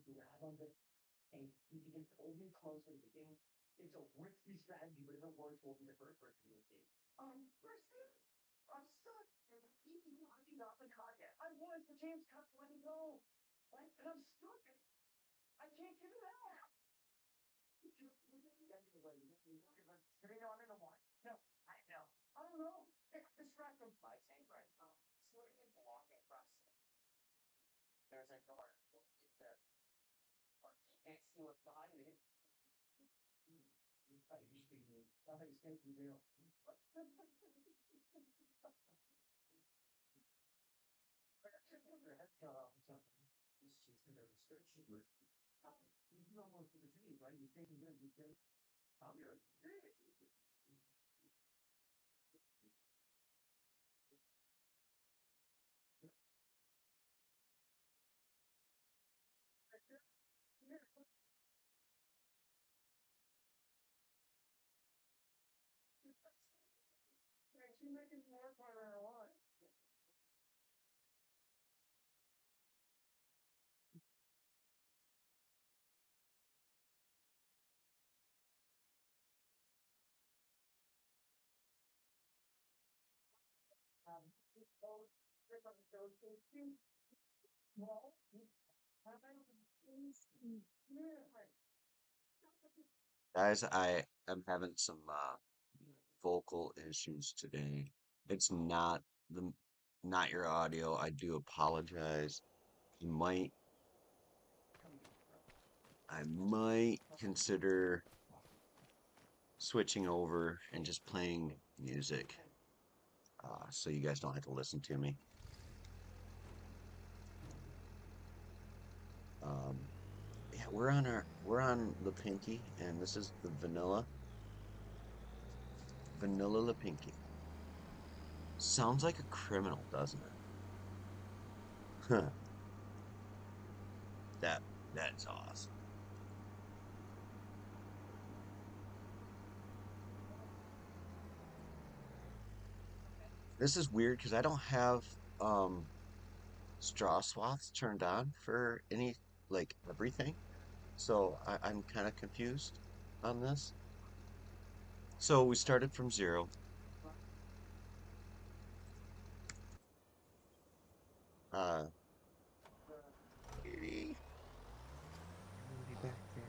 grab on it, and you begin holding closer to the game. It's a risky strategy, but if it works, we'll be the first person to escape. Firstly, I'm stuck. You do not the caught yet. I was, the James Cup let me go. Like, and I'm stuck. I can't get it out. Sitting on in the one. No, I know. I don't know. It's distracting. My same right now. Slowly walking across it. There's a door. It's there. But you can't see what's behind it. Somebody's going to be real. This shit's going to restrict you. He's no more for the tree, right? He's taking care of you. I'm here. She making more fun than I want. So, well, Guys, I am having some vocal issues today. It's not the not your audio. I do apologize. You might I might consider switching over and just playing music, so you guys don't have to listen to me. Um, yeah, we're on La Pinky, and this is the Vanilla La Pinky. Sounds like a criminal, doesn't it? Huh, that that's awesome. This is weird because I don't have um straw swaths turned on for any like everything. So I'm kind of confused on this. So we started from zero. Uh, Kitty, Kitty back there.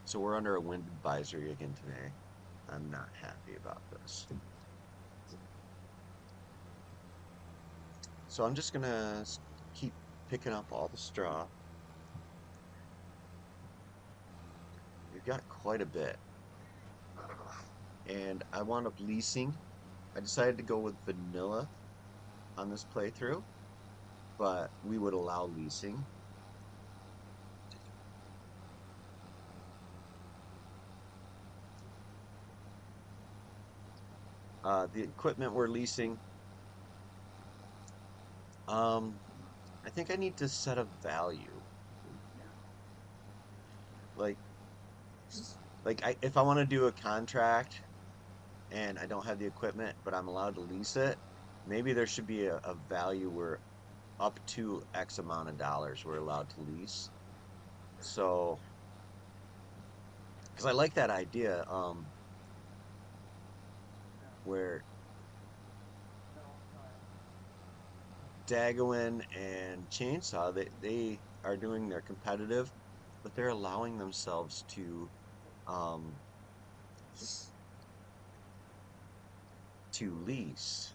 So we're under a wind advisory again today. I'm not happy about this. So I'm just gonna keep picking up all the straw. We've got quite a bit. And I wound up leasing. I decided to go with vanilla on this playthrough, but we would allow leasing. The equipment we're leasing, um, I think I need to set a value. Like, if I want to do a contract and I don't have the equipment, but I'm allowed to lease it, maybe there should be a value where up to X amount of dollars we're allowed to lease. So, because I like that idea, where Dagowin and Chainsaw, they are doing their competitive, but they're allowing themselves um to lease,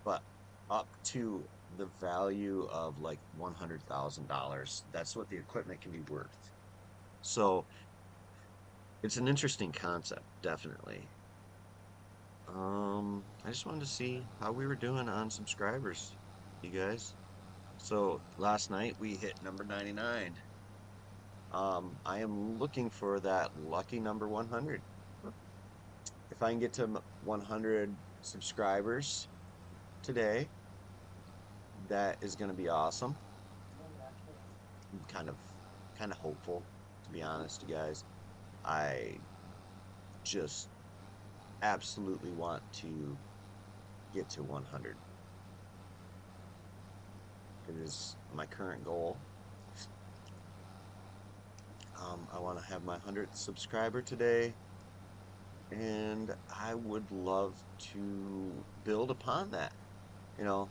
but up to the value of like $100,000. That's what the equipment can be worth. So it's an interesting concept, definitely. I just wanted to see how we were doing on subscribers, you guys. So last night we hit number 99. I am looking for that lucky number 100. If I can get to 100 subscribers today, that is going to be awesome. I'm kind of hopeful, to be honest, you guys. I just absolutely want to get to 100. It is my current goal. I want to have my 100th subscriber today, and I would love to build upon that. You know,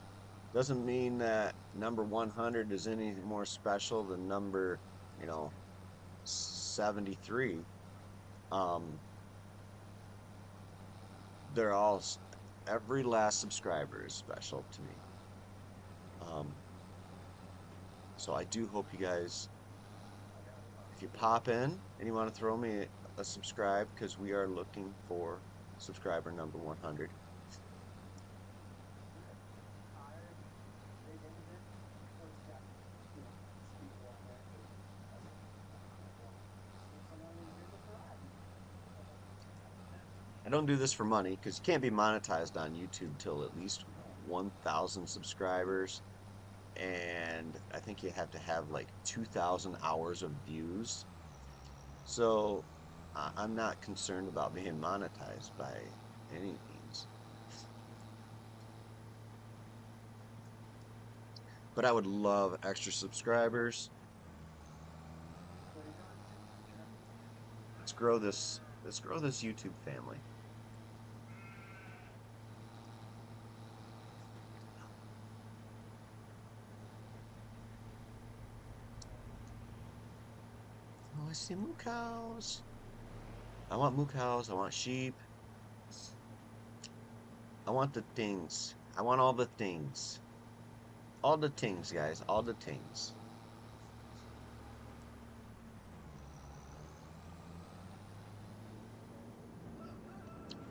doesn't mean that number 100 is any more special than number, you know, 73. Um, they're all, every last subscriber is special to me. Um, so I do hope you guys, if you pop in and you want to throw me a subscribe, because we are looking for subscriber number 100. I don't do this for money because you can't be monetized on YouTube till at least 1,000 subscribers. And I think you have to have like 2,000 hours of views. So I'm not concerned about being monetized by any means. But I would love extra subscribers. Let's grow this YouTube family. Oh, I see moo cows. I want moo cows. I want sheep. I want the things. I want all the things. All the things, guys. All the things.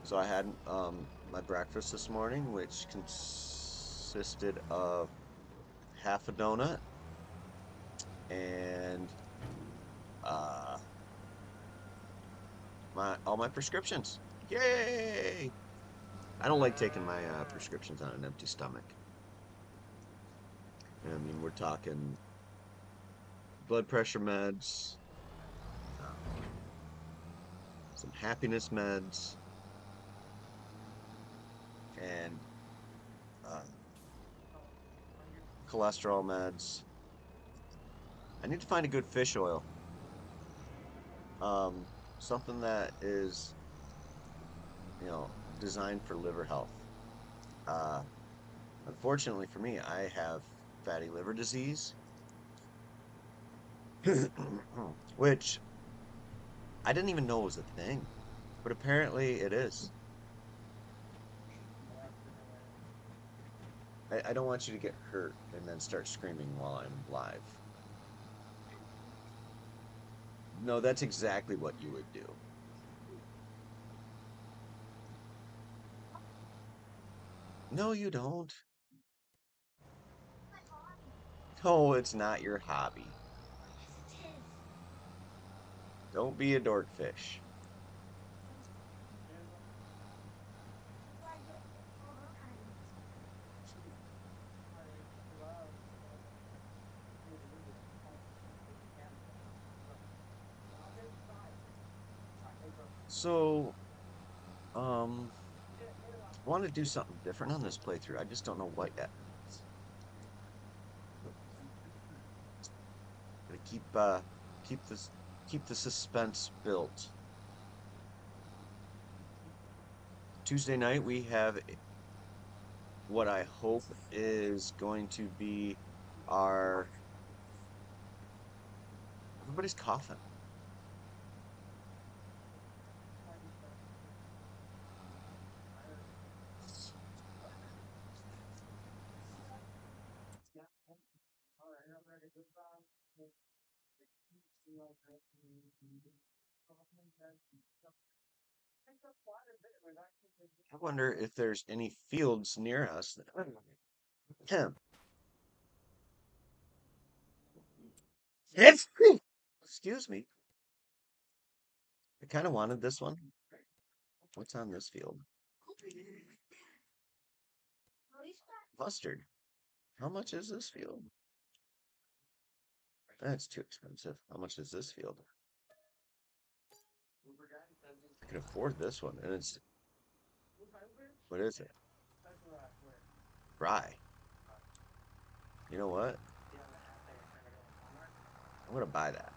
So I had my breakfast this morning, which consisted of half a donut and uh, my all my prescriptions. Yay! I don't like taking my prescriptions on an empty stomach. I mean, we're talking blood pressure meds, some happiness meds, and uh, cholesterol meds. I need to find a good fish oil. Um, Something that is, you know, designed for liver health. Uh, Unfortunately for me, I have fatty liver disease, which I didn't even know was a thing, but apparently it is. I don't want you to get hurt and then start screaming while I'm live. No, that's exactly what you would do. No, you don't. No, it's not your hobby. Don't be a dorkfish. So, um, I want to do something different on this playthrough. I just don't know what yet. Gotta keep this keep the suspense built. Tuesday night we have what I hope is going to be our everybody's coughing. I wonder if there's any fields near us. Excuse me. I kind of wanted this one. What's on this field? Mustard. How much is this field? That's too expensive. How much is this field? I can afford this one, and it's what is it? Rye. You know what? I'm gonna buy that.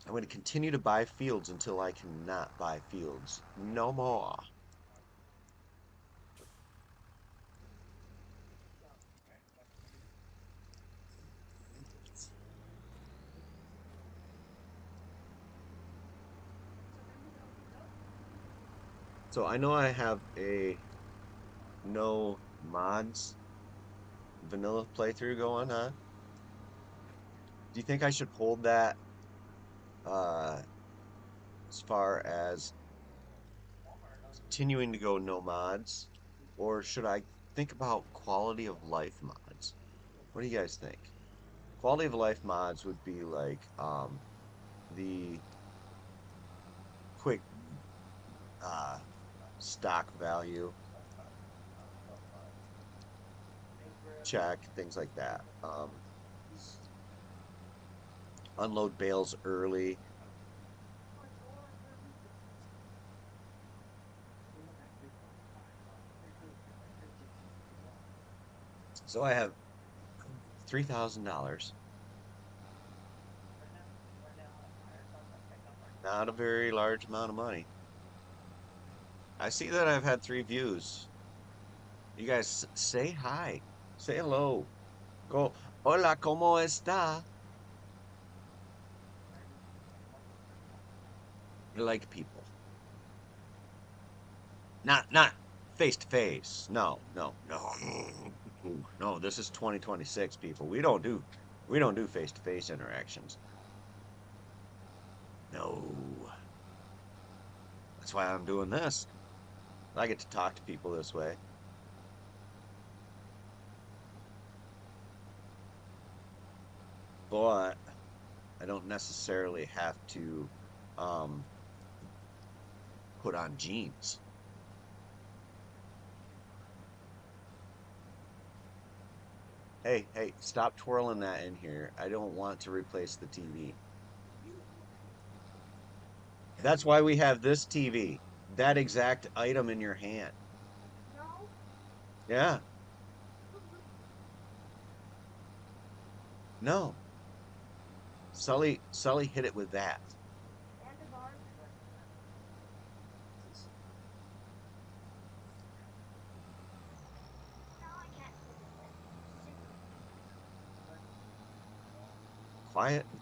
I'm gonna continue to buy fields until I cannot buy fields no more. So I know I have a no mods vanilla playthrough going on. Do you think I should hold that uh, as far as continuing to go no mods, or should I think about quality of life mods? What do you guys think? Quality of life mods would be like the quick uh, stock value check, things like that. Unload bales early. So I have $3,000. Not a very large amount of money. I see that I've had 3 views. You guys say hi. Say hello. Go, hola, ¿cómo está? I like people. Not face to face. No, no, no. No, this is 2026, people. We don't do face to face interactions. No. That's why I'm doing this. I get to talk to people this way. But I don't necessarily have to um put on jeans. Hey, hey, stop twirling that in here. I don't want to replace the TV. That's why we have this TV. That exact item in your hand. Yeah. No. Sully hit it with that. Quiet. You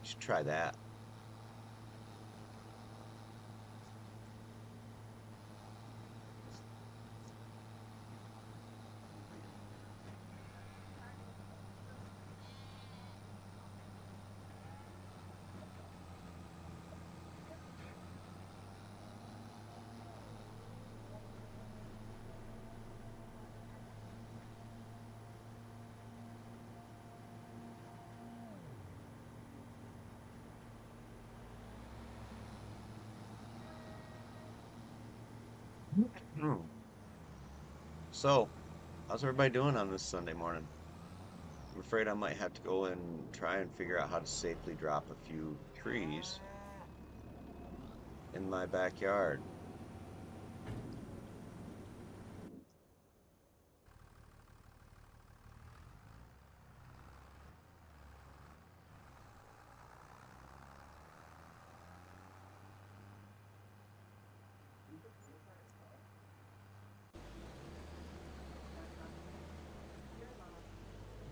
should try that. Hmm. So, how's everybody doing on this Sunday morning? I'm afraid I might have to go and try and figure out how to safely drop a few trees in my backyard.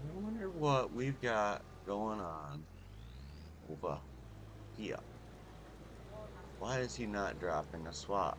I wonder what we've got going on over here. Why is he not dropping a swap?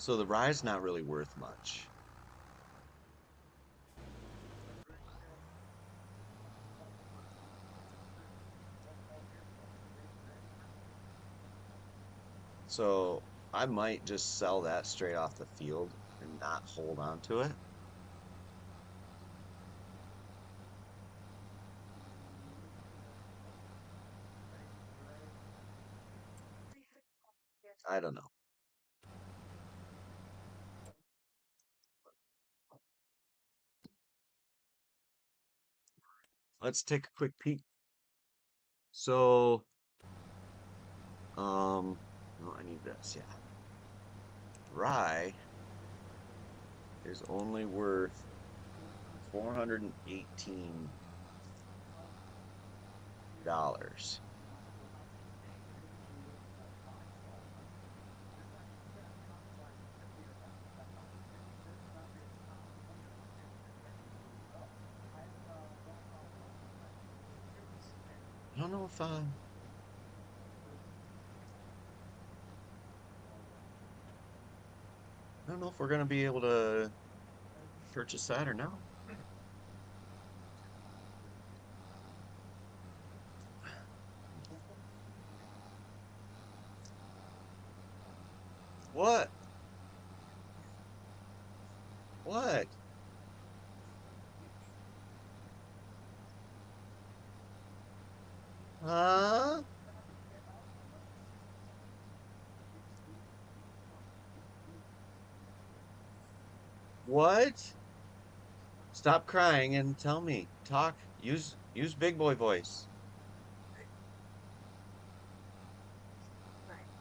So the rye's not really worth much. So I might just sell that straight off the field and not hold on to it. I don't know. Let's take a quick peek. So, no, I need this, yeah. Rye is only worth $418. I don't know if I don't know if we're gonna be able to purchase that or not. What? What? Huh? What? Stop crying and tell me. Talk. Use big boy voice.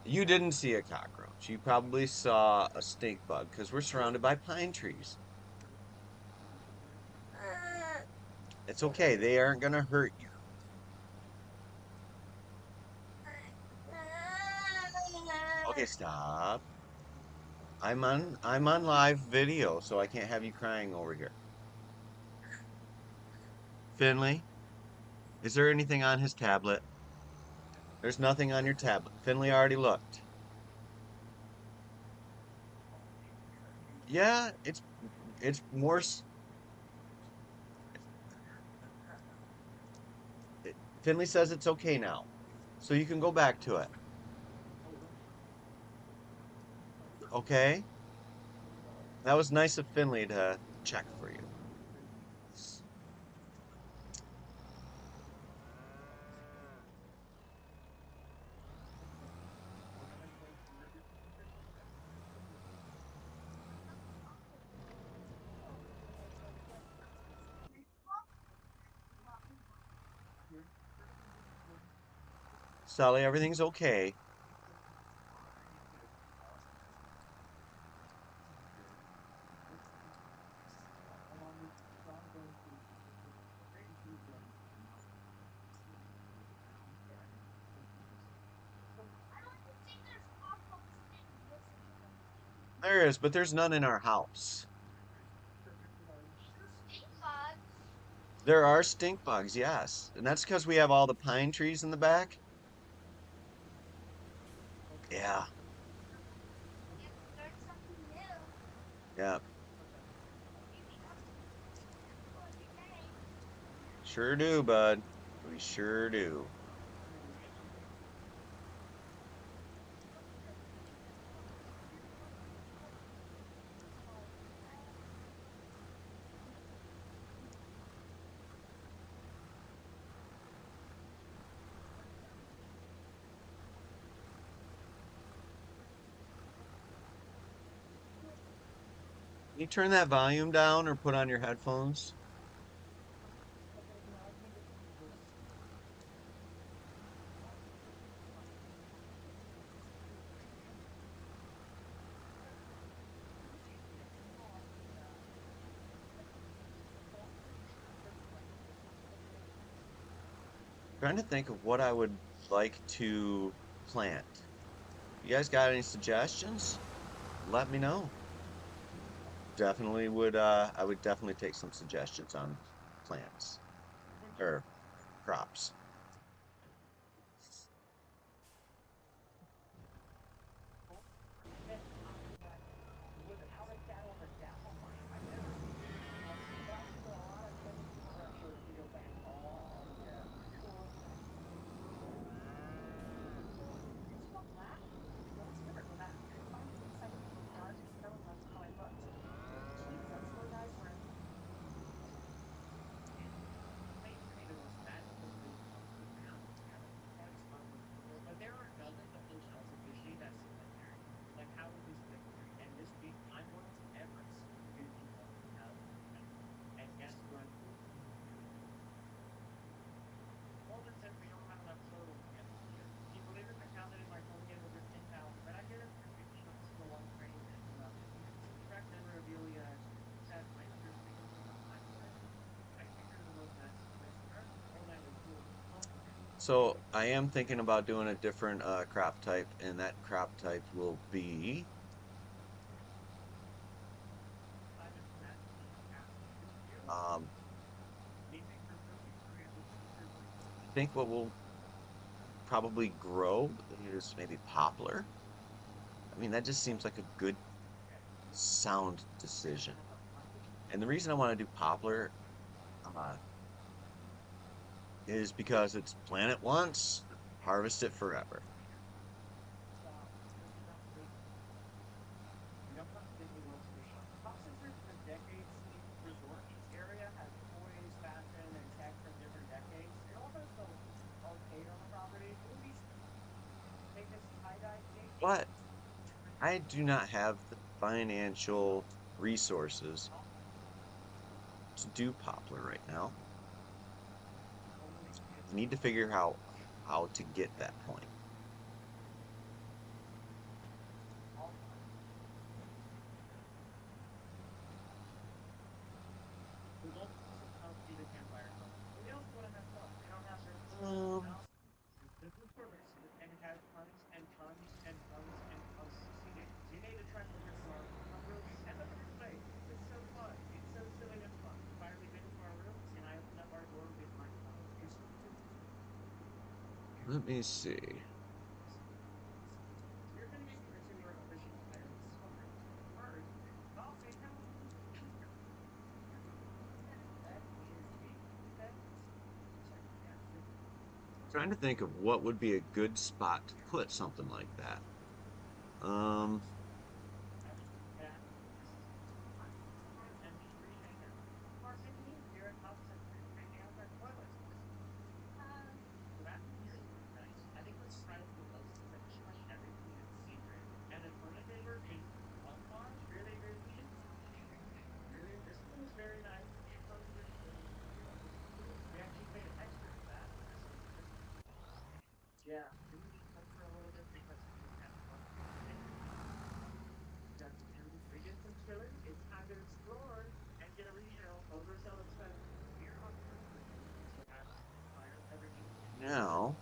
You didn't see a cockroach. You probably saw a stink bug because we're surrounded by pine trees. It's okay. They aren't gonna hurt you. Okay, stop. I'm on live video, so I can't have you crying over here. Finley, is there anything on his tablet? There's nothing on your tablet. Finley already looked. Yeah, it's more. Finley says it's okay now, so you can go back to it. Okay? That was nice of Finley to check for you. Sally, everything's okay. There is, but there's none in our house. There are stink bugs, yes. And that's because we have all the pine trees in the back. Yeah, yeah, sure do, bud. We sure do. Can you turn that volume down or put on your headphones? Trying to think of what I would like to plant. You guys got any suggestions? Let me know. Definitely would I would definitely take some suggestions on plants or crops. So I am thinking about doing a different crop type, and that crop type will be. I just imagine being asked to do Um, anything for cooking or is it super like I think what will probably grow is maybe poplar. I mean, that just seems like a good okay, sound you're gonna decision. have a bunch of And the reason I want to do poplar uh, is because it's plant it once, harvest it forever. stop. This is not really we don't have Disney World to be fun. Pop Century for decades, the resort each area has toys, fashion, and tech from different decades. It also has the arcade on the property. Movies take this tie-dye thing. But I do not have the financial resources to do poplar right now. Only I kids need to will figure out how to get that point. all we don't sometimes be the campfire club. We also want to have fun. We don't have this Um, no. This is for listeners, and it has tons and tons and tons and tons of seating. You need to try to look at some our rooms and look at our place. It's so fun. It's so silly and fun. We finally made it to our rooms, and I opened up our door with my phone. let me see. You're going to get curious when you're official players. This is what we're going to do first. Oh, they have that is a that yeah. Trying to think of what would be a good spot to put something like that. Um, Yeah. MP3 hanger. Marcy, here at Pop Century, hanging out our toilets. The bathroom here is really nice. I think what surprised me the most is that pretty much everything is secret. And the toilet paper is one bar. Really, really, really. This one is very nice. It comes with we actually paid extra for that. Yeah, we need extra a little bit because we didn't have fun. That's true. We get some chili. It's time to explore and get a refill. Those are so expensive. Here on so have fire everything. now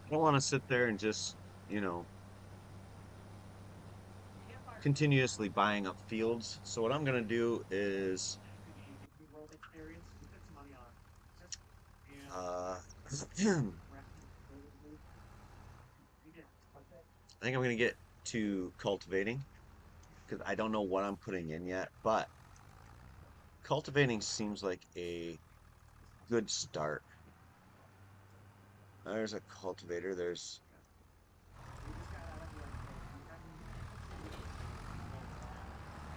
I don't want to sit there and just, you know, Campfire continuously buying up fields. So what I'm gonna do is, to the Disney World experience. We put some money on just and uh, I we did. Okay. think I'm gonna get to cultivating because I don't know what I'm putting in yet, but cultivating seems like a good start. There's a cultivator. There's We just got out of the arcade. We haven't well,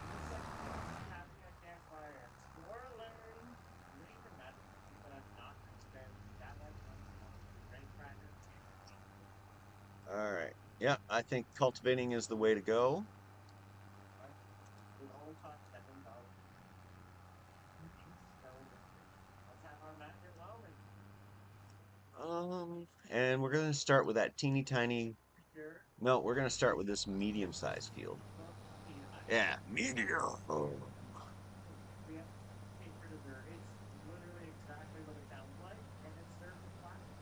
in this section of Happy at Campfire, explore, learn, learning from magic, but I'm not spend that much money on Red Cracker. all right. Yeah, I think cultivating is the way to go. Right? It only costs $7. So let's have our magic moment. And we're gonna start with that teeny tiny. Sure. No, we're gonna start with this medium-sized field. Well, Yeah, medium. we have cake for dessert. It's literally exactly what it sounds like, and it's served with plastic.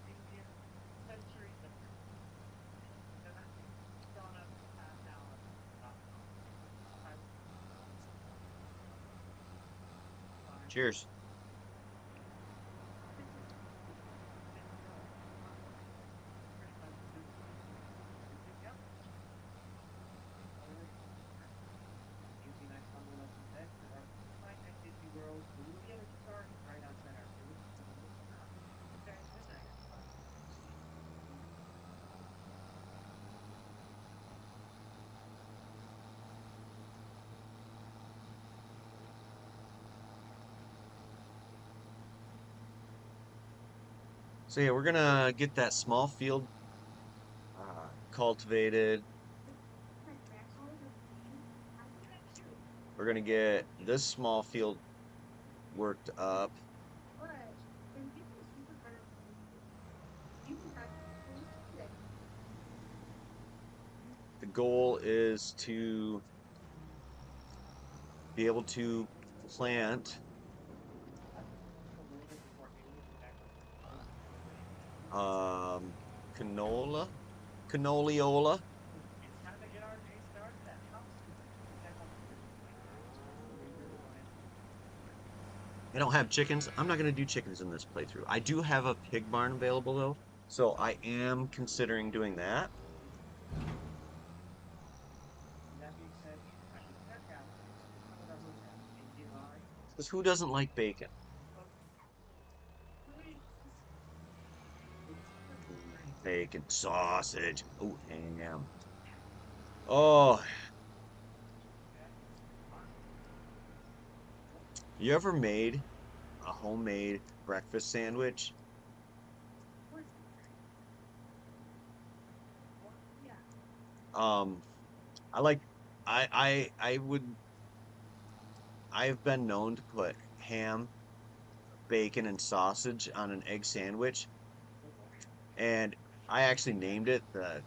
Indian century donuts half hour. Cheers. Easy, nice bundle of set. Right at Disney World, we will be able to start right outside our food. Okay, good night. So yeah, we're gonna get that small field cultivated. We're gonna get this small field worked up. the goal is to be able to plant um canola, canoliola. It's time to get our day started at house. Check out the we really want it. I don't have chickens. I'm not going to do chickens in this playthrough. I do have a pig barn available though, so I am considering doing that. That being said, I can check out whatever in July. Because who doesn't like bacon? But really, Bacon, sausage, oh, ham. Oh, you ever made a homemade breakfast sandwich? yeah. Um, I like, I would, I've been known to put ham, bacon, and sausage on an egg sandwich, and I actually named it the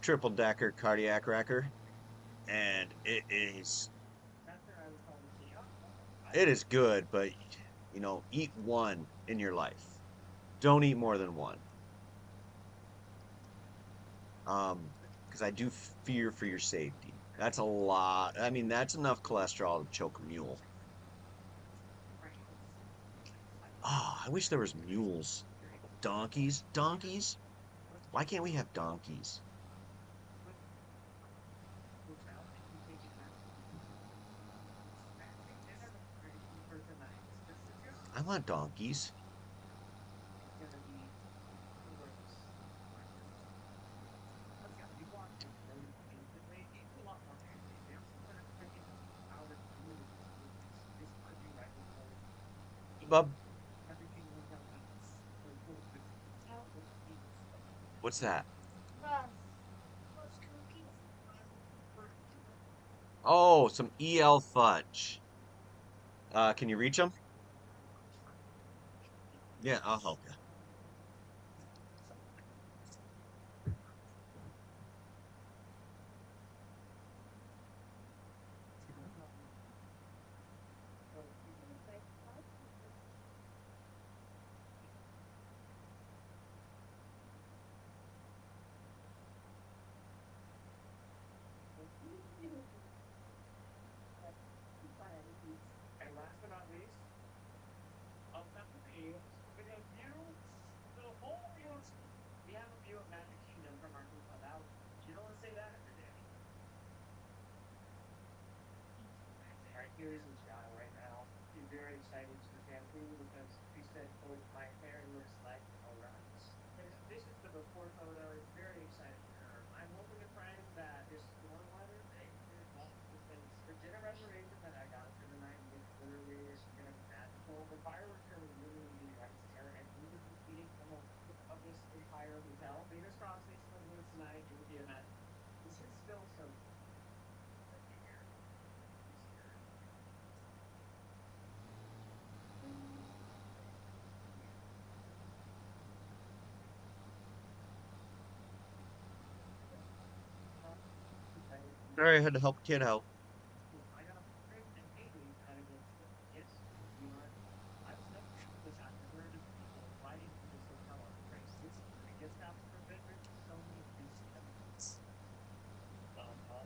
triple decker cardiac wrecker, and That's where I would probably say, oh, it is good, but you know, eat one in your life. Don't eat more than one. Because I do fear for your safety. That's a lot. I mean, that's enough cholesterol to choke a mule. Ah, I wish there was mules. Donkeys? Donkeys? Why can't we have donkeys? I want donkeys. Bub, what's that? Oh, some EL fudge. Can you reach them? Yeah, I'll help you. And last but not least, ultimately, with a view, the whole view, we have a view of Magic Kingdom from our rooftop out. You don't want to say that every day. All right, here is Luciano right now. He's very excited to present food because he said, "Oh, my hair looks like a rat." This is the before photo. It's very exciting for her. I'm hoping and praying that this storm weather thing is not because the dinner reservation that I got for the night is literally is gonna be magical. The fireworks are literally be right there, and we would be eating from of this entire hotel. Fingers crossed they still do it tonight. It would be a magic. This is still so here. Sorry, I had to help a kid out. I got Rick and Haley kind of get yes, you know, I was never this afterward of people riding through this hotel on a race. This I guess after a bit there's so many things. Uh,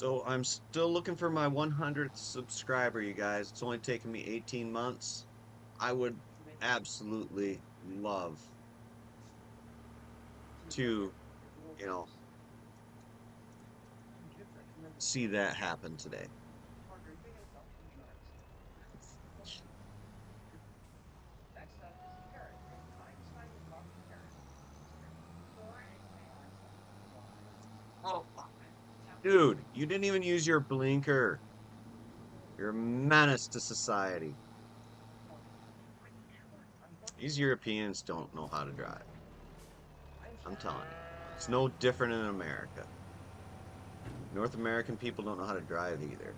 So I'm still looking for my 100th subscriber, you guys. It's only taken me 18 months. I would absolutely love to, you know, see that happen today. Oh, dude, you didn't even use your blinker. You're a menace to society. These Europeans don't know how to drive. I'm telling you. It's no different in America. North American people don't know how to drive either.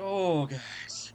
Oh, guys.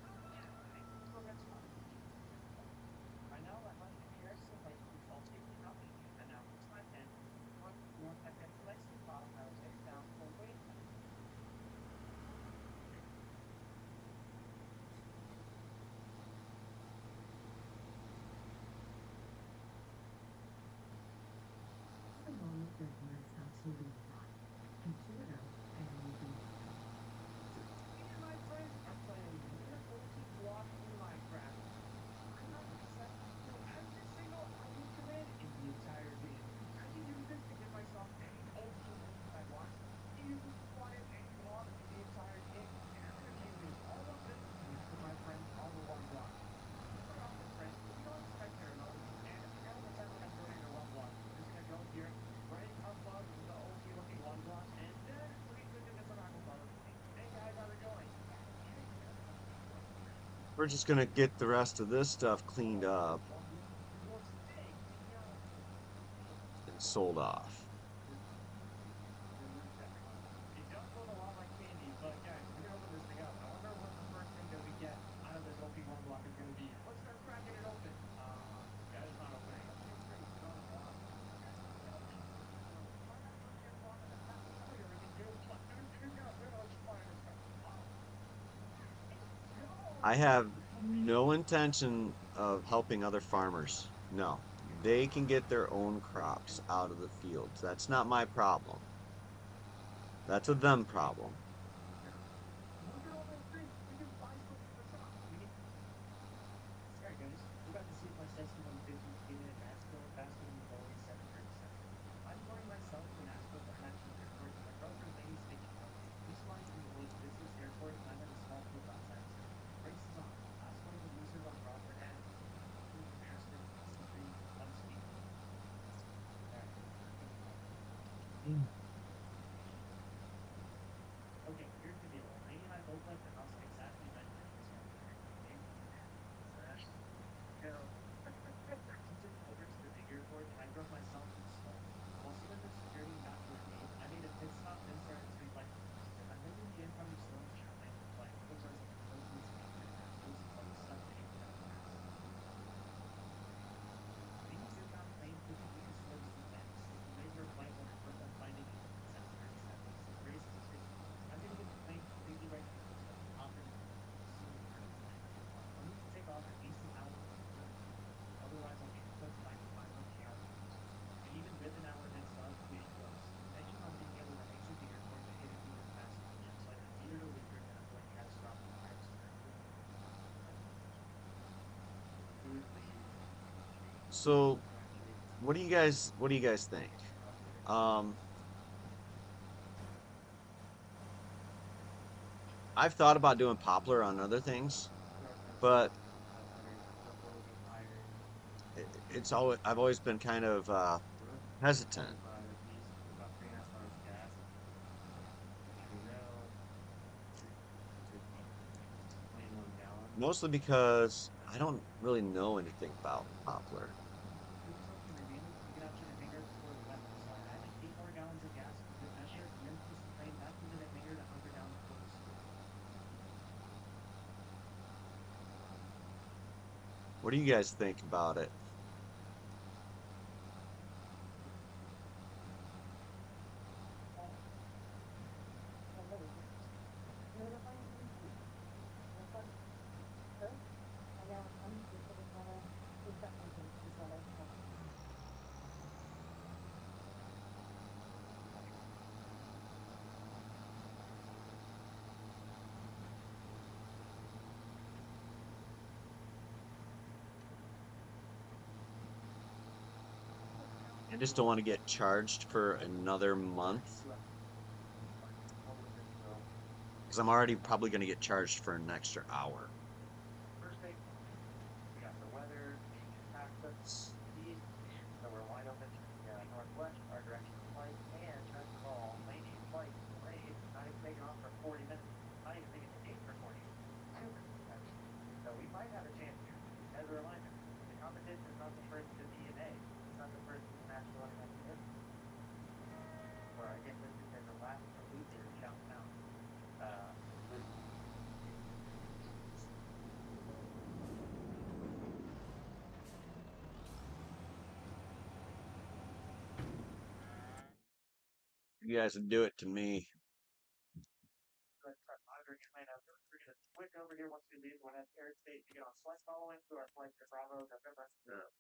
We're just gonna get the rest of this stuff cleaned up and sold off. I have no intention of helping other farmers. No, they can get their own crops out of the fields. That's not my problem. That's a them problem. So what do you guys think? Um, I've thought about doing poplar on other things, but it's always I've always been kind of hesitant, mostly because I don't really know anything about poplar. What do you guys think about it? I just don't want to get charged for another month because I'm already probably going to get charged for an extra hour. You guys would do it to me.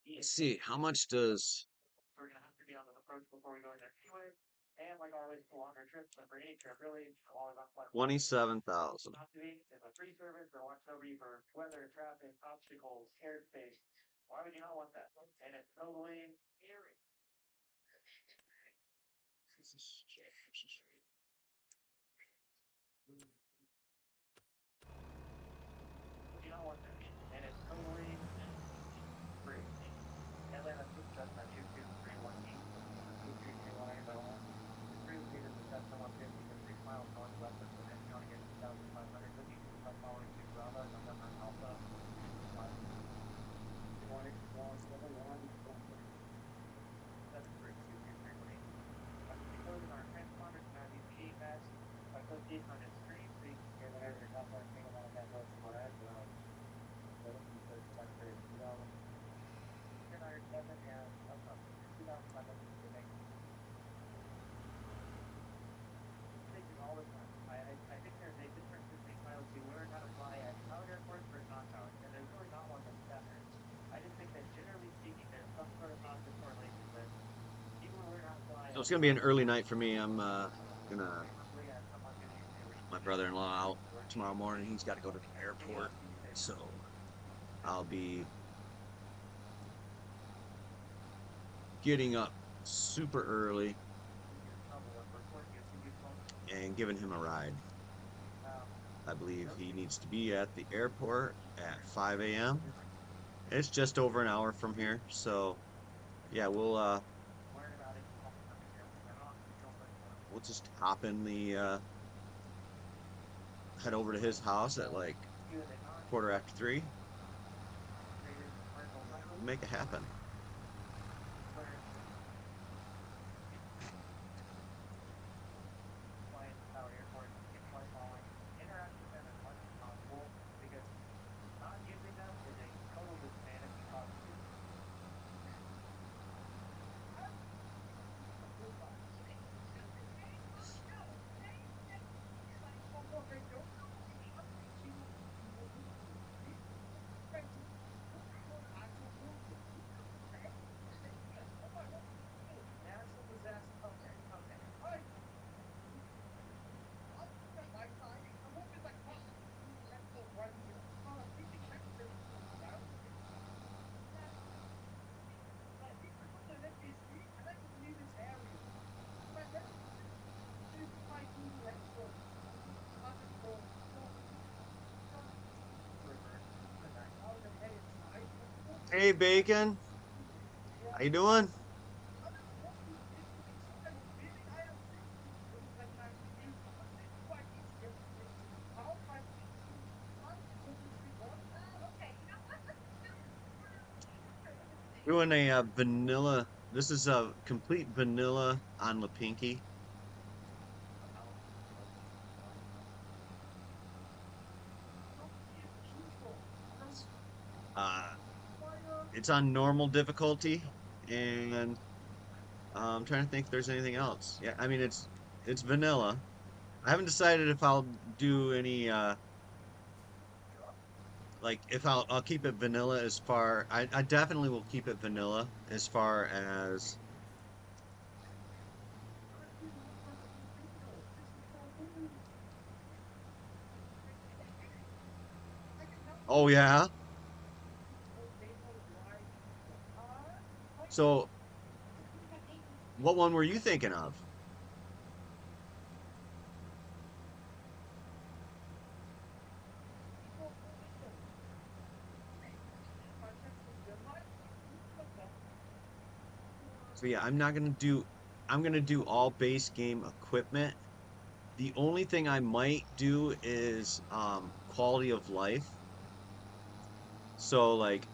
Let's see, how much does 27,000? So it's gonna be an early night for me. I'm gonna my brother-in-law out tomorrow morning. He's got to go to the airport, so I'll be getting up super early and giving him a ride. I believe he needs to be at the airport at 5 a.m. It's just over an hour from here, so yeah, we'll just hop in the head over to his house at like quarter after 3. Make it happen. Hey, Bacon. How you doing? Doing a vanilla. This is a complete vanilla on La Pinky. Uh, it's on normal difficulty, and I'm trying to think if there's anything else. Yeah, I mean it's vanilla. I haven't decided if I'll do any like if I'll keep it vanilla as far. I definitely will keep it vanilla as far as. Oh yeah. So what one were you thinking of? So yeah, I'm gonna do all base game equipment. The only thing I might do is quality of life. So like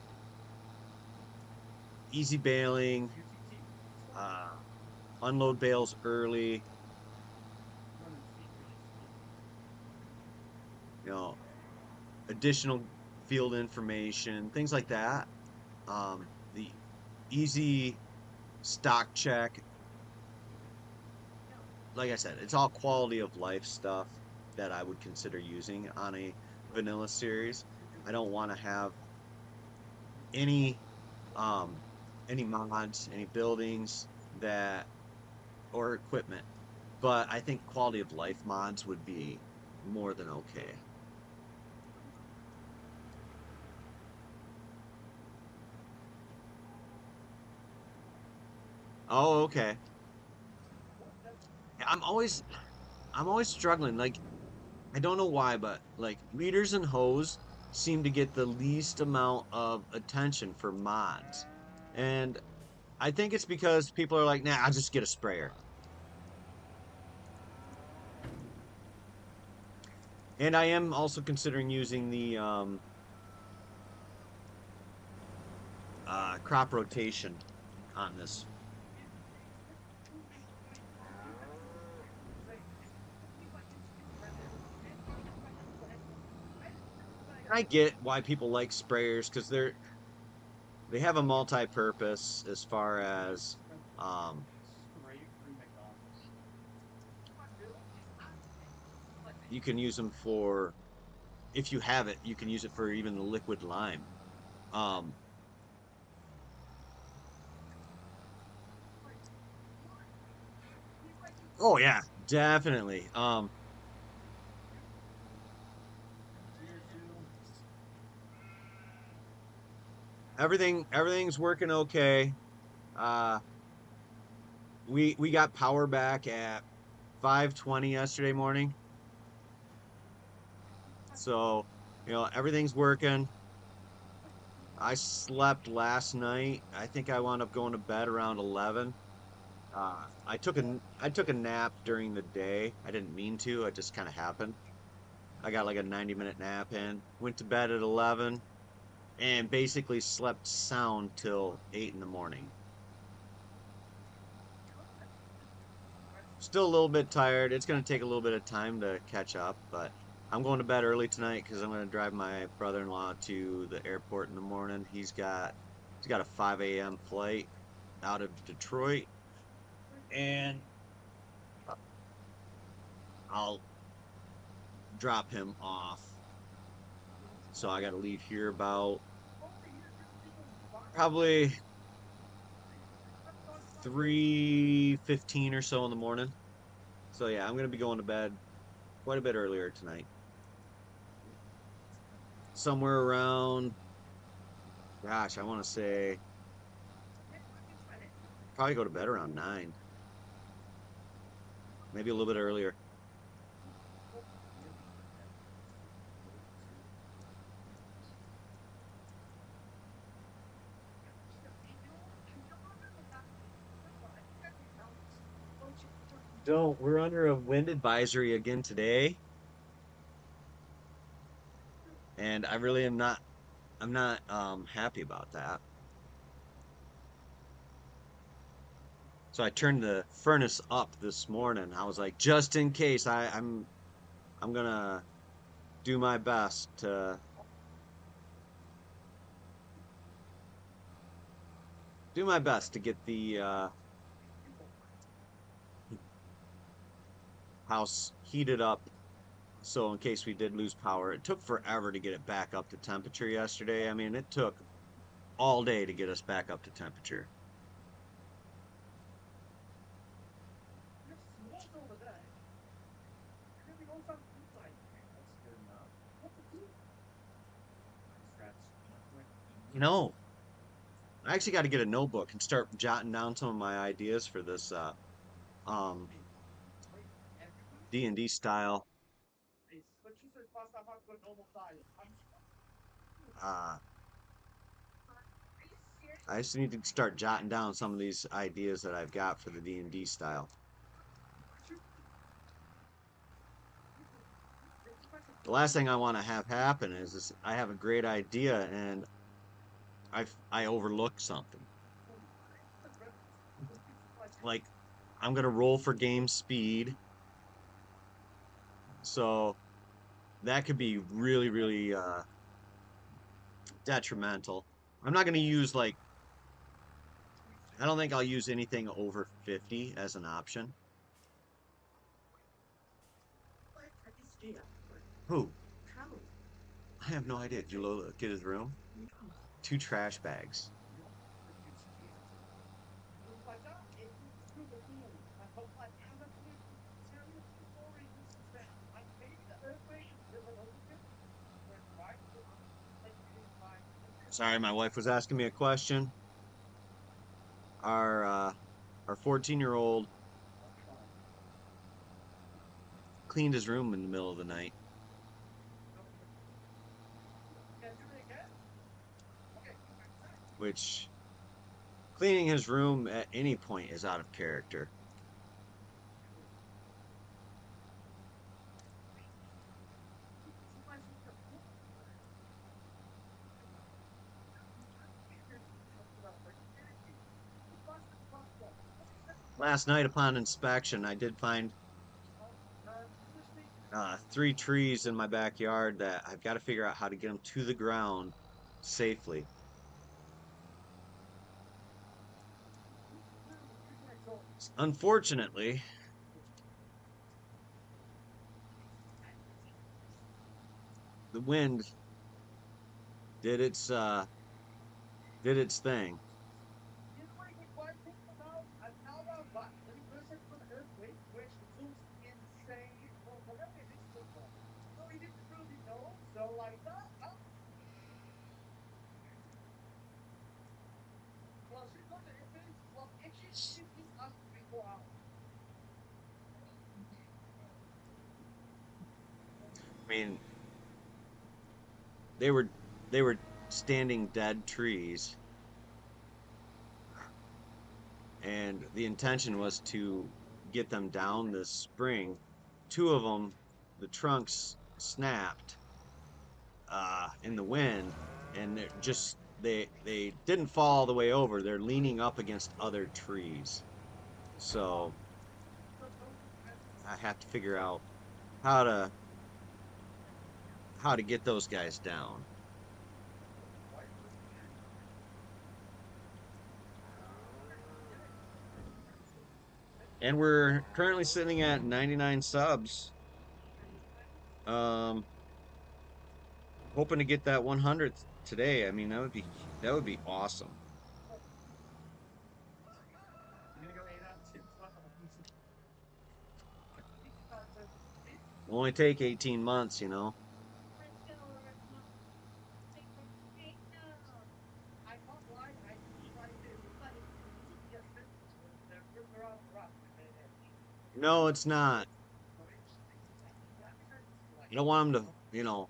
easy bailing, uh unload bales early, you know, additional field information, things like that. The easy stock check, like I said, it's all quality of life stuff that I would consider using on a vanilla series. I don't want to have any um any mods, any buildings that or equipment, but I think quality of life mods would be more than okay. Oh, okay. I'm always I'm always struggling. Like I don't know why, but like leaders and hoes seem to get the least amount of attention for mods. And I think it's because people are like, nah, I'll just get a sprayer. And I am also considering using the crop rotation on this. I get why people like sprayers because they have a multi-purpose as far as um, you can use them for if you have it, you can use it for even the liquid lime. Um, oh yeah, definitely. Everything's working okay. Uh, we got power back at 5:20 yesterday morning, so everything's working. I slept last night. I think I wound up going to bed around 11. I took a nap during the day. I didn't mean to. It just kind of happened. I got like a 90-minute nap in. Went to bed at 11 and basically slept sound till 8 in the morning. Still a little bit tired. It's going to take a little bit of time to catch up, but I'm going to bed early tonight because I'm going to drive my brother-in-law to the airport in the morning. He's got a 5 a.m. flight out of Detroit, and I'll drop him off. So I got to leave here about probably 3:15 or so in the morning. So yeah, I'm gonna be going to bed quite a bit earlier tonight. Somewhere around, gosh, I want to say probably go to bed around 9, maybe a little bit earlier. So we're under a wind advisory again today, and I really am not. I'm not happy about that. So I turned the furnace up this morning. I was like, just in case, I'm gonna do my best to get the house heated up. So in case we did lose power, it took forever to get it back up to temperature yesterday. I mean, it took all day to get us back up to temperature. You're small over there. You're gonna go some food like that's good enough. What the food? You know, I actually got to get a notebook and start jotting down some of my ideas for this um D&D style. But you said pasta hot with normal diet. Uh, I just need to start jotting down some of these ideas that I've got for the D&D style. The last thing I want to have happen is I have a great idea and I overlook something. Like I'm gonna roll for game speed, so that could be really, really detrimental. I'm not gonna use like I don't think I'll use anything over 50 as an option. Who? I have no idea. Did you look at his room? 2 trash bags. Sorry, my wife was asking me a question. Our 14-year-old cleaned his room in the middle of the night, which cleaning his room at any point is out of character. Last night, upon inspection, I did find 3 trees in my backyard that I've got to figure out how to get them to the ground safely. Unfortunately, the wind did its thing. I mean, they were they were standing dead trees, and the intention was to get them down this spring. 2 of them, the trunks snapped in the wind, and they didn't fall all the way over. They're leaning up against other trees, so I have to figure out how to get those guys down. And we're currently sitting at 99 subs. Um, hoping to get that 100th today. I mean, that would be awesome. It'll only take 18 months, you know. No, it's not. You don't want them to, you know.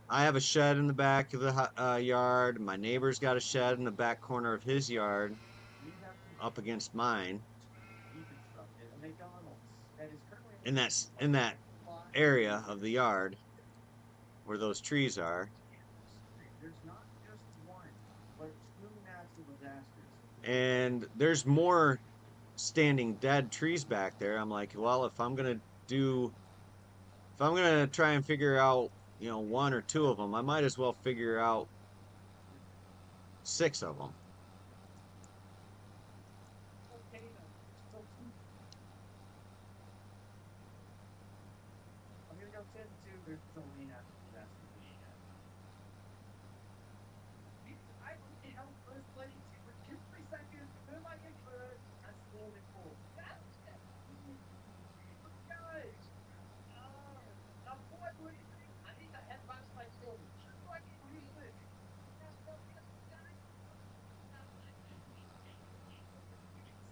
I have a shed in the back of the yard. My neighbor's got a shed in the back corner of his yard, up against mine. in that area of the yard where those trees are. There's not just one, but two natural disasters. And there's more standing dead trees back there. I'm like, well, do, if I'm gonna try and figure out, one or two of them, I might as well figure out six of them. Okay, so I'm gonna go 10-2. There's only natural disaster. I was in first place for 2 3 seconds. Then I get good. I slowed it full. Guys, now what do you think? I need to head back to my phone. Just so I can use it.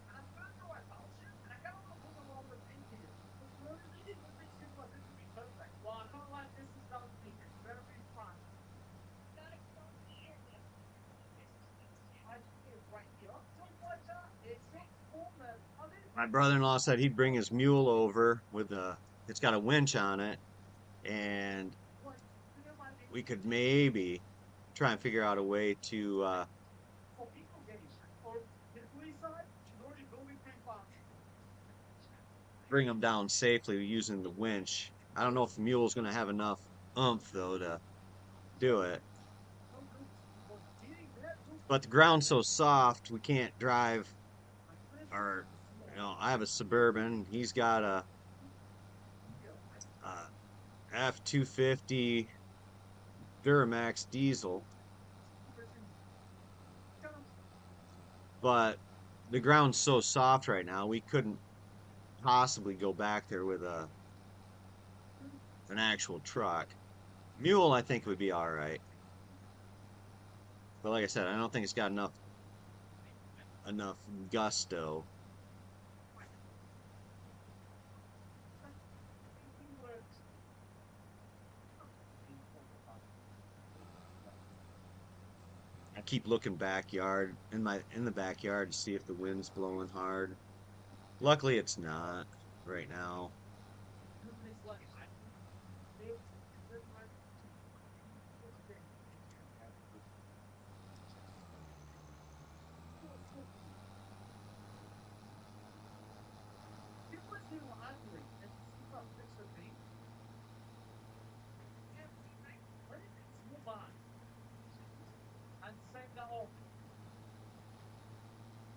I'm gonna know about you, and I gotta know who I'm thinking. But really, this is what this is perfect. Well, I'm not like this is not me. It's very fun. I feel right here. Don't watch out. It's not cool, man. My brother-in-law said he'd bring his mule over with it's got a winch on it, and we could maybe try and figure out a way to bring him down safely using the winch. I don't know if the mule's gonna have enough oomph though to do it. But the ground's so soft we can't drive our, I have a Suburban. He's got a F-250 Duramax diesel. But the ground's so soft right now, we couldn't possibly go back there with an actual truck. Mule, I think, would be all right. But like I said, I don't think it's got enough gusto. I keep looking in the backyard to see if the wind's blowing hard. Luckily, it's not right now.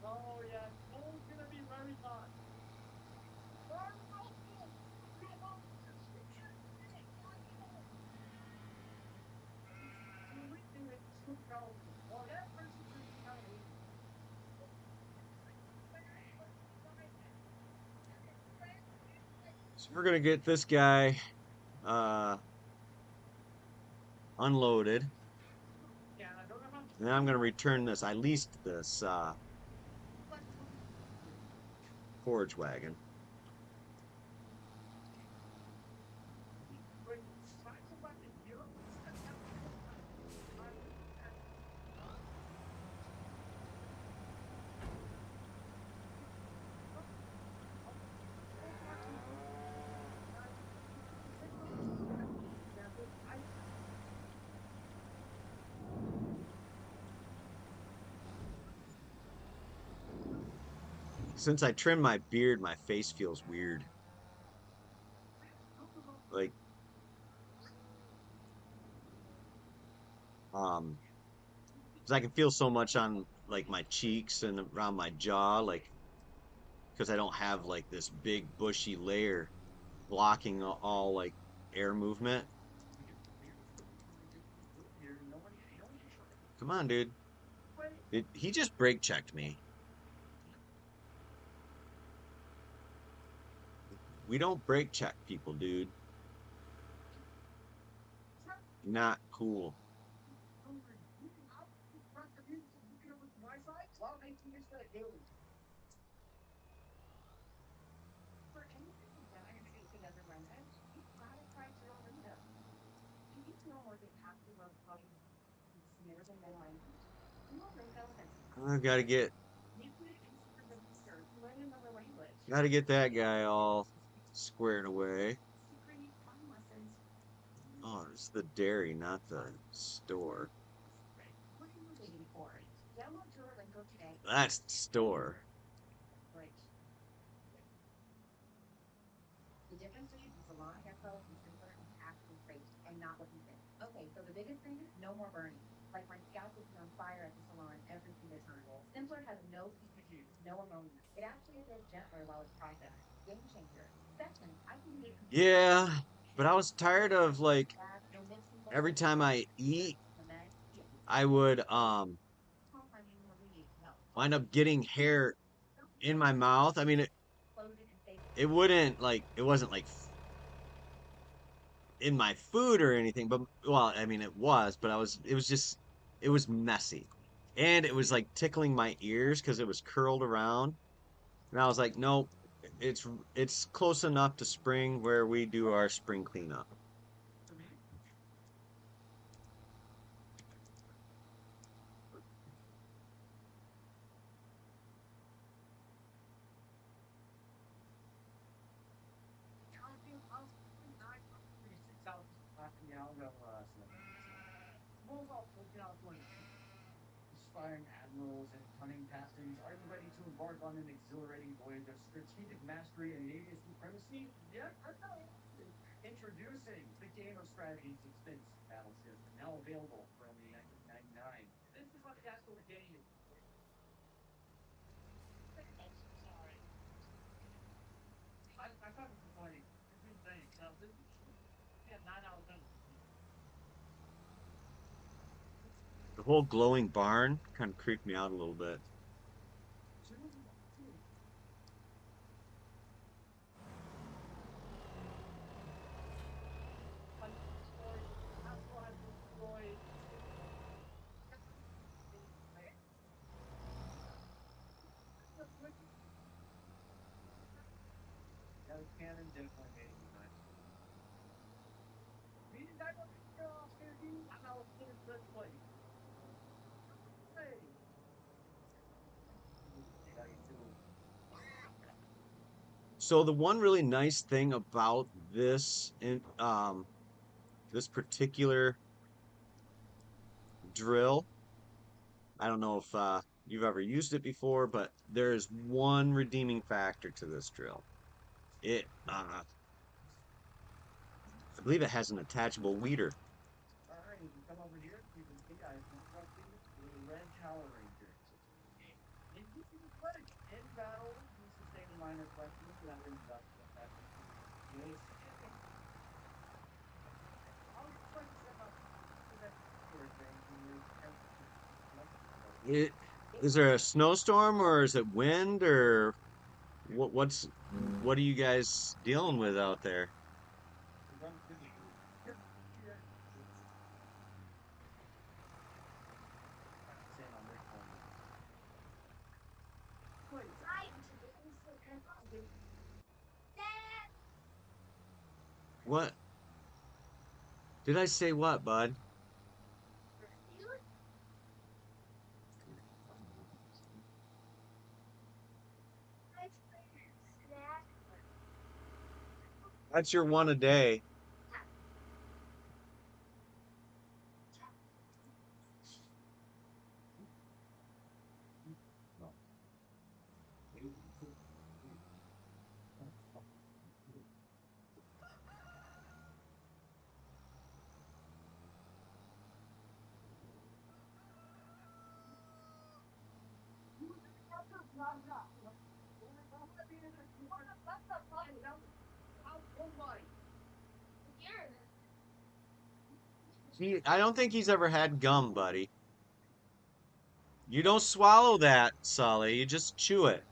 Oh yeah, it's gonna be very hot. So we're gonna get this guy unloaded. And then I'm gonna return this. I leased this forage wagon. Since I trimmed my beard, my face feels weird. Like, because I can feel so much on like my cheeks and around my jaw, like, because I don't have like this big bushy layer blocking all like air movement. Come on, dude. He just brake checked me. We don't brake check people, dude. Not cool. I gotta get that guy all squared away. Oh, it's the dairy, not the store. What are you waiting for? Download Duolingo today. That's the store. Right. The difference between salon hair color and simpler is actually great and not what you think. Okay, so the biggest thing, no more burning. Like my scalp would be on fire at the salon every single time. Simpler has no PPG, no ammonia. It actually feels gentler while it's processed. Game changer. Second, I can do it Yeah, but I was tired of like fast, no mixing every bowls, time I eat, the med. I would I mean, what we need. No. wind up getting hair in my mouth. I mean, Close it and save it wouldn't like it wasn't like in my food or anything, but well, I mean it was, but it was just it was messy. And it was like tickling my ears because it was curled around. And I was like, nope, it's it's close enough to spring where we do our spring cleanup. Aspiring admirals and cunning captains, are you ready to embark on an exhilarating voyage of strategic mastery and naval supremacy? Yep, I know. Introducing the Game of Strategy Suspense Battle System, now available for only $19.99. This is what the actual game is. Sorry. I thought it was like a good thing. Now, this is, yeah, 9 out of 10. The whole glowing barn kind of creeped me out a little bit. Cannon definitely made me nice. Meaning I don't care off here, dude. I'm out in first place. Hey. How you doing? So the one really nice thing about this in this particular drill, I don't know if you've ever used it before, but there's one redeeming factor to this drill. It I believe it has an attachable weeder. All right, you come over here. You can see I've constructed a red Power Ranger. And you can play in battle. You sustain a minor questions that are industrial effects. Yes. I'll explain some of that sort of thing to you. It is there a snowstorm or is it wind or what are you guys dealing with out there? What did I say what, bud? That's your one a day. I don't think he's ever had gum, buddy. You don't swallow that, Sully. You just chew it.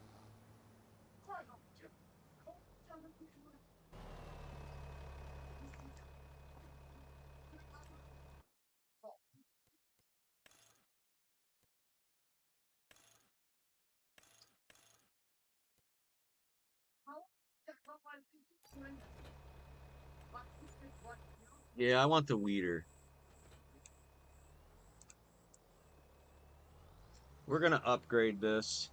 Yeah, I want the weeder. We're gonna upgrade this.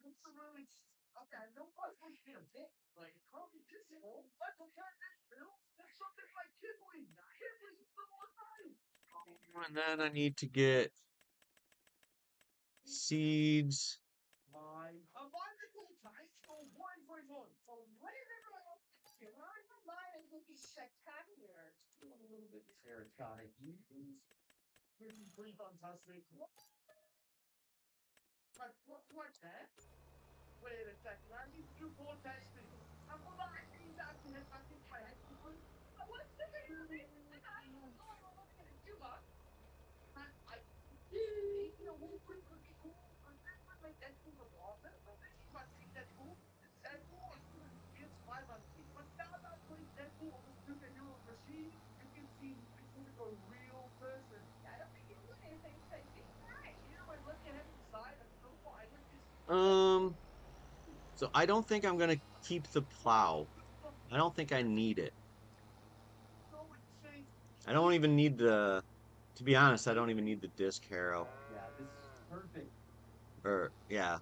Okay, I know what's going to be a bit like probably disable, but the fact is, that's something like Kibble. Kibble's still alive. And then I need to get seeds. Mine. Mine is cool time. So one for one. So whatever else. Mine is looking spectacular. It's a little bit terrifying. Pretty fantastic. What's that? Wait a second. I need to do more testing. I'm going to actually not to hit my head. I want to see it. I'm looking at you, Bob. You know, we'll put pretty cool. I'm not going to make that cool with all that. But this is my take that cool. It's that cool. I'm going to get 5 on team. But now that I'm putting that cool on the superhero machine, you can see it's going to go real person. I don't think you're doing anything crazy. Right. You know, I'm looking at the side. I don't know. I would just. So I don't think I'm gonna keep the plow. I don't think I need it. I don't even need the, to be honest, I don't even need the disc harrow. Yeah, this is perfect. Or, yeah.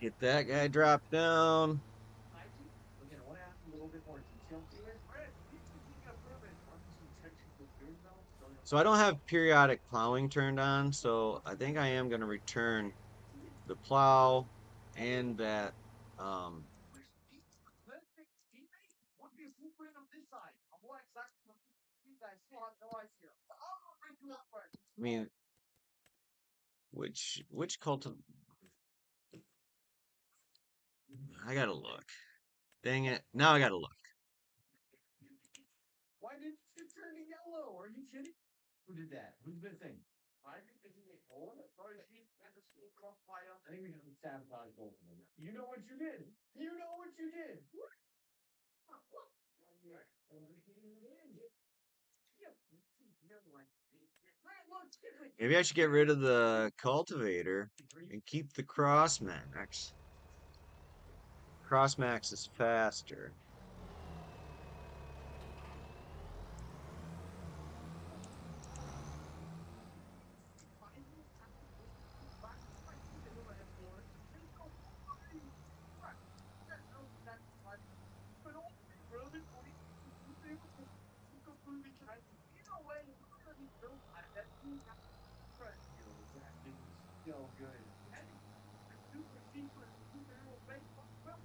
Get that guy dropped down. Again, I want to ask a little bit more detail here. So I don't have periodic plowing turned on, so I think I am gonna return the plow and that Perfect teammate would be a blueprint of this side. I'm more exactly what you guys still have no idea. I'll go bring you up first. I mean which culti I gotta look. Dang it. Now I gotta look. Why did it turn yellow? Are you kidding? Who did that? Who's missing? I think this is a hole. Sorry, she had the school crossfire. I think we have to sabotage both of them. You know what you did. You know what you did. Maybe I should get rid of the cultivator and keep the Crossmax. Crossmax is faster.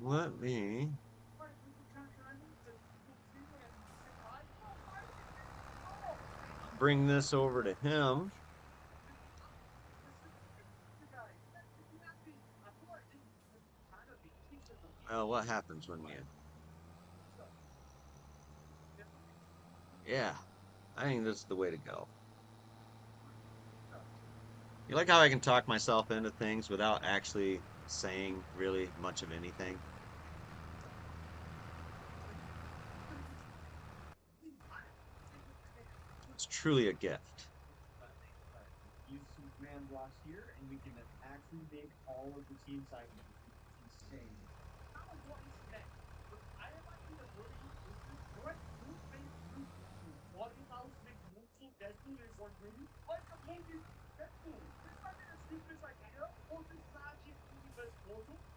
Let me bring this over to him. Oh, what happens when you... Yeah, I think this is the way to go. You like how I can talk myself into things without actually saying really much of anything? It's truly a gift. Use some command blocks here, and we can actually make all of the team sizes insane.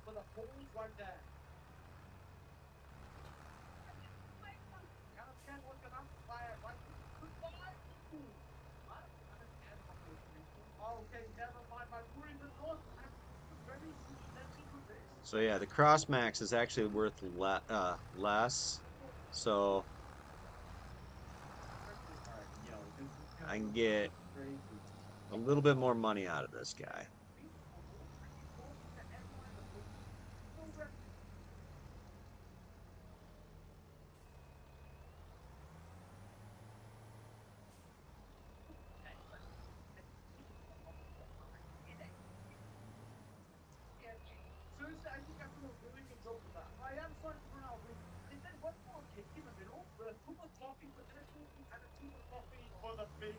For the holes right there. Okay, never mind. My worries are gone. So yeah, the Crossmax is actually worth less. So I can get a little bit more money out of this guy. I think I feel really good joke with that. I am starting to now. Is there one more cake in the middle with a tube of coffee for dinner and a tube of coffee for the big.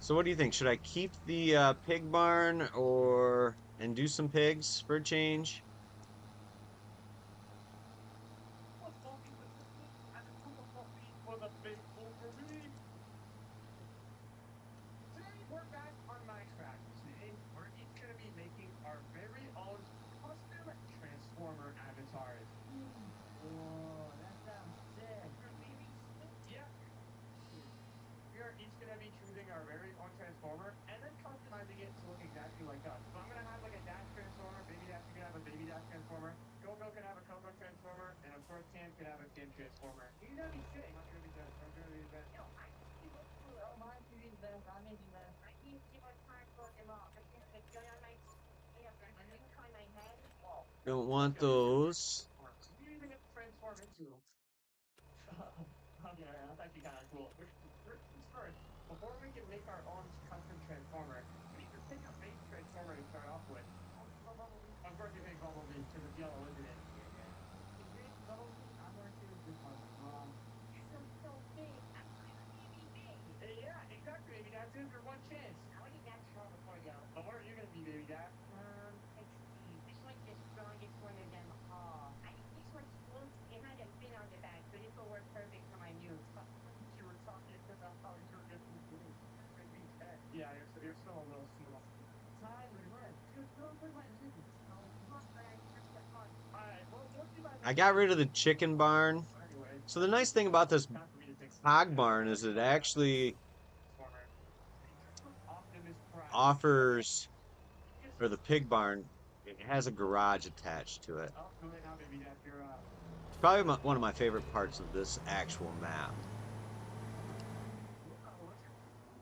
So what do you think? Should I keep the pig barn or and do some pigs for a change? Of coffee for dinner and a tube of coffee for the big bowl for me. Today we're back on Minecraft. Today we're each gonna be making our very own custom transformer avatars. Whoa, that sounds sick. Yeah. We are each gonna be choosing our very own transformer and then customizing it to look exactly like us. So I'm gonna have like a Dash transformer, Baby Dash can have a Baby Dash transformer, Coco can have a Coco transformer, and of course Cam can have a Cam transformer. You're gonna be sick. I'm gonna be the best. Yo, I think look cool. Oh, mine can be the best. I'm making the best. I need to my time to look them up. I can't make good on my. Yeah, I'm gonna try my head. Whoa. Don't want those. What are you even gonna transform into? Okay, that's actually kind of cool. First, before we can make our own custom transformer, we need to pick a base transformer to start off with. Of course, you pick Bumblebee because it's yellow, isn't it? Yeah. Bumblebee, I'm going to choose this one. So big. I'm really big. Yeah, exactly, baby. That's it for one chance. I want to get strong before you. But what are you going to be, baby dad? This one's the strongest one of them all. I think this one's smooth. It had a fin on the back, so this will work perfect for my muse. You were talking to them how you're going to do it. Yeah, you're still a little small. Time to run. Dude, don't put my music. Alright, well, just be my I got rid of the chicken barn. anyway. So the nice thing about this Time for me to take hog barn is it actually Optimus Prime. offers, or the pig barn, it has a garage attached to it. Oh, go ahead now, baby dad. You're It's probably one of my favorite parts of this actual map.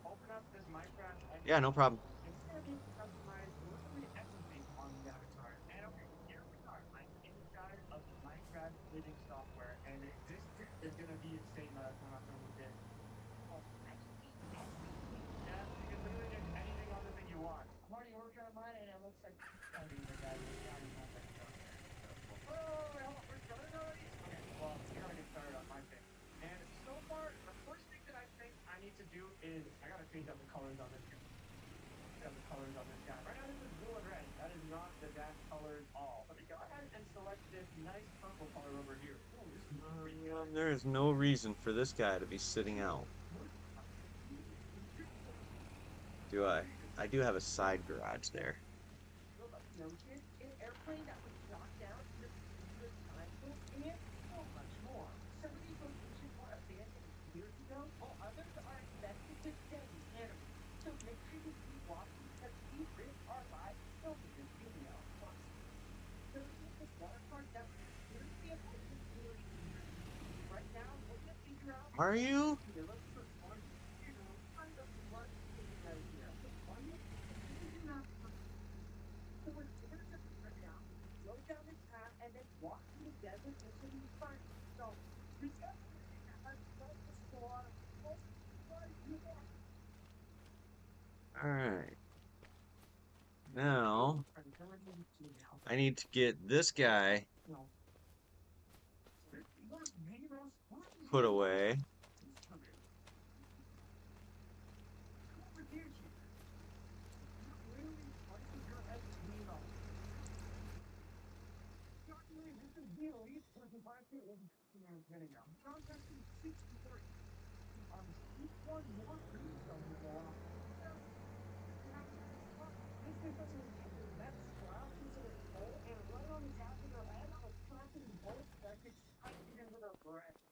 open up this Minecraft. Yeah, no problem. It's gonna be customized literally everything on the avatar. And okay, here we are. I'm inside of the Minecraft living software, and this is gonna be insane by the time I'm done with this. Oh, I can see everything. Yeah, you can literally get anything on this thing you want. I'm already working on mine, and it looks like oh, we're starting already? Okay, well, we're gonna get started on my thing. And so far, the first thing that I think I need to do is I gotta change up the colors on this guy. The colors on this guy. Right now, this is blue and red. That is not the Dash colors all. Let me go ahead and select this nice purple color over here. Oh, this is pretty good. There is no reason for this guy to be sitting out. Do I? I do have a side garage there. An airplane that was knocked down in the previous time and so much more. Some of these locations were abandoned years ago, while others are expected to stay animals. So make sure you keep watching because we risk our lives filming this video. Plus, there's this water park that was seriously abandoned years ago. Right now, we're gonna figure out. Are you? Let's put one, kind of one thing right here. One, not. So we're gonna just right now go down this path and then walk through the desert until we find it. So we got this squad of people. All right. Now, I need to get this guy put away.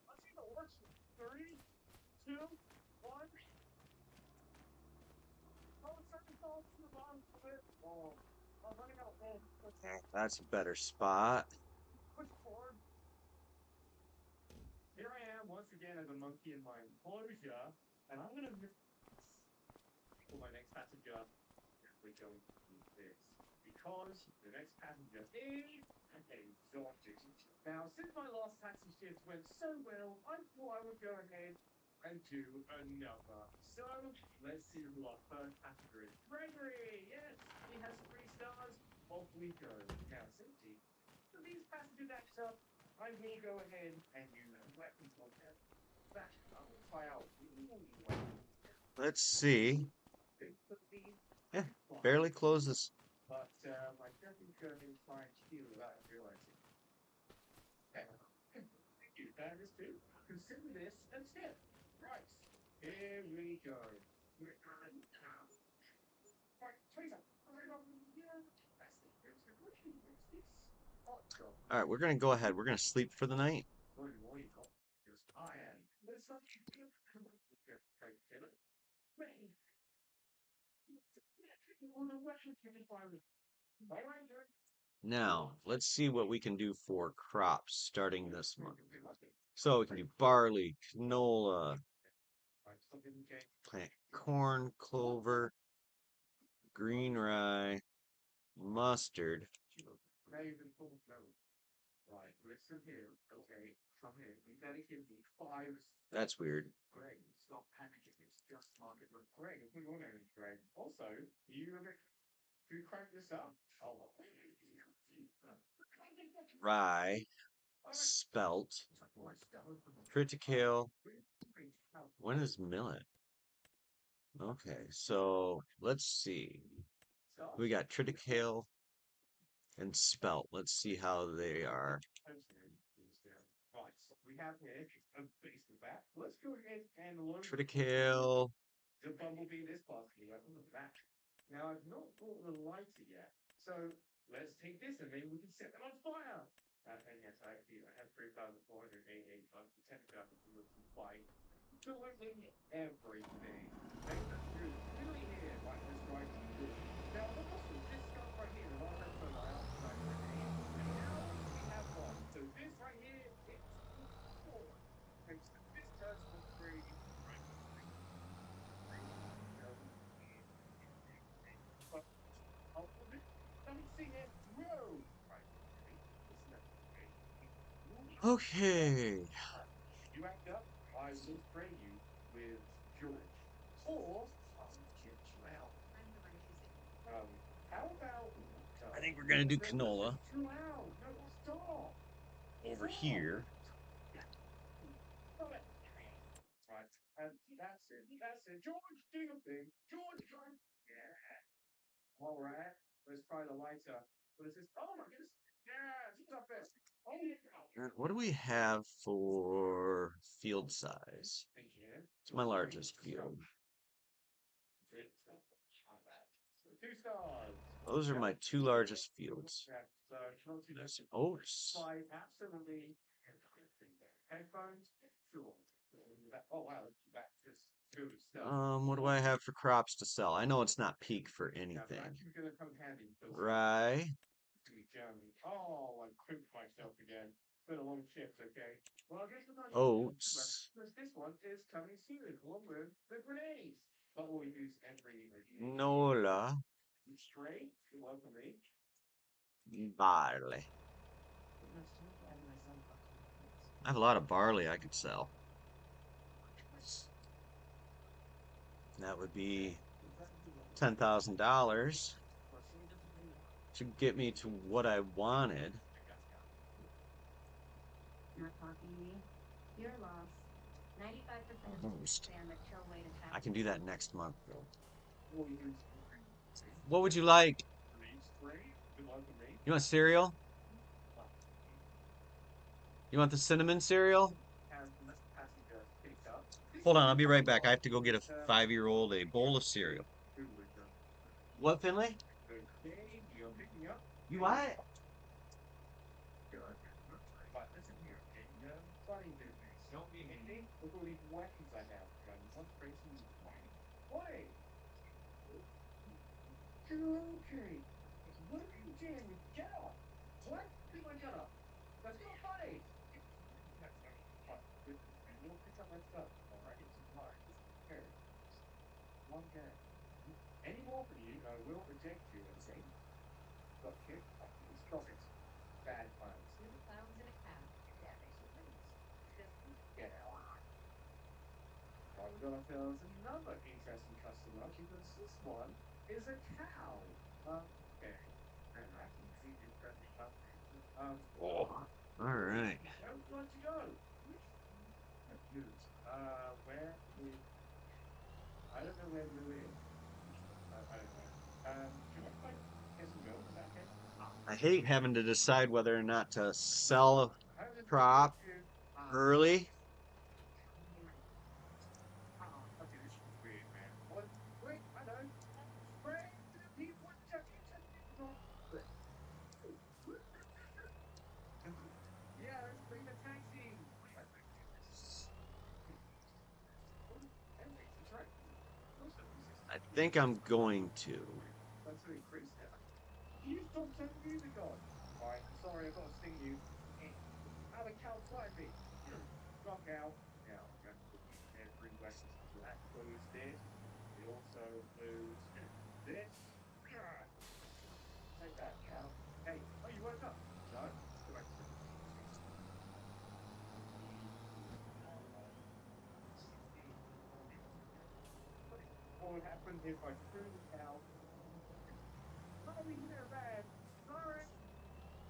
Let's see the works. 3, 2, 1. Oh, it's starting to fall to the bottom of it. Oh, I'm running out of wind. That's a better spot. Push forward. Here I am once again as a monkey in my enclosure, and I'm gonna for my next passenger. We're going to do this because the next passenger is exotic. Now, since my last taxi shift went so well, I thought I would go ahead and do another. So let's see who our first passenger is. Gregory, yes, he has 3 stars. Off we go. Now, Cindy, for these passengers next up, I will go ahead and use weapons on them. That I will try out all the weapons. Let's see. It could be Yeah, fun, barely closes. but I don't think I'm going to try and steal without realizing. Thank you, that is too. Consider this a tip. Right, here we go. We're on now. Right, Teresa, that's the first question. What's this? Oh, God. All right, we're gonna go ahead. We're gonna sleep for the night. What do you got? Because I am. There's something good. Okay, kill it. Wait. You want to rush into the environment. Bye, Ranger. Now, let's see what we can do for crops starting this month. So we can do barley, canola, plant corn, clover, green rye, mustard. Right, listen here, okay? From here, you gotta give me 5. That's weird. Greg, stop panicking. It's just market. But Greg, if we want to, Greg. Also, you crank this up. Oh, Rye, spelt, triticale. When is millet? Okay, so let's see. We got triticale and spelt. Let's see how they are. Right, so we have here a base of that. Let's go ahead and load Triticale. the bumblebee this part of the weapon of that. Now I've not bought the lighter yet, so let's take this and maybe we can set them on fire. And yes, I have 3,488, but technically I think we would fight absolutely everything. Make the truth really here, like this right here. Now also this stuff right here, the one that's on the outside of the name, and now we have one. So this right here, it's 4. Thanks to this person, 3. But I'll put it. Let me see it. Whoa! Right. Okay. You act up, I will spray you with George. Or I'll get you out. How about I think we're gonna do this canola is too loud. No, stop. over here. Stop it. Right. And that's it. That's it. George, do your thing. George, George. Yeah. While we're at, let's try the lighter. What is this? Oh my goodness. Yeah, it's up there. Oh, yeah. And what do we have for field size? Thank you. It's my largest field. 2 stars. Those are my 2 largest fields. Yeah, so not too There's some oats. Buy absolutely everything. Headphones, sure. Oh wow, that's just good stuff. What do I have for crops to sell? I know it's not peak for Yeah, but anything. actually gonna come handy. Rye, Germany. Oh, I cooked myself again. It's been a long shift, okay? Well, I guess the nice oats, because this one is coming soon, along with the grenades. But we'll use every nola, straight. Welcome me. barley. I have a lot of barley I could sell. That would be $10,000 to get me to what I wanted. Not talking to me. Your loss. 95% Almost. understand that kill weight is I can do that next month, though. We'll use What would you like? straight. Welcome me. You want cereal? You want the cinnamon cereal? Hold on, I'll be right back. I have to go get a 5-year-old a bowl of cereal. What, Finley? You what? But listen here, okay? Funny business. Don't be anything. Look at these weapons I have. One crazy one. Why? You're okay. What are you doing? Get up. What? Do I get up? That's not funny. That's not funny. And you'll pick up my stuff. Alright? It's mine. Here. One guy. Any more for you, I will reject you, okay? But here, stop it. Bad plans. 2 clowns in a cab. Yeah, makes it nice. Just get out. we've got ourselves another interesting customer because this one is a cow. Okay. And I can see the interesting customer. Oh, all right. Where would you like to go? Good. Where is... I don't know where Blue is. I don't know. Can I get some milk? Is that okay? I hate having to decide whether or not to sell a How does it crop work with you? early. Okay, this is weird, man. What? Wait, I know. Spray to the people in the jacket. Yeah, let's bring the taxi. That's right. I think I'm going to. That's really crazy. You stop turning music on. Alright, I'm sorry, I've got to sting you. How the cow find me? Rock out. Now, I'm going to put you in every weapon. So that includes this. It also includes this. Take that, cow. Hey, oh, you woke up? No? Go back to sleep. What would happen if I threw the cow? Oh, we did it bad. Sorry.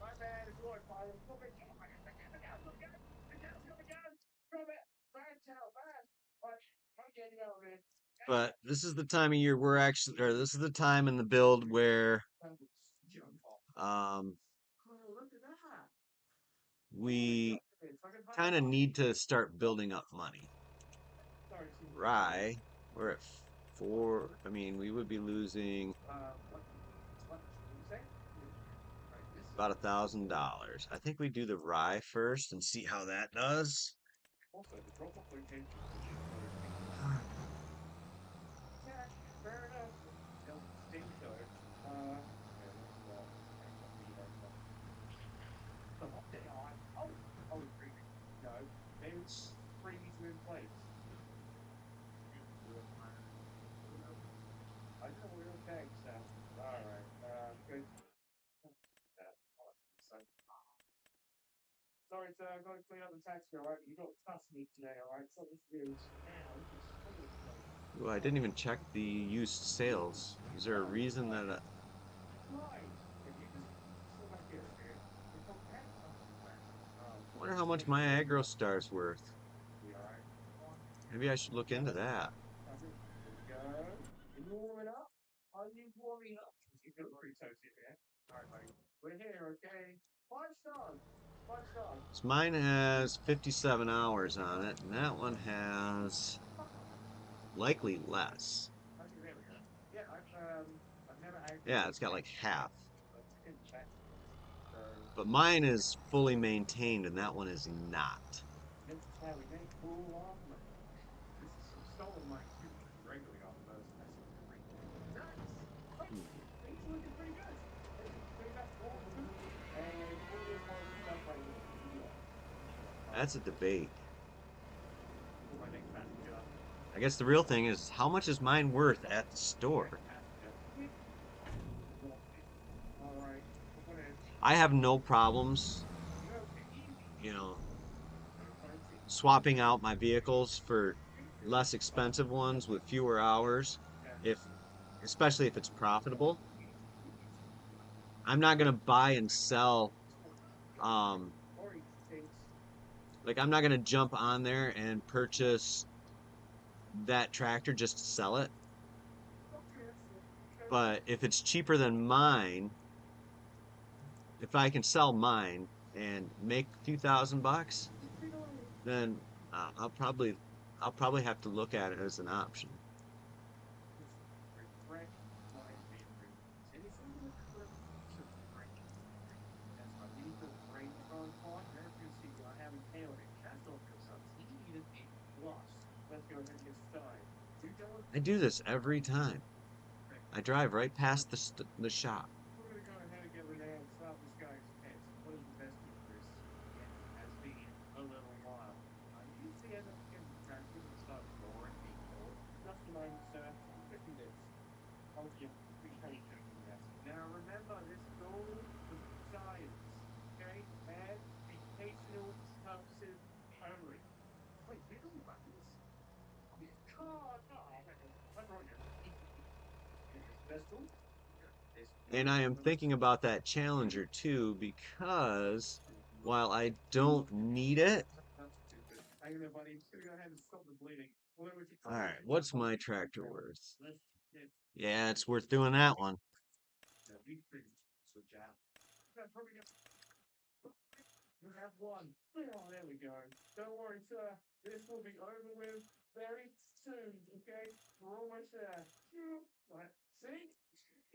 My bad. It's your fault. Look at you. The cow's got a gun. The cow's got a gun. Come it. Bad cow. Bad. Watch. I'm getting over it. But this is the time of year we're actually, or this is the time in the build where um, Oh, look at that. we kind of need to start building up money. Sorry, Rye, we're at 4. I mean, we would be losing what did you say? Right, this is about $1,000. I think we do the rye first and see how that does. also the drop off location. Yeah, fair enough. Don't think so. Okay, what's that? Oh, freezing. No, they would freeze you in place. I know we're okay, so. Alright, good. Sorry, sir, I've got to clean up the taxi, alright? You got to trust me today, alright? So this is now. Ooh, I didn't even check the used sales. Is there a reason that Right. If you just sit back here, okay? It's okay. I wonder how much my aggro star's worth? Be alright. Maybe I should look into that. That's it. Here we go. Are you warming up? Are you warming up? You feel pretty toasty here. Alright, buddy. We're here, okay? 5 stars. 5 stars. So mine has 57 hours on it, and that one has likely less. Okay, there we go. Yeah, I've never actually. Yeah, it's got like half. But in fact, so But mine is fully maintained, and that one is not. this is how we make cool armor. This is some stolen mine too. Regularly off of those. That's great. Nice. Oh, Hmm. things are looking pretty good. Pretty much all of them. And all this one stuff like this. That's a debate. For my next passenger. I guess the real thing is how much is mine worth at the store? Alright. I have no problems, you know, swapping out my vehicles for less expensive ones with fewer hours, if especially if it's profitable. I'm not gonna buy and sell, um, like I'm not gonna jump on there and purchase that tractor just to sell it. But if it's cheaper than mine, if I can sell mine and make a few $1,000, then I'll probably have to look at it as an option. I do this every time. I drive right past the shop. We're gonna go ahead and get Renee and slap this guy's head. What is the best thing for this? Has been a little while. I usually end up getting practice and start roaring people. Just like, sir, look at this. Oh, yeah, appreciate you. Now remember, this is all for science, okay? And educational purposes only. Wait, we don't buttons? And I am thinking about that Challenger too, because while I don't need it, all right, what's my tractor worth? Yeah, it's worth doing that one. You have one. Oh, there we go. Don't worry, sir. This will be over with very soon, okay? We're almost there. Right. See?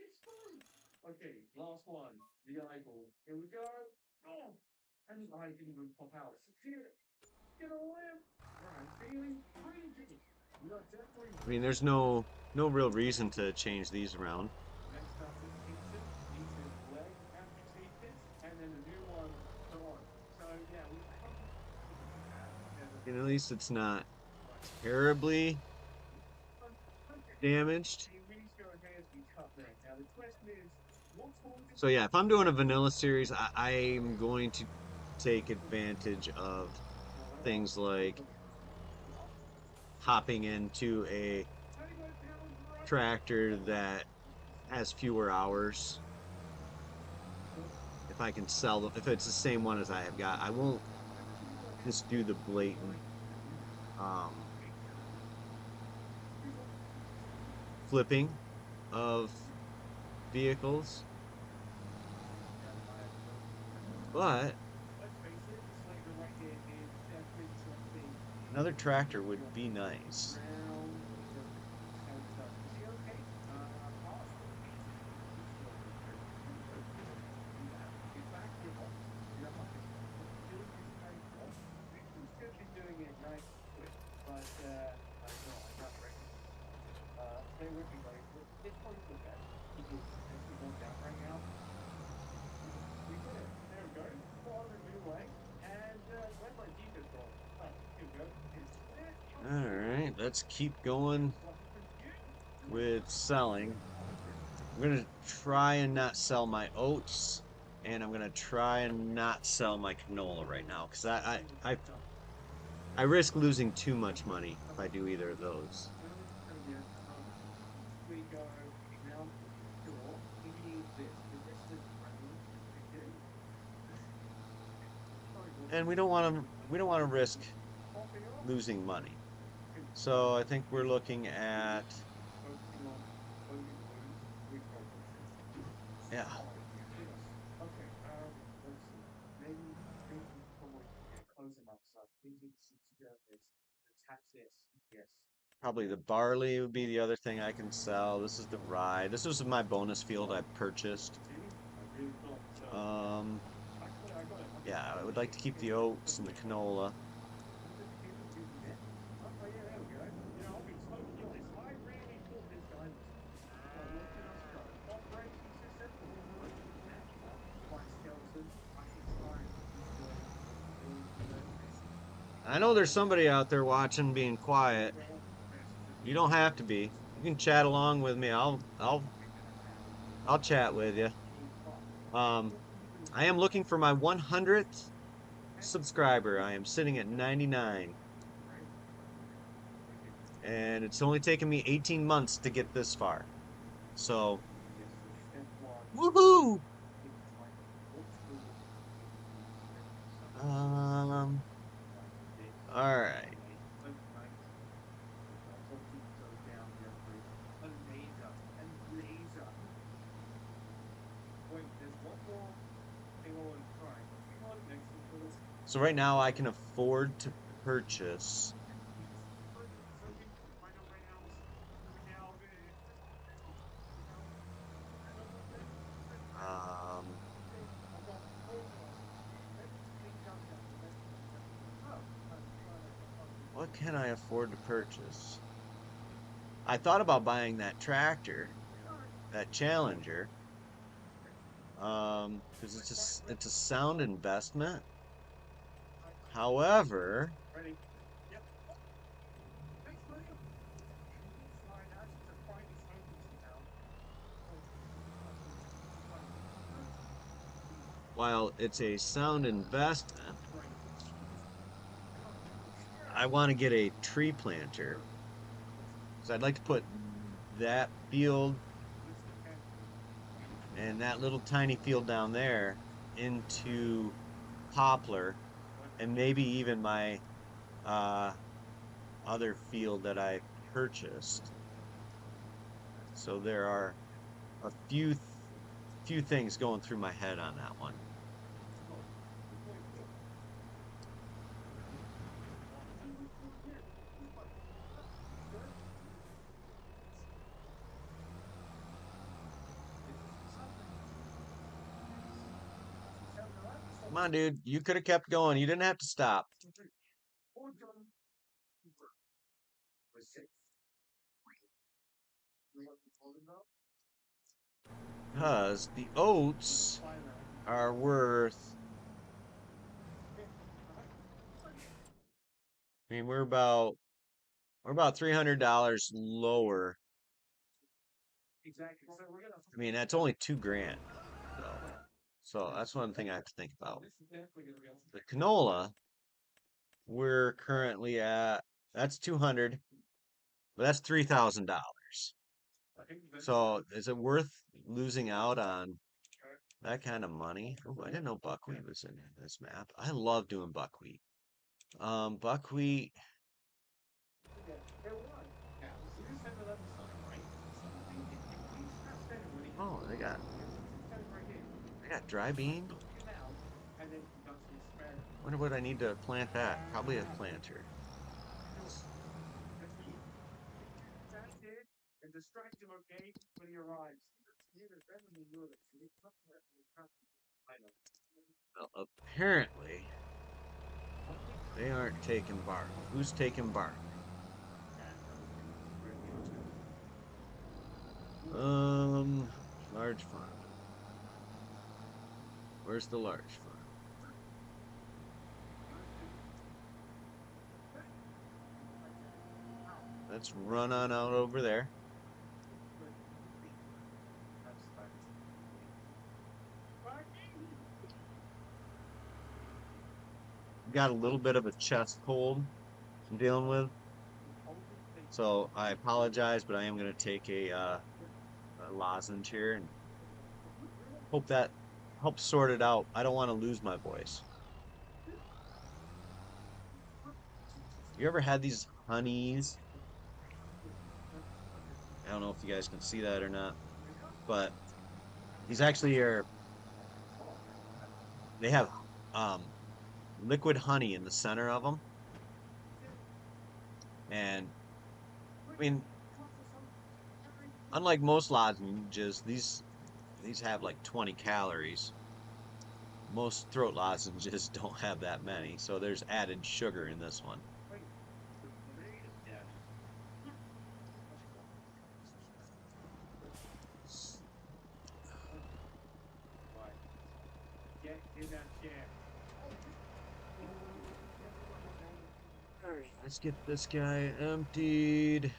It's fun. Okay, last one. The eyeball. Here we go. Oh! And the eye didn't even pop out. Get a whip. I'm feeling pretty good. We are definitely. I mean, there's no real reason to change these around. Next up is Kingston. He's his leg amputated, and then the new one gone. So yeah, we. And at least it's not terribly damaged. So yeah, if I'm doing a vanilla series, I'm going to take advantage of things like hopping into a tractor that has fewer hours. If I can sell them, if it's the same one as I have got, I won't just do the blatant flipping of vehicles. But another tractor would be nice. Alright, let's keep going with selling. I'm gonna try and not sell my oats, and I'm gonna try and not sell my canola right now, because I risk losing too much money if I do either of those. And we don't want to risk losing money. So I think we're looking at, yeah. Probably the barley would be the other thing I can sell. This is the rye. This was my bonus field I purchased. Yeah, I would like to keep the oats and the canola. I know there's somebody out there watching being quiet. You don't have to be. You can chat along with me. I'll chat with you. I am looking for my 100th subscriber. I am sitting at 99. And it's only taken me 18 months to get this far. So, woohoo! All right. So right now I can afford to purchase what can I afford to purchase? I thought about buying that tractor, that Challenger, because it's a sound investment. However, while it's a sound investment, I want to get a tree planter because I'd like to put that field and that little tiny field down there into poplar, and maybe even my uh, other field that I purchased. So there are a few things going through my head on that one. Come on, dude. You could have kept going. You didn't have to stop. Because the oats are worth, I mean, we're about $300 lower. I mean, that's only 2 grand. So that's one thing I have to think about. The canola, we're currently at, that's 200, but that's $3,000. So is it worth losing out on that kind of money? Oh, I didn't know buckwheat was in this map. I love doing buckwheat. Buckwheat. Oh, they got dry bean. Wonder what I need to plant that. Probably a planter. And distract him, okay, when he arrives. Well, apparently, they aren't taking bark. Who's taking bark? Large farm. Where's the large farm? Let's run on out over there. Got a little bit of a chest cold I'm dealing with, so I apologize, but I am going to take a lozenge here and hope that helps sort it out. I don't want to lose my voice. You ever had these honeys? I don't know if you guys can see that or not, but these actually are, they have um, liquid honey in the center of them. And I mean, unlike most lozenges, these have like 20 calories. Most throat lozenges don't have that many, so there's added sugar in this one. Get in that chair. All right, let's get this guy emptied.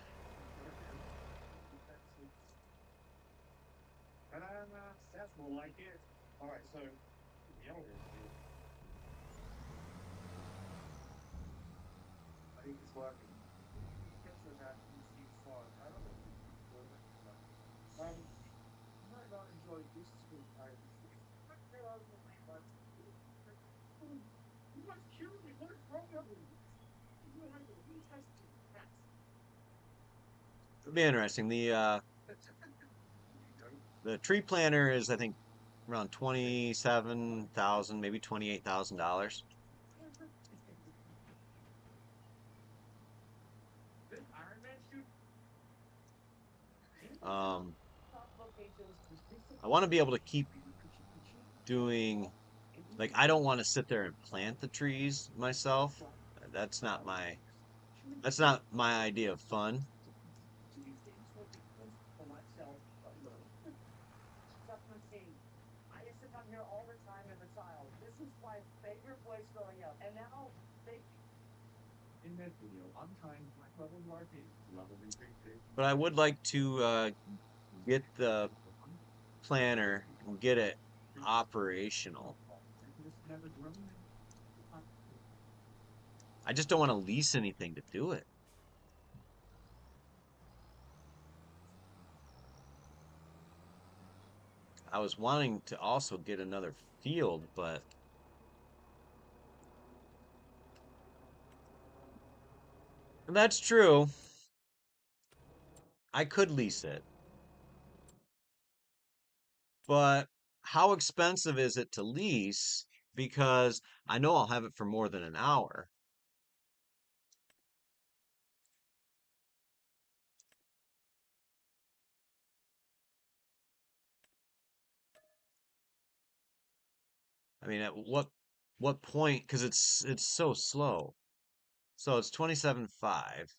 And that's more like it. All right, so the elders. I think it's working. Picture that you far. I don't know. You might not enjoy this school time. You must kill me. What is wrong with you? You have to retest that. It'll be interesting. The tree planter is, I think, around 27,000, maybe $28,000. This Iron Man shoot. Um, I want to be able to keep doing, like, I don't want to sit there and plant the trees myself. That's not my that's not my idea of fun. I used to come here all the time as a child. This was my favorite place growing up. And now they. In this video, I'm trying my level market, level increase. But I would like to get the planter and get it operational. I just don't want to lease anything to do it. I was wanting to also get another field, but that's true. I could lease it, but how expensive is it to lease? Because I know I'll have it for more than an hour. I mean, at what point? Because it's so slow. So it's 27.5.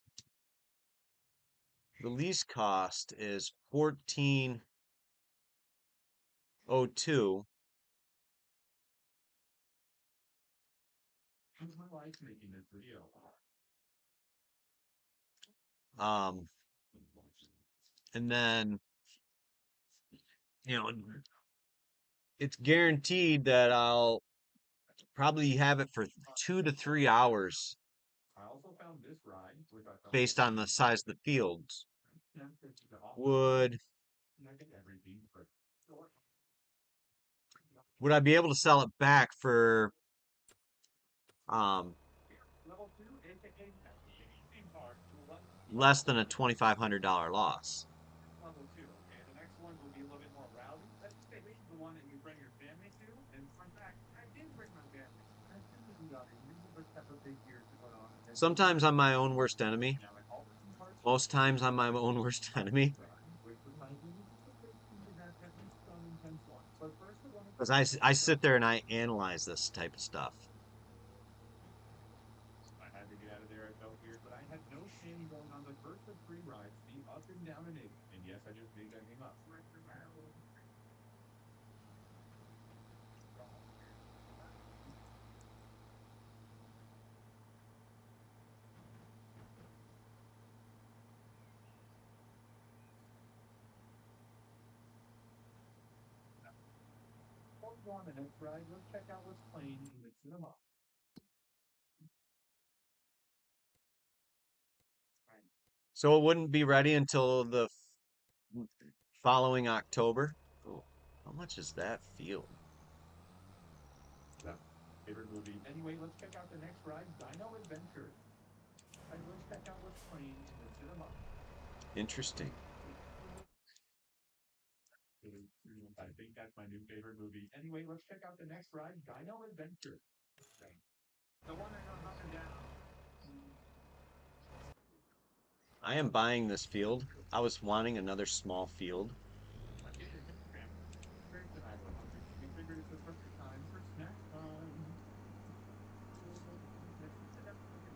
The lease cost is 1402. Who's my wife making this video? Um, and then you know it's guaranteed that I'll probably have it for 2 to 3 hours I also found this ride, which I found based on the size of the fields. the Would and I think everything, but would I be able to sell it back for um level 2, aka theme park, less than a $2,500 loss? level 2. Okay, the next one will be a little bit more rowdy. Let's just say this is the one that you bring your family to. And fun fact, I did bring my family. I think we got a really Peppa Pig here to put on. Sometimes I'm my own worst enemy. Now, like all the theme parks, Most times I'm my own worst enemy. which reminds me of that at least some intense one. But first, we're going to Because I sit there and I analyze this type of stuff. I had to get out of there. I felt weird, but I had no shame going on the first of 3 rides, the up and down and eight. And yes, I just made that name up. Before we go on the next ride, let's check out what's playing in the cinema. So it wouldn't be ready until the following October. Oh, how much is that field? Favorite movie. Anyway, let's check out the next ride, Dino Adventure. And let's check out what's playing in the cinema. Interesting. I think that's my new favorite movie. Anyway, let's check out the next ride, Dino Adventure. The one that goes up and down. I am buying this field. I was wanting another small field. My kid is Instagram. Very tonight, we're hungry. We figured it's the perfect time for snack time.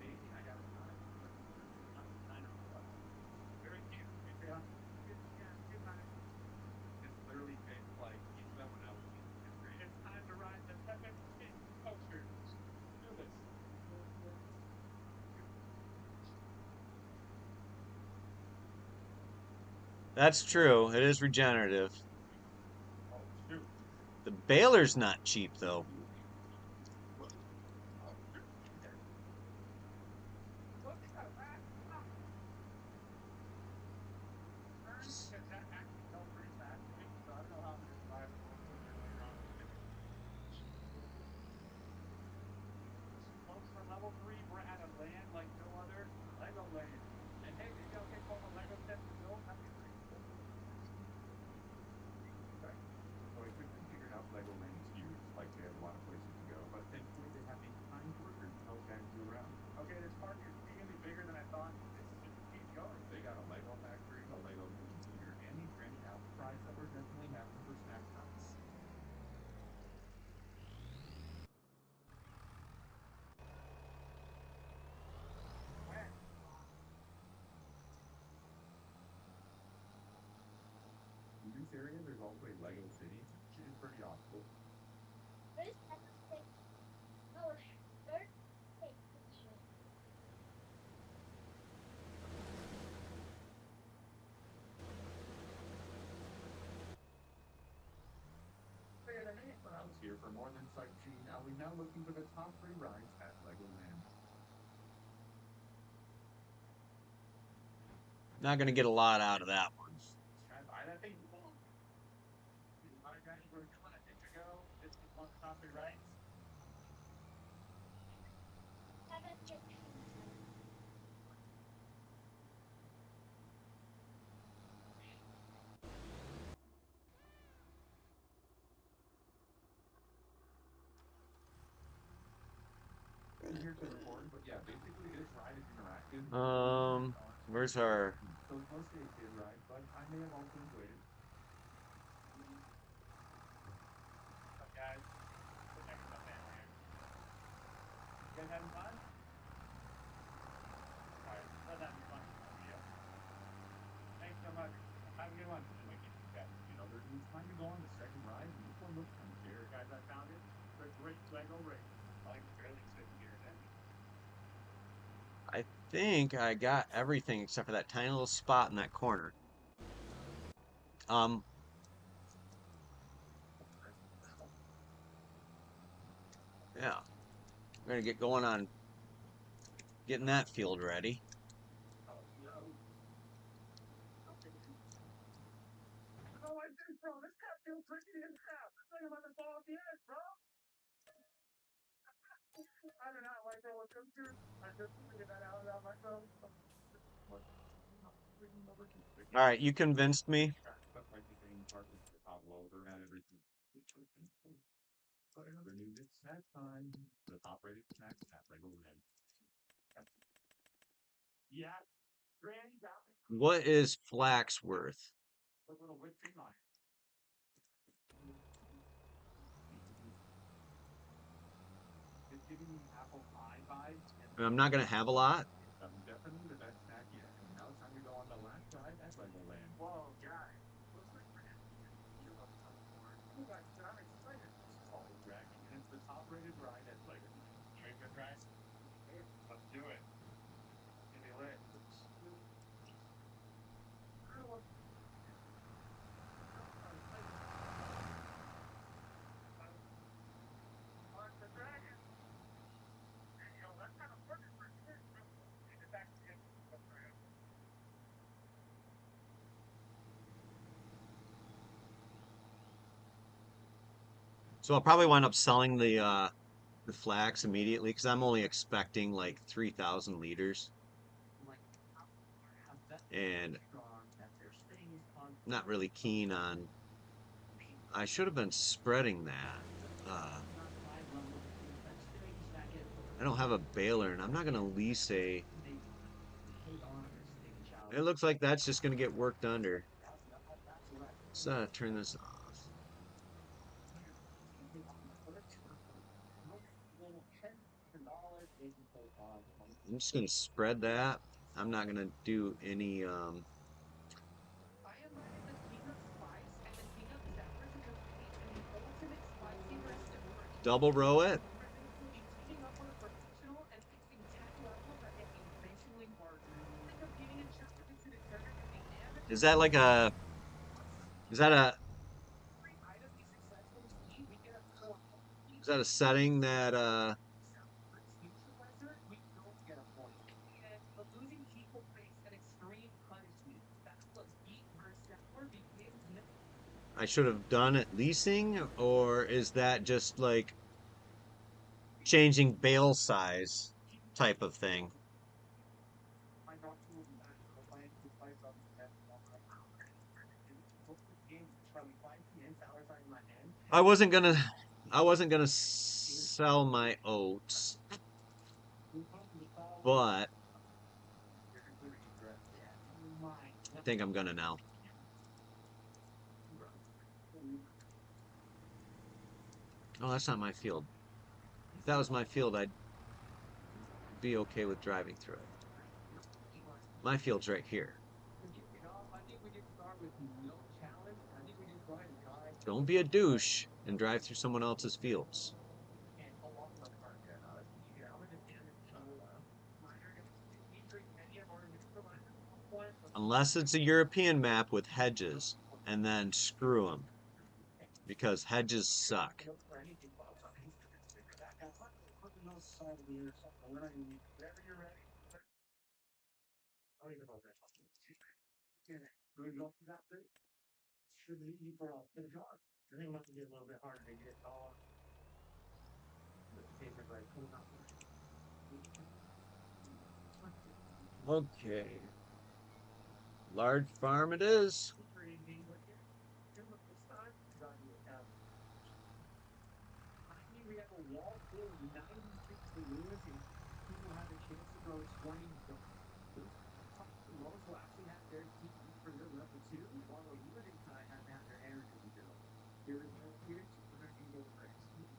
Amazing. I got a ton. Very cute. Yeah. It's literally been like even when I was in fifth grade. It's time to ride the Peppa Pig coaster. Do this. That's true. It is regenerative. Oh shoot. The Baylor's not cheap though. That actually felt pretty fast to me, so I don't know how I'm gonna survive the roller coaster later on. Folks, for level 3, we're at a land like no other, Lego Land. And hey, maybe I'll take home a Lego set to build. That'd be pretty cool. Okay. So I quickly figured out Lego Land is huge, like they have a lot of places to go, but thankfully they have a kind worker to help guide you around. Okay, this park is really bigger than I thought. This is just keep going. They got a Lego factory, a Lego movie theater, and a granny house prize that we're definitely having for snack times. In this area, there's also a Lego City, which is pretty awesome. I was here for more than sightseeing. I'll be now looking for the top 3 rides at Legoland. Not gonna get a lot out of that one. Try to buy that thing. guys, we're trying to go. This is on the top of your right. Here to record, but yeah, basically this ride is interactive. Where's our? So it's mostly a kid ride, but I may have also enjoyed it. What's up, guys? Sit next to my family here. You guys having fun? Alright, let that be fun. Yeah. Thanks so much. Have a good one. You know, there's time to go on the second ride, and this one looks kind of scary, guys. I found it. The Great Lego Ring. I can barely sit here then. I think I got everything except for that tiny little spot in that corner. Yeah. We're gonna get going on getting that field ready. Oh, I did, bro. This guy feels tricky as crap. Think about the ball at the end, bro. I don't know. Like, what goes through? I just figured that out about myself. All right, you convinced me. Stuff like the same part of the top loader and everything. But another new bit snack time. The top-rated snack at Lego Land. Yeah. Granny got me. What is flax worth? A little whipped cream on it. It's giving me apple pie vibes. I'm not gonna have a lot. Definitely the best snack yet. And now it's time to go on the last ride at Legoland. Whoa, guys. Looks like we're gonna be on the top floor. Oh, guys, I'm excited. This is all dragging, and it's the top-rated ride at Legoland. You ready for the ride? Let's do it. Give me a lit. The dragon. You know, that's kind of perfect for kids. It's actually So I'll probably wind up selling the flax immediately because I'm only expecting like 3,000 liters. And not really keen on. I should have been spreading that. I don't have a baler, and I'm not gonna lease a. It looks like that's just gonna get worked under. Let's turn this off. I'm just gonna spread that. I'm not gonna do any I am ready the king of spice and the king of pepper to compete in the ultimate spicy restaurant. double row it. Teaming up with a professional and fixing tech levels that get increasingly harder. Think of getting a chance to determine if the amateur Is that like a? Is that a? every item be successful to eat, we get a point. Is that a setting that Neutralizer, we don't get a point. And the losing team will face an extreme punishment. That's what beat versus sour begins now. I should have done at leasing, or is that just like changing bale size type of thing? My doctor will be back for the plan to fight on the test. Probably 5 p.m. hours on my end. I wasn't gonna sell my oats, but I think I'm gonna now. Oh, that's not my field. If that was my field, I'd be okay with driving through it. My field's right here. Don't be a douche and drive through someone else's fields. Unless it's a European map with hedges, and then screw them. Because hedges suck. I think it might be a little bit harder to get off. But the paper's like coming out. Okay. Large farm it is. We have a wall full of 96 balloons, and people have a chance to throw 20. Those walls will actually have their TV for their level 2, while the limited side has to have their energy bill. There is no here to prevent you over excuse.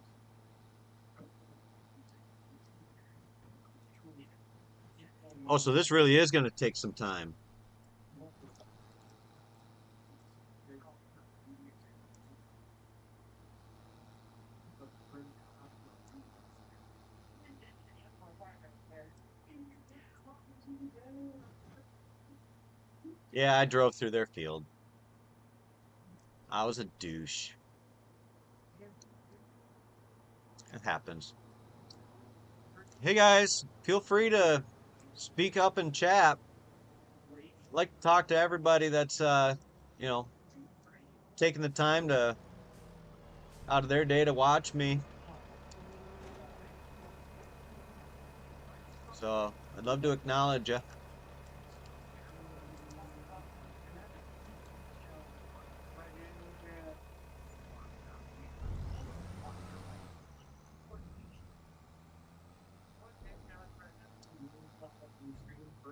Oh, so this really is going to take some time. Yeah, I drove through their field. I was a douche. It happens. Hey guys, feel free to speak up and chat. I'd like to talk to everybody that's you know, taking the time to out of their day to watch me. So I'd love to acknowledge you.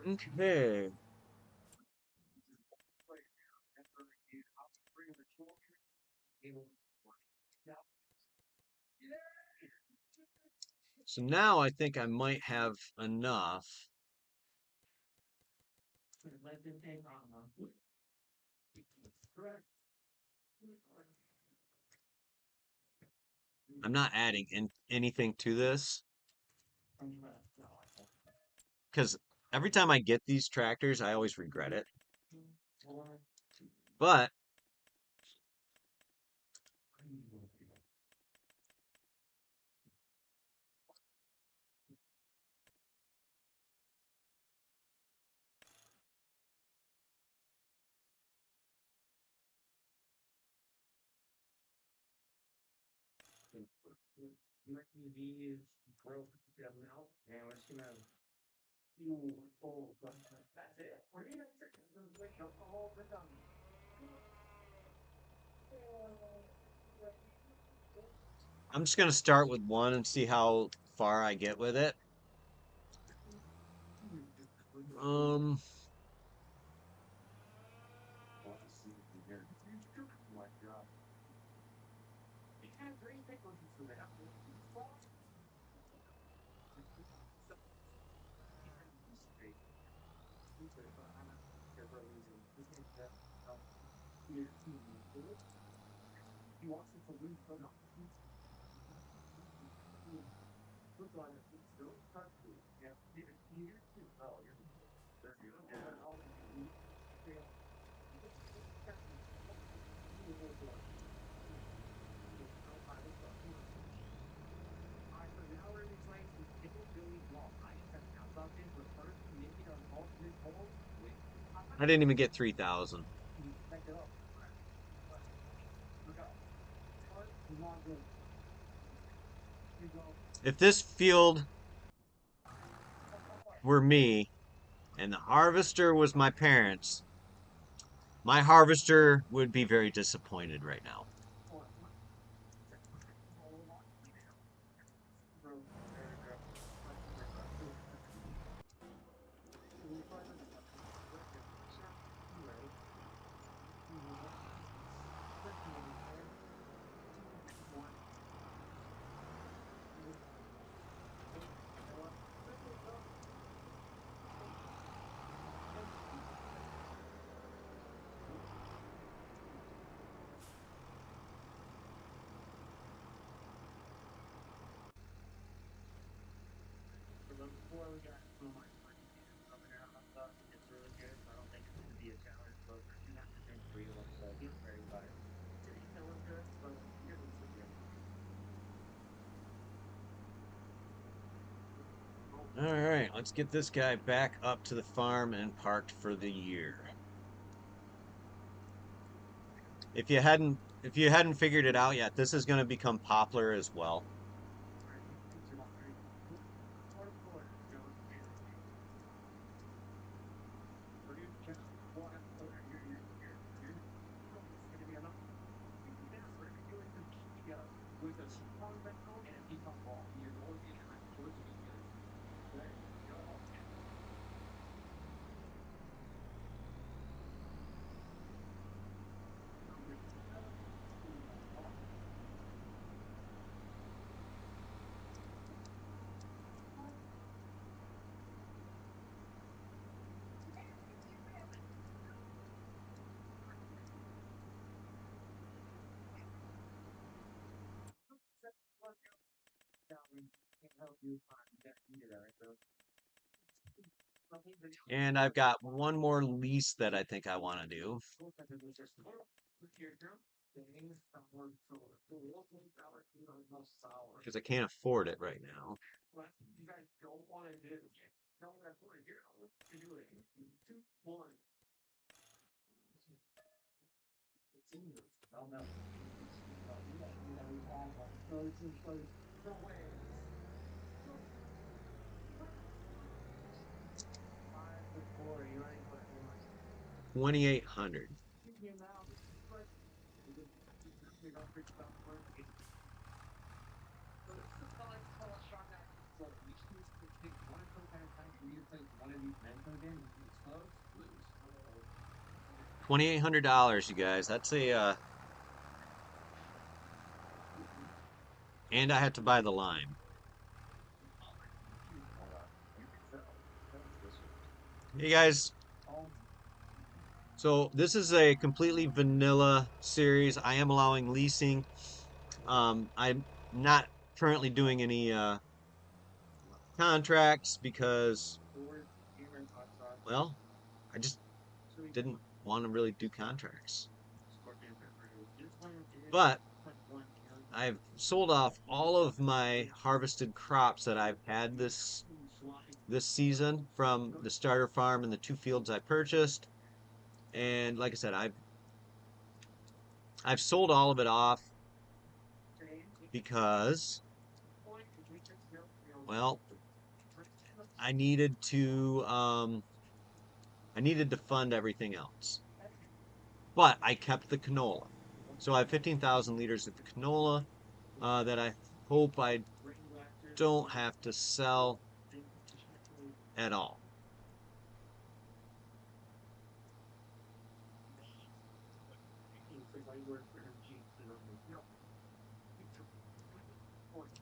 Okay. So now I think I might have enough. I'm not adding anything to this because every time I get these tractors, I always regret it. But TV is broke them out, and we're just gonna fuel full. That's it. We're gonna wake up all the time. I'm just gonna start with one and see how far I get with it. Um, He wants it to lose, but not. Look on it. Don't touch it. Yeah. You're too. Oh, you're. I didn't even get 3,000. If this field were me and the harvester was my parents, my harvester would be very disappointed right now. Before we got up and down stuff, it's really good. I don't think it's going to be a challenge, but you have to drink 3 of them, so get ready by it. Pretty feeling good, but here's what's the deal. All right, let's get this guy back up to the farm and parked for the year. If you hadn't if you hadn't figured it out yet, this is going to become Poplar as well. With a strong retro and a deep ball, you're going to get close to being good. There you go. Can help you find that either, so And I've got one more lease that I think I want to do. Because I can't afford it right now. What you guys don't want to do. Don't want to do it. You do it. 2, 1. It's in you. No, no. No way. 5 to 4, you ain't put 2,800. $2,800, you guys. That's a and I had to buy the lime. Hey guys, so this is a completely vanilla series. I am allowing leasing. I'm not currently doing any contracts because, well, I just didn't want to really do contracts. But I've sold off all of my harvested crops that I've had this season from the starter farm and the 2 fields I purchased. And like I said, I've sold all of it off because, well, I needed to fund everything else. But I kept the canola. So I have 15,000 liters of the canola that I hope I don't have to sell at all.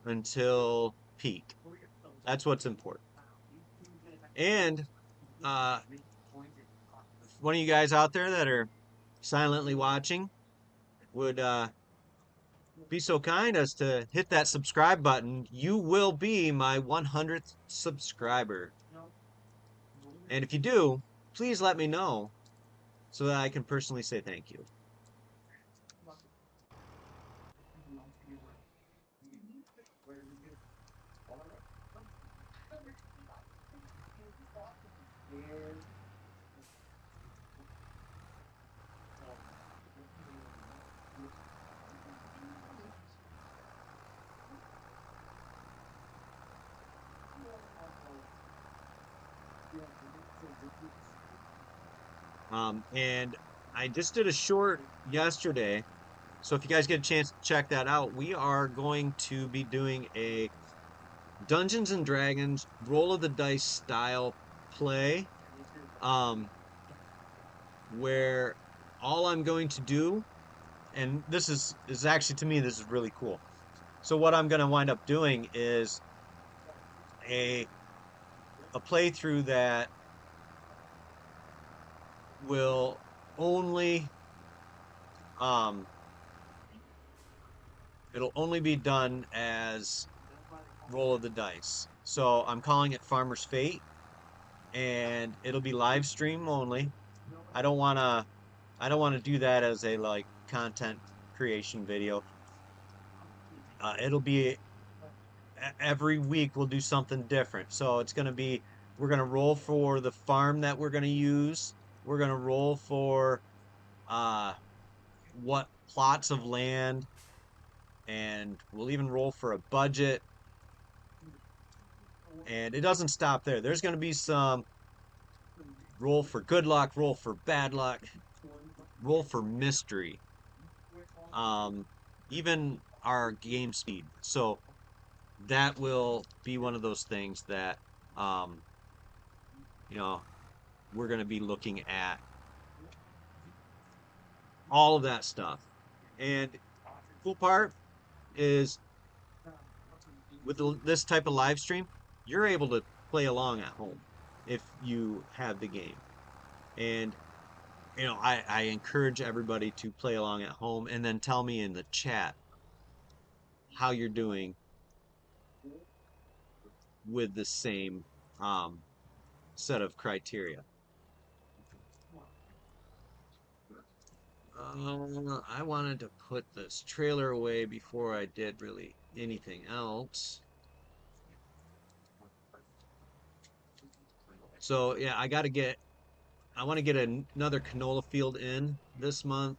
Until peak. That's what's important. And one of you guys out there that are silently watching would be so kind as to hit that subscribe button, you will be my 100th subscriber. And if you do, please let me know so that I can personally say thank you. And I just did a short yesterday, so if you guys get a chance to check that out, we are going to be doing a Dungeons and Dragons roll of the dice style play, where all I'm going to do, and this is actually, to me, this is really cool. So what I'm going to wind up doing is a playthrough that will only it'll only be done as roll of the dice. So I'm calling it Farmer's Fate, and it'll be live stream only. I don't want to do that as a like content creation video. It'll be every week we'll do something different. So it's going to be, we're going to roll for the farm that we're going to use. We're going to roll for what plots of land, and we'll even roll for a budget. And it doesn't stop there. There's going to be some roll for good luck, roll for bad luck, roll for mystery, even our game speed. So that will be one of those things that you know we're going to be looking at all of that stuff. And cool part is with this type of live stream, you're able to play along at home if you have the game. And I encourage everybody to play along at home and then tell me in the chat how you're doing with the same set of criteria. I wanted to put this trailer away before I did really anything else. So yeah, I want to get another canola field in this month,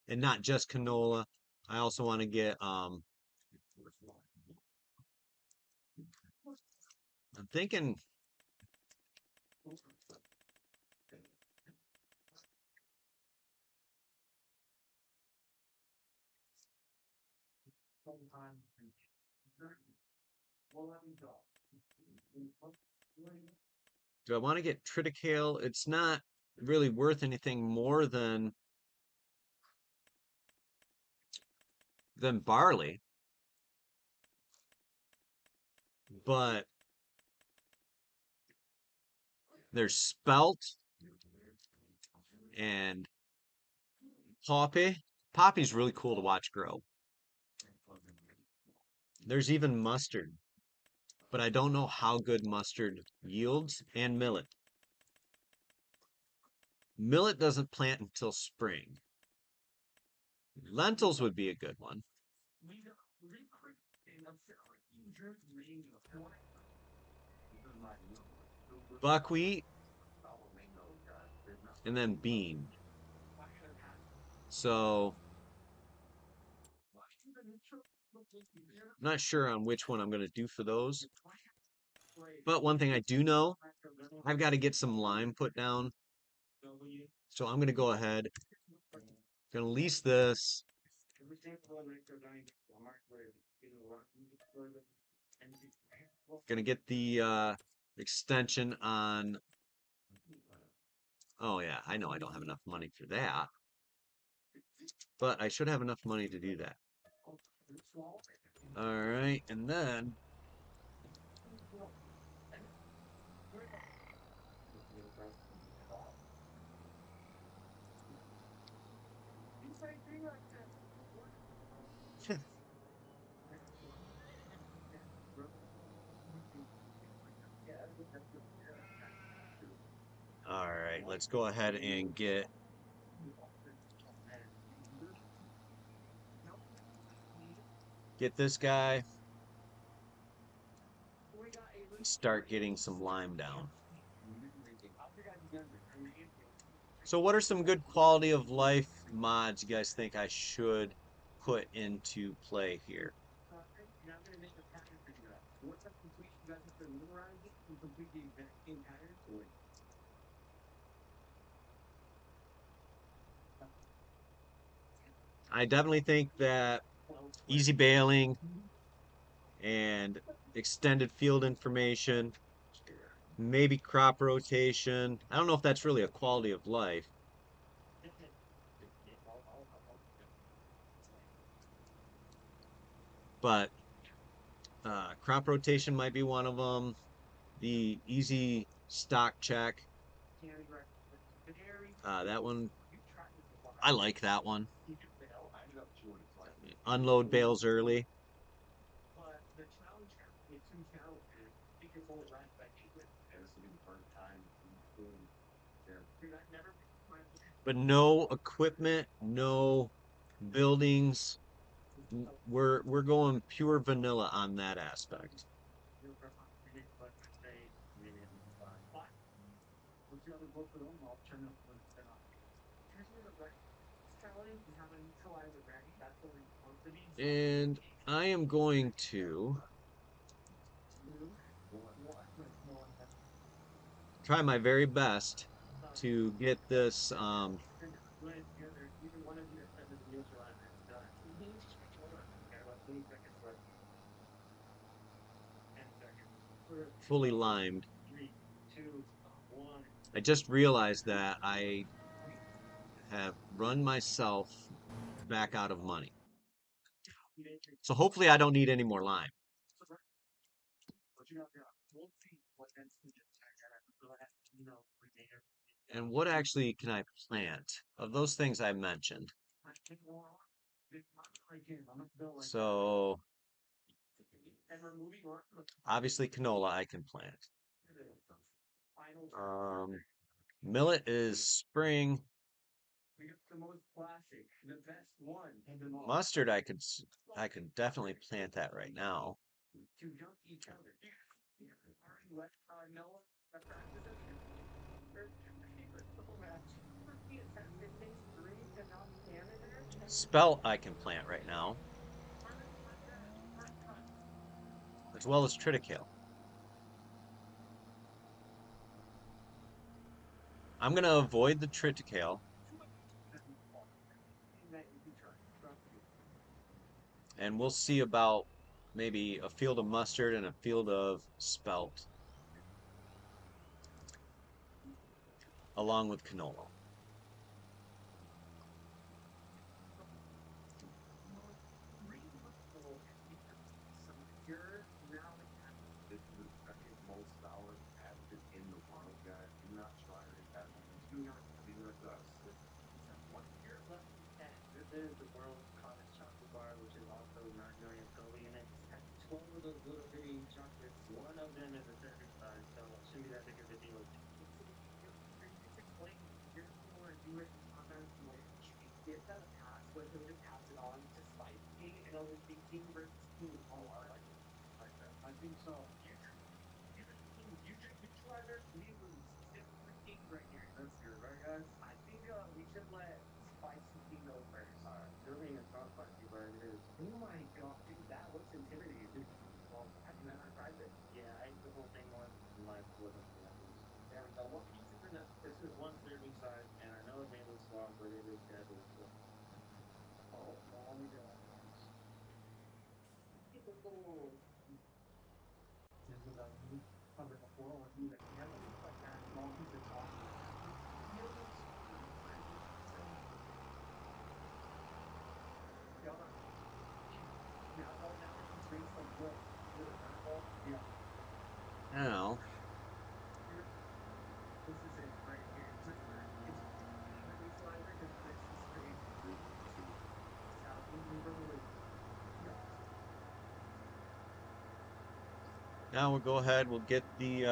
and not just canola. I also want to get I'm thinking do I want to get triticale? It's not really worth anything more than barley, but there's spelt and poppy. Poppy's really cool to watch grow. There's even mustard, but I don't know how good mustard yields, and millet. Millet doesn't plant until spring. Lentils would be a good one. Buckwheat, and then bean. So, I'm not sure on which one I'm going to do for those. But one thing I do know, I've got to get some lime put down. So I'm going to go ahead, going to lease this. Going to get the extension on. Oh yeah, I know I don't have enough money for that. But I should have enough money to do that. All right, and then all right, let's go ahead and get this guy and start getting some lime down. So what are some good quality of life mods you guys think I should put into play here? I definitely think that easy baling and extended field information, maybe crop rotation. I don't know if that's really a quality of life. But crop rotation might be one of them. The easy stock check. That one, I like that one. Unload bales early. But no equipment, no buildings. We're going pure vanilla on that aspect. And I am going to try my very best to get this fully limed. I just realized that I have run myself back out of money. So hopefully I don't need any more lime. And what actually can I plant of those things I mentioned? So obviously canola I can plant. Millet is spring. Mustard I could definitely plant that right now. Spelt I can plant right now, as well as triticale. I'm going to avoid the triticale, and we'll see about maybe a field of mustard and a field of spelt, along with canola. Now, we'll go ahead, we'll get the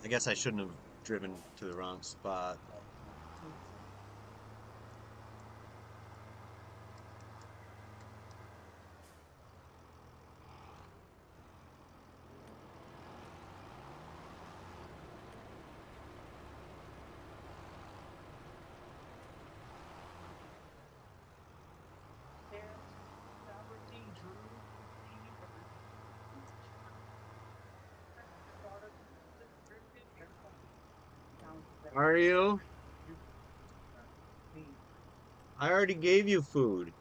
I guess I shouldn't have driven to the wrong spot. Are you? I already gave you food.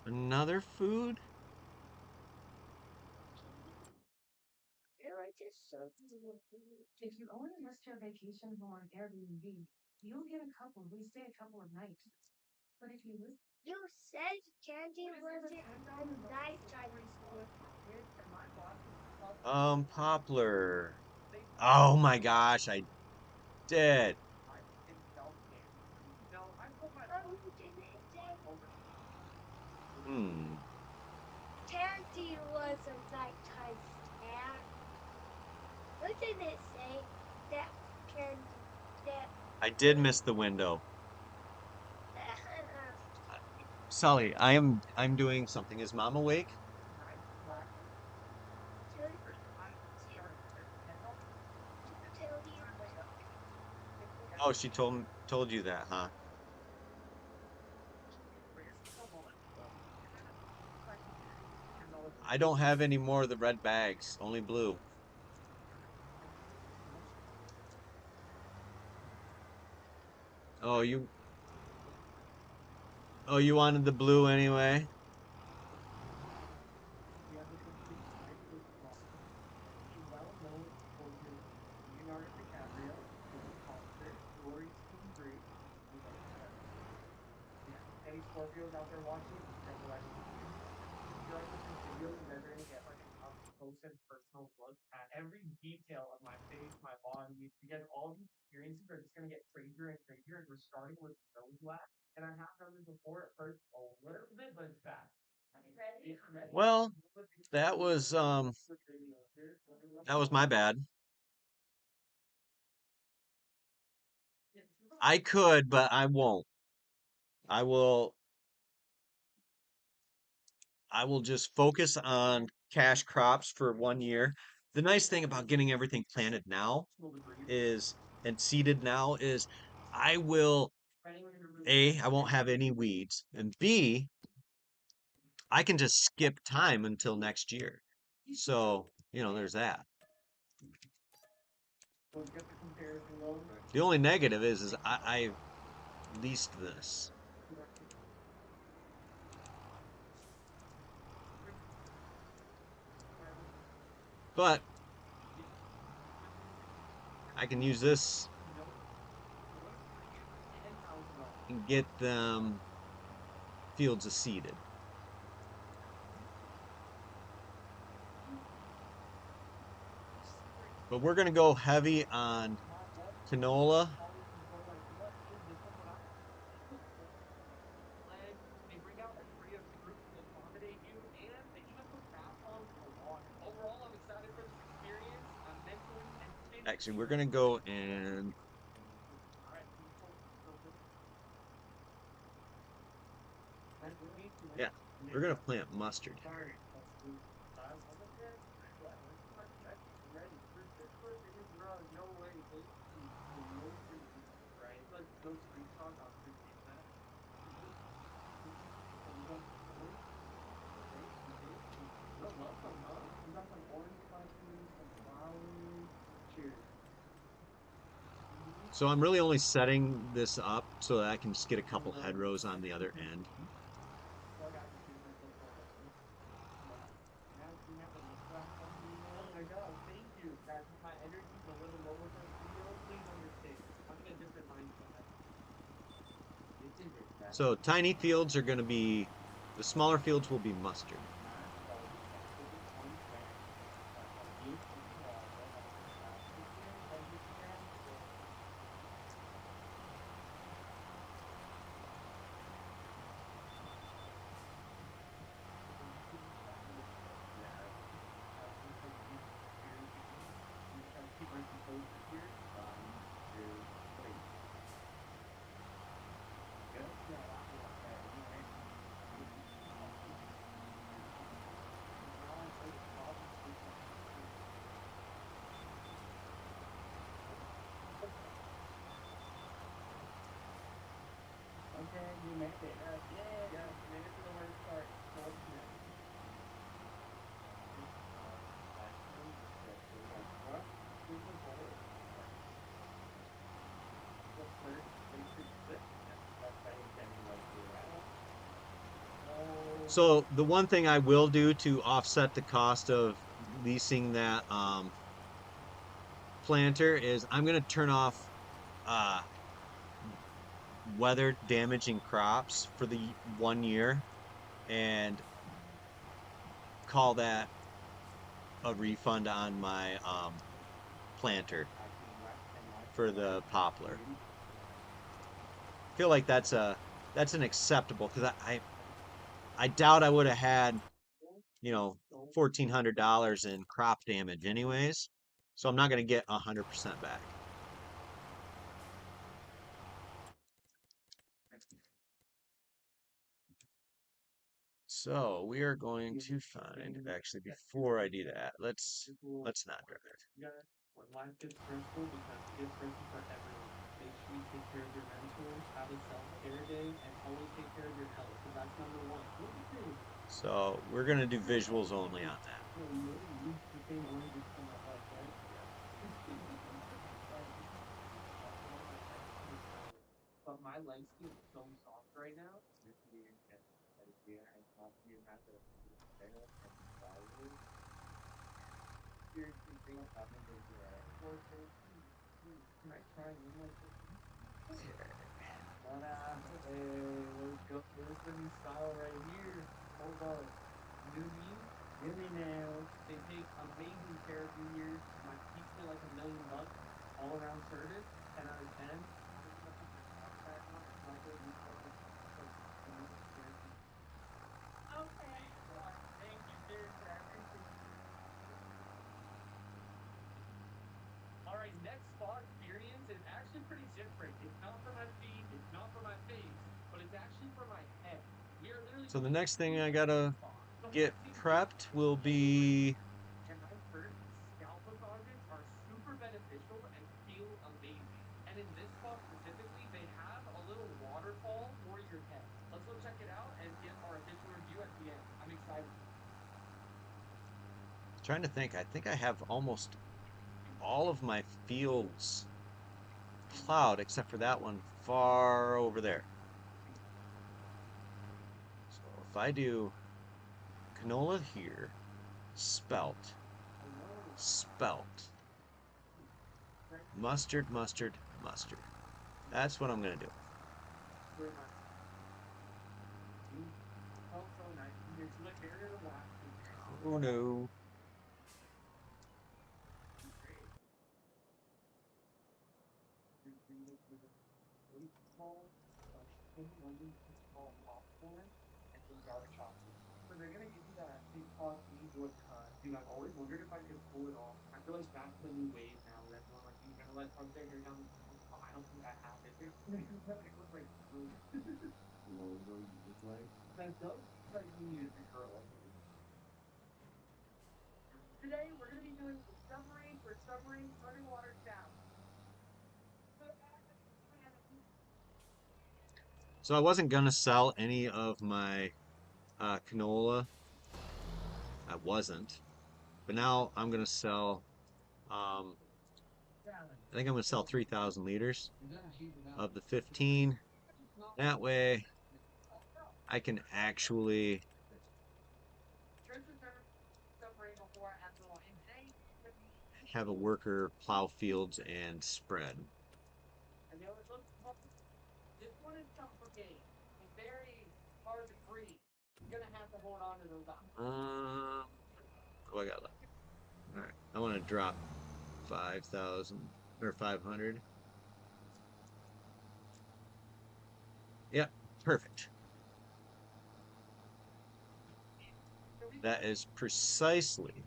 Another food? If you own a Mr. Vacation home on Airbnb, you'll get a couple. We stay a couple of nights. But if you list You said Candy was a nice driver. and my boss Poplar. Oh my gosh, I did. Hmm. Taxi was a nighttime snack. What did it say? That can that I did miss the window. Sully, I'm doing something. Is Mom awake? tell you Oh, she told you that, huh? I don't have any more of the red bags, only blue. Oh, you wanted the blue anyway? Leonardo DiCaprio, Hollister, Rory Kinnear, yeah, any Scorpios out there watching? If you like this video, you guys are gonna get like an up close and personal look at every detail of my face, my body. You get all these experiences are just gonna get crazier and crazier. And we're starting with nose wax, and I have done this before. It hurts a little bit, but it's fast. Well, that was my bad. I could, but I won't. I will just focus on cash crops for 1 year. The nice thing about getting everything planted now is and seeded now is I will I won't have any weeds, and B, I can just skip time until next year. So, there's that. The only negative is I leased this. But I can use this and get them fields of seeded. But we're going to go heavy on canola. They bring out a tree of fruit to accommodate you, and they even put bath bombs in the water. Overall, I'm excited for this experience. I'm mentally and Actually, we're going to go and yeah, we're going to plant mustard. So I'm really only setting this up so that I can just get a couple hedgerows on the other end. So tiny fields are going to be, the smaller fields will be mustard. Okay, you made it. Yeah, you made it to the worst part. So the one thing I will do to offset the cost of leasing that planter is I'm going to turn off weather damaging crops for the 1 year and call that a refund on my planter for the poplar. Feel like that's an acceptable, because I doubt I would have had, you know, $1,400 in crop damage anyways. So I'm not gonna get 100% back. So we are going to find, actually before I do that, let's not drive. When life gets stressful, because it gets stressful for everyone, make sure you take care of your mental, have a self-care day, and always take care of your health, because that's number one. What do you think? So we're gonna do visuals only on that. Well, you know, the same oranges come out like that. But my legs feel so soft right now. Seriously, they don't have them in there. Might try one more thing. But let's go. There's the new style right here. Hold on. New me? Really now. They take amazing care of me here. My feet feel like $1,000,000. All around service. 10 out of 10. Okay. Thank you, sir, for everything. Alright, next spa experience is actually pretty different. It's not for my feet, it's not for my face, but it's actually for my head. We are literally So the doing next thing I full gotta spa. So get what these prepped will be, and I've heard scalp massages are super beneficial and feel amazing. And in this spa specifically, they have a little waterfall for your head. Let's go check it out and get our official review at the end. I'm excited. trying to think, I think I have almost all of my fields plowed except for that one far over there. So if I do canola here, spelt, spelt, mustard, mustard, mustard. That's what I'm gonna do. Oh, so nice. It's like very relaxing. Oh no. So they're gonna give you that big cost wood cut. Dude, I've always wondered if I could pull it off. I feel like that's the new wave now. That's one like you gotta let from their hair down. I don't think I have it. It looks like that does like you need to curl. Today we're gonna be doing a submarine underwater shower. So I wasn't gonna sell any of my canola. I wasn't. But now I'm gonna sell, I think I'm gonna sell 3,000 liters of the 15. That way I can actually have a worker plow fields and spread. This one is complicated and very hard to breathe. You're gonna have to hold on to those What I got left? All right, I want to drop 5,000 or 500. Yep, perfect. That is precisely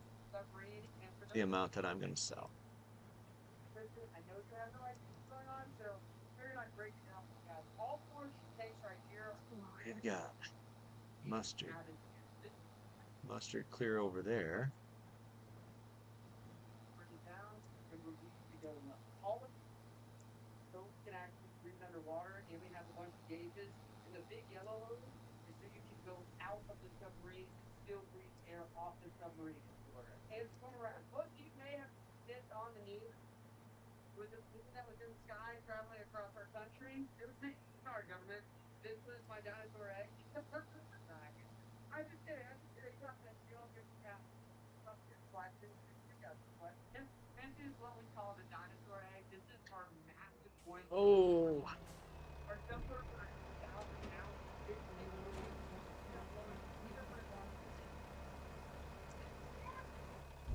the amount that I'm going to sell. I know you have no idea what's going on, so figured I'd break it down for you guys. All four of these tanks right here. We've got mustard. Mustard clear over there. Bring it down, and we're good to go. All of those can actually breathe underwater, and we have a bunch of gauges. And the big yellow hose is so you can go out of the submarine and still breathe air off the submarine. And swim around. Look, you may have this on the news. With the balloon that was in the sky traveling across our country, it was me. Sorry, government. This was my dinosaur egg. I just did it. You got that. You don't get the cat. This is what we call the dinosaur egg. This is our massive point. Oh. Our jumper for 1,000 pounds.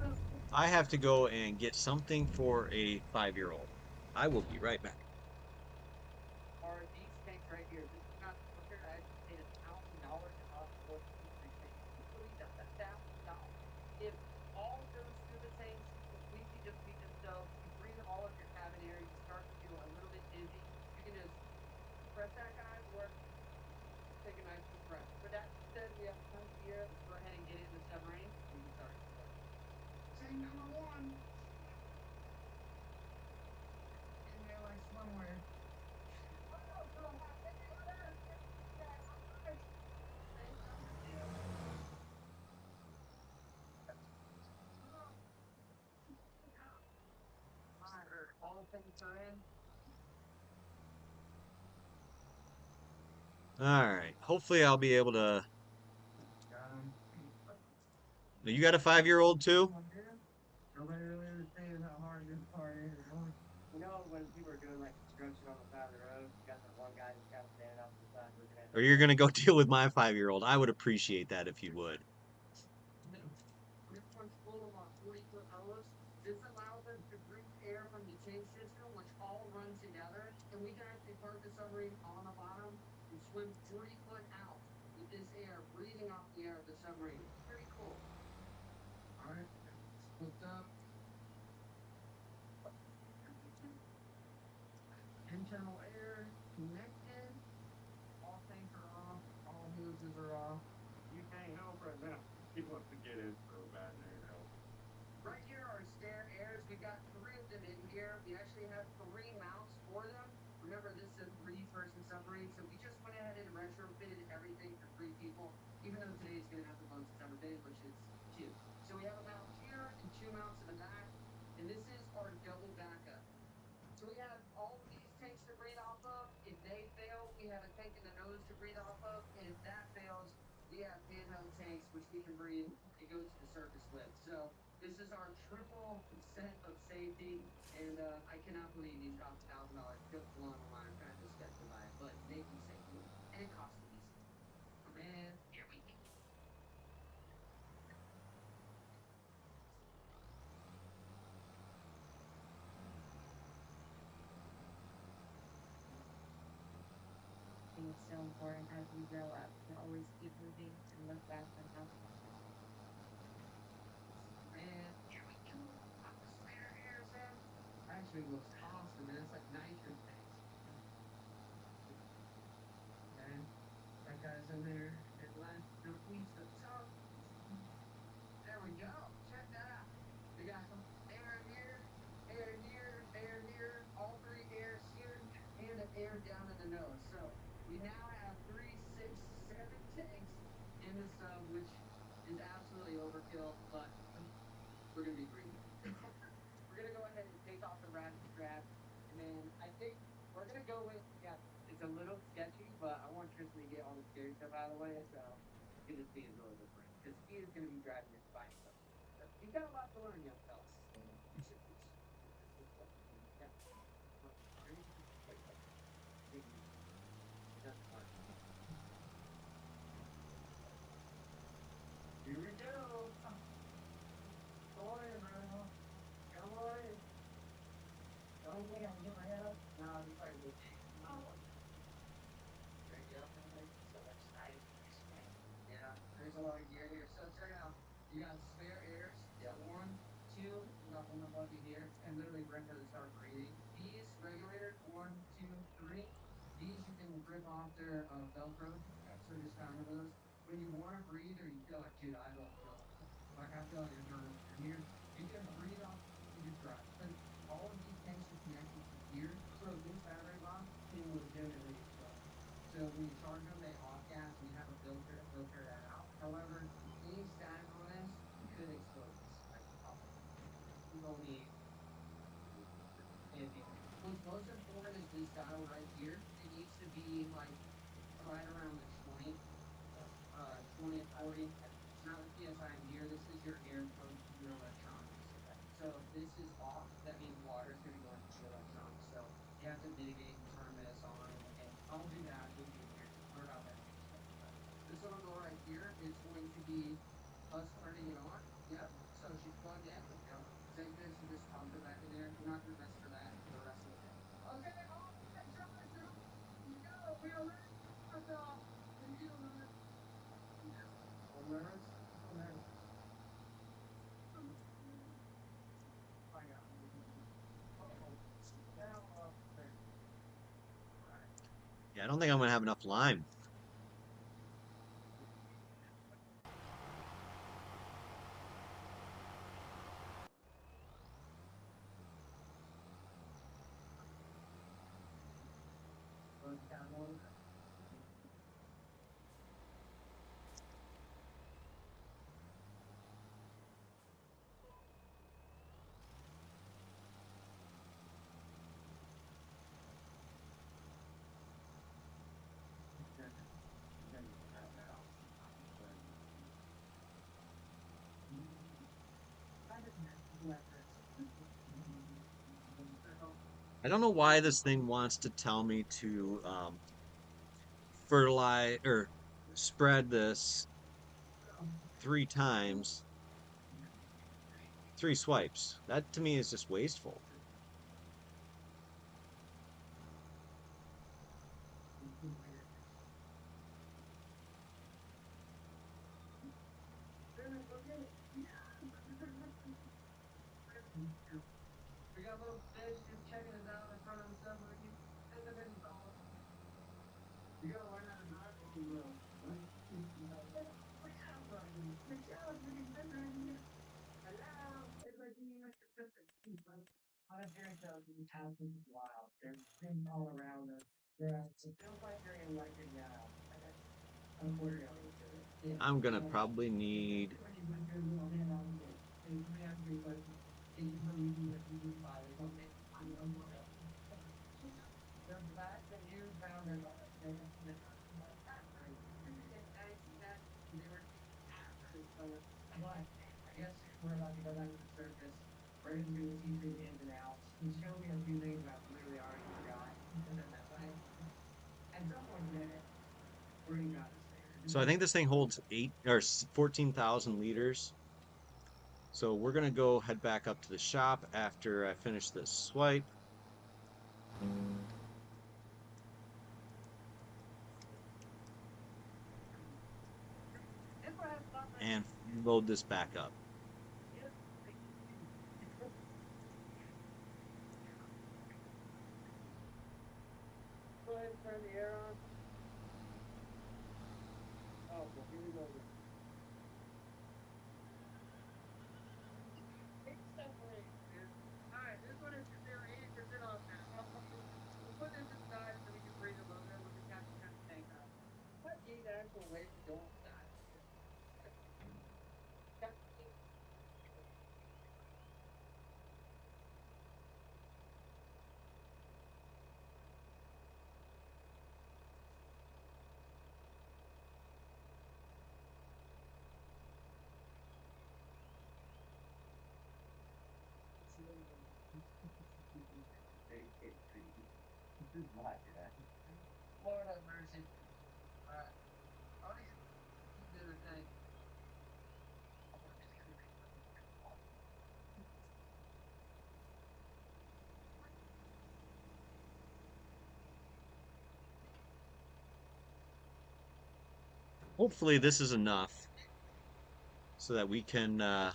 So I have to go and get something for a 5-year-old. I will be right back. Are these tanks right here? This is not the filter. I actually paid $1,000 to cost for these three tanks. Can you believe that? That's $1,000. If all goes through the tanks, completely defeat themselves, you breathe all of your cabin air, you start to feel a little bit dizzy, you can just press that guy or take a nice deep breath. For that said, we have tons of gear. Let's go ahead and get in the submarine. We can start. Tank number 1. In there like swimwear. All things are in. All right. Hopefully, I'll be able to. Got him. You got a 5-year-old too? Nobody really understands how hard this part is. You know, when people are doing like construction on the side of the road, you got that one guy that's got to stand up to the side looking at Or you're gonna go deal with my 5-year-old? I would appreciate that if you would. This one's full of 40-foot hose. This allows us to breathe air from the tank system, which all run together, and we can actually park the submarine on the bottom and swim 40 foot out with this air breathing off the air of the submarine. Pretty cool. All right, hooked up. Internal air connected. All tanks are off. All hoses are off. You can't help right now. He wants to get in so bad now, you know. Right here are stair airs. We got 3 of them in here. We actually have 3 mounts for them. Remember, this is a 3-person submarine, so we just went ahead and retrofitted everything for 3 people, even though today's going to have the most it's ever been, which is 2. So we have a mount here and 2 mounts in the back, and this is our double backup. So we have all of these tanks to breathe off of. If they fail, we have a tank in the nose to breathe off of, and if that fails, we have handheld tanks which we can breathe and go to the surface with. So this is our triple set of safety, and I cannot believe these cost $1,000. Just blown my mind trying to sketch to buy it, but make them safe, and it costs to be safe. And here we go. I think it's so important as we grow up to always keep moving and look back on how And here we go. Pop the spare airs in. Actually looks awesome, man. It's like nitrous tanks. Okay. That guy's in there. And last but not least, the top. There we go. Check that out. We got air here, air here, air here, all 3 airs here, and an air down in the nose. So we now have 3, 6, 7 tanks in the sub, which is absolutely overkill, but we're gonna be breathing. We're gonna go ahead and take off the ratchet strap, and then I think we're gonna go with, yeah, it's a little sketchy, but I want Tristan to get all the scary stuff out of the way, so it's gonna be a little different, because he is gonna be driving this by himself. So he's got a lot to learn, young fella. Yeah. Here we go. Come on in, bro. Come on in. Don't think I can get my head up? No, I'm sorry. There you go. So excited. Yeah, there's a lot of gear here. So check it out. You got spare airs. Yeah. 1, 2, you got one above you here, and literally right there to start breathing. These regulators, 1, 2, 3. These you can rip off their Velcro, so just kind of those. When you want to breathe or you feel like, dude, I don't feel like I feel like it's nervous in here, you can breathe off your drive. But all of these tanks are connected to here, so this battery box can legitimately explode. So when you charge them, they off gas, and you have a filter to filter that out. However, any static on this could explode this. Like, you don't need anything. What's most important is this dial right here. It needs to be like right around the 20, 20 and 40. It's not a PSI in here. This is your air from your electronics. So if this is off, that means water is going to go into the electronics. So you have to mitigate and turn this on, and I'll do that with you here. Learn about that. This little door right here is going to be us turning it on. Yep. So she's plugged in. Yep. Yeah, I don't think I'm gonna have enough lime. I don't know why this thing wants to tell me to fertilize or spread this 3 times, 3 swipes. That to me is just wasteful. We got a little fish just checking us out in front of the submarine. You gotta learn how to drive if you will. Right? Hello. It's like you on a fairy tale in the past is wild. There's things all around us. Yeah. It feels like you're in like a aquarium. I'm gonna probably need The fact that you found it, but I guess we're about to go back to the surface. We're gonna do the seafood ins and outs. He showed me a few things I really already forgot. At some point in it, we're gonna got this thing. So I think this thing holds 14,000 liters. So we're gonna go head back up to the shop after I finish this swipe. And load this back up. Go ahead and turn the air on. Oh, well, here we go. Alright, this one is 80% off now. We'll put this aside so we can breathe a little bit with the captain kind of tank up. What is the actual way to go inside? Lord have mercy. Alright. I'll just do the thing. Hopefully this is enough so that we can I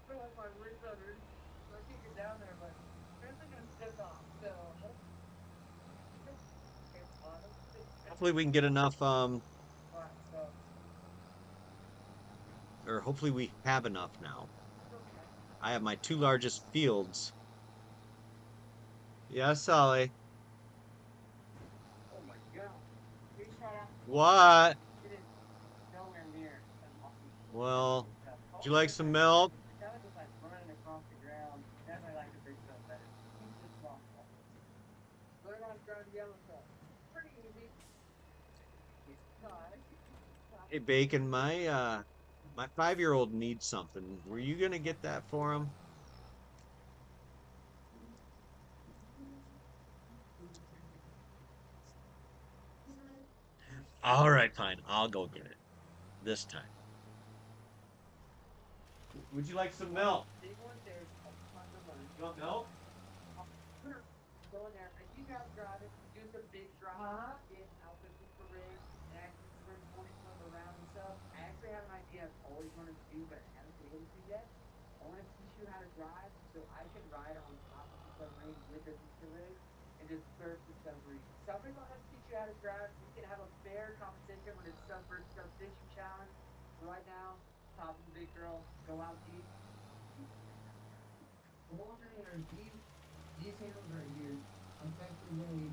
feel like my ribs are I can't get down there, but apparently gonna stick off. So hopefully we can get enough alright, so or hopefully we have enough now. okay. I have my 2 largest fields. Yes, Sally. Oh my god. We shot out What? it is nowhere near as awesome. Well, would you like some milk? Kind of just like running across the ground. Definitely like the big stuff better. He's just small stuff. Learn how to drive the yellow truck. Pretty easy. Nice. Hey, Bacon, my 5-year-old needs something. Were you gonna get that for him? All right, fine. I'll go get it this time. Would you like some milk? Big one, there's a ton of money. You want milk? Go in there, and you guys drive it, do some big drive, get Alpha Super Rig, and actually bring 40 some around and stuff. I actually have an idea I've always wanted to do, but I haven't been able to yet. I want to teach you how to drive so I can ride on top of the submarine with a booster rig and just surf the submarine. Somebody will have to teach you how to drive. We can have a fair competition when it's sub versus sub fishing challenge. Right now, top of the big girl, go out deep. The water here, these handles right here effectively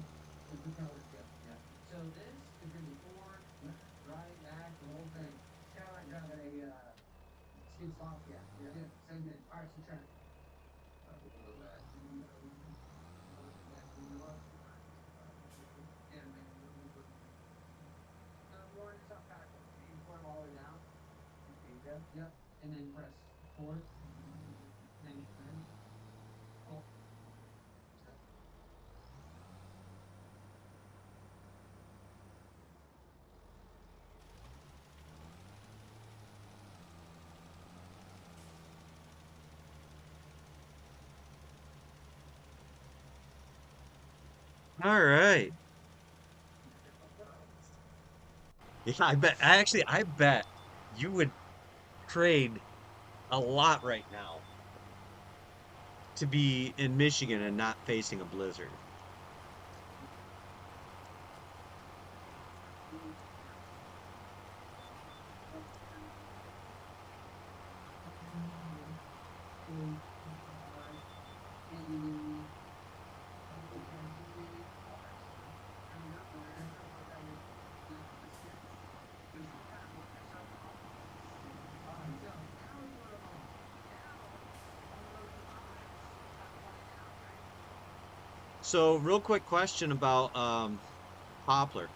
is the color shift. Yeah. So this is gonna be forward, left, right, back, the whole thing. It's kind of like driving a skid slot. Yeah. Yeah. Same thing. All right, so turn. One is up backwards. You can put them all the way down. Yep. And then press forward. Then you turn. Oh. All right. Yeah, I bet you would trade a lot right now to be in Michigan and not facing a blizzard. So, real quick question about poplar.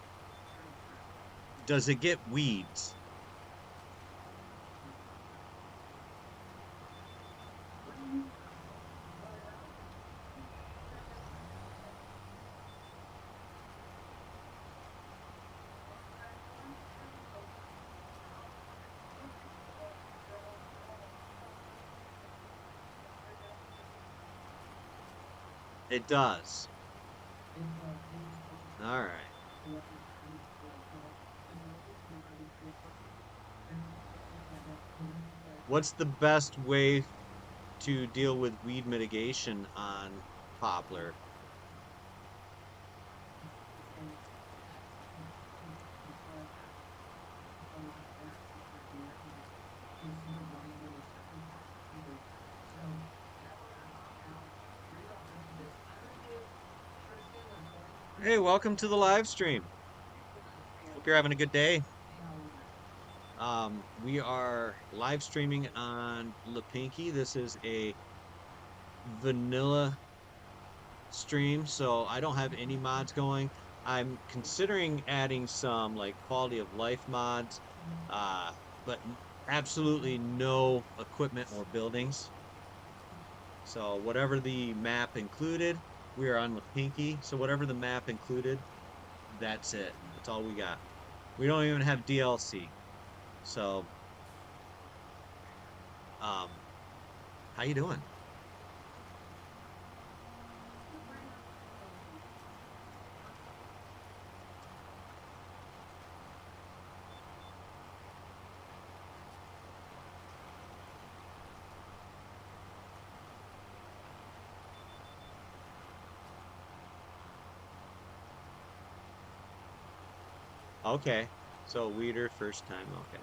Does it get weeds? It does. All right. What's the best way to deal with weed mitigation on poplar? Hey, welcome to the live stream. Hope you're having a good day. We are live streaming on LaPinky. This is a vanilla stream, so I don't have any mods going. I'm considering adding some like quality of life mods, but absolutely no equipment or buildings. So whatever the map included, we are on LaPinky. So whatever the map included, that's it. That's all we got. We don't even have DLC. So, how you doing? Okay. So weeder first time. Okay.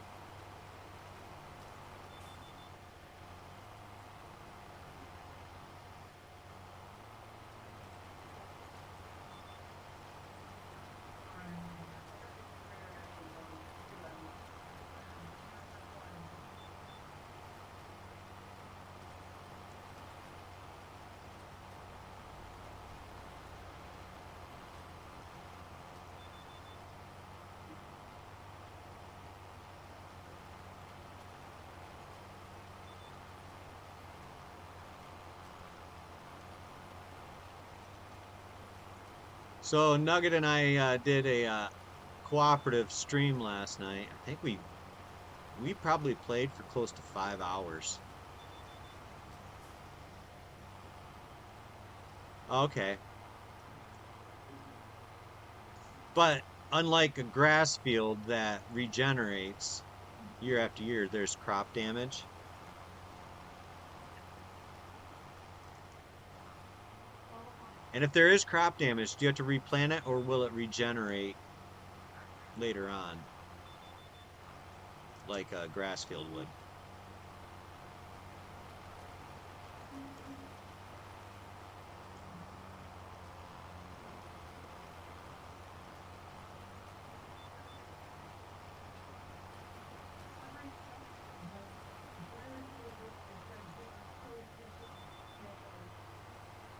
So Nugget and I did a cooperative stream last night. I think we probably played for close to 5 hours. Okay. But unlike a grass field that regenerates year after year, there's crop damage. And if there is crop damage, do you have to replant it or will it regenerate later on? Like a grass field would.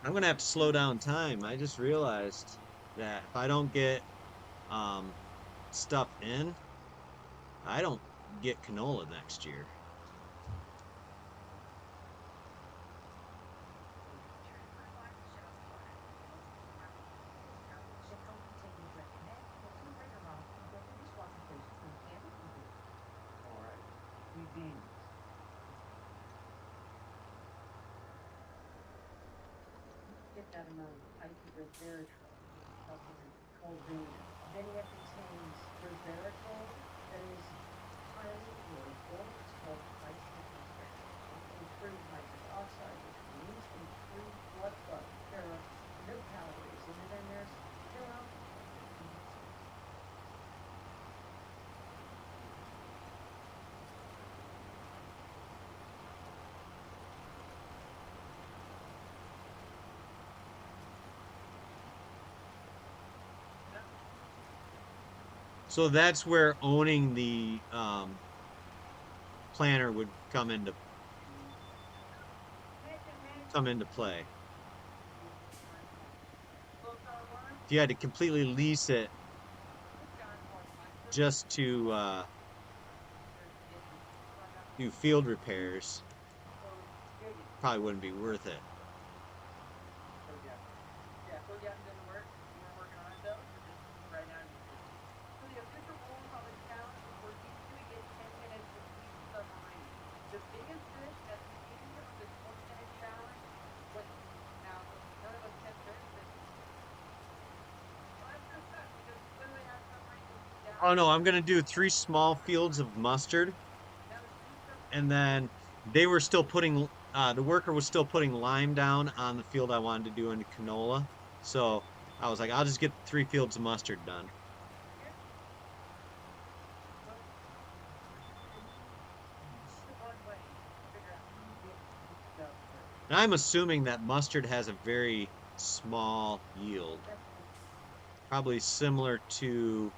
I'm gonna have to slow down time. I just realized that if I don't get stuff in, I don't get canola next year. Alright. Eugene. Get that amount of ice resveratrol. Cold vein. Then you have to change resveratrol that is highly fluoride. It's called isotopic. Improved nitric oxide, which means improved blood flow. There are no calories in it, and there's no alcohol. So that's where owning the planter would come into play. If you had to completely lease it just to do field repairs, probably wouldn't be worth it. Yeah, so yeah, didn't work. We're working on it though. Just right now. So the official goal of the challenge is we're each gonna get 10 minutes with each submarine. The biggest fish at the beginning of this 20-minute challenge was now none of us can finish it. Well, that's just that because we literally have submarines down. Oh no, I'm gonna do 3 small fields of mustard, Now the two submarines. and then they were still putting the worker was still putting lime down on the field I wanted to do into canola. So I was like, I'll just get 3 fields of mustard done. And I'm assuming that mustard has a very small yield, probably similar to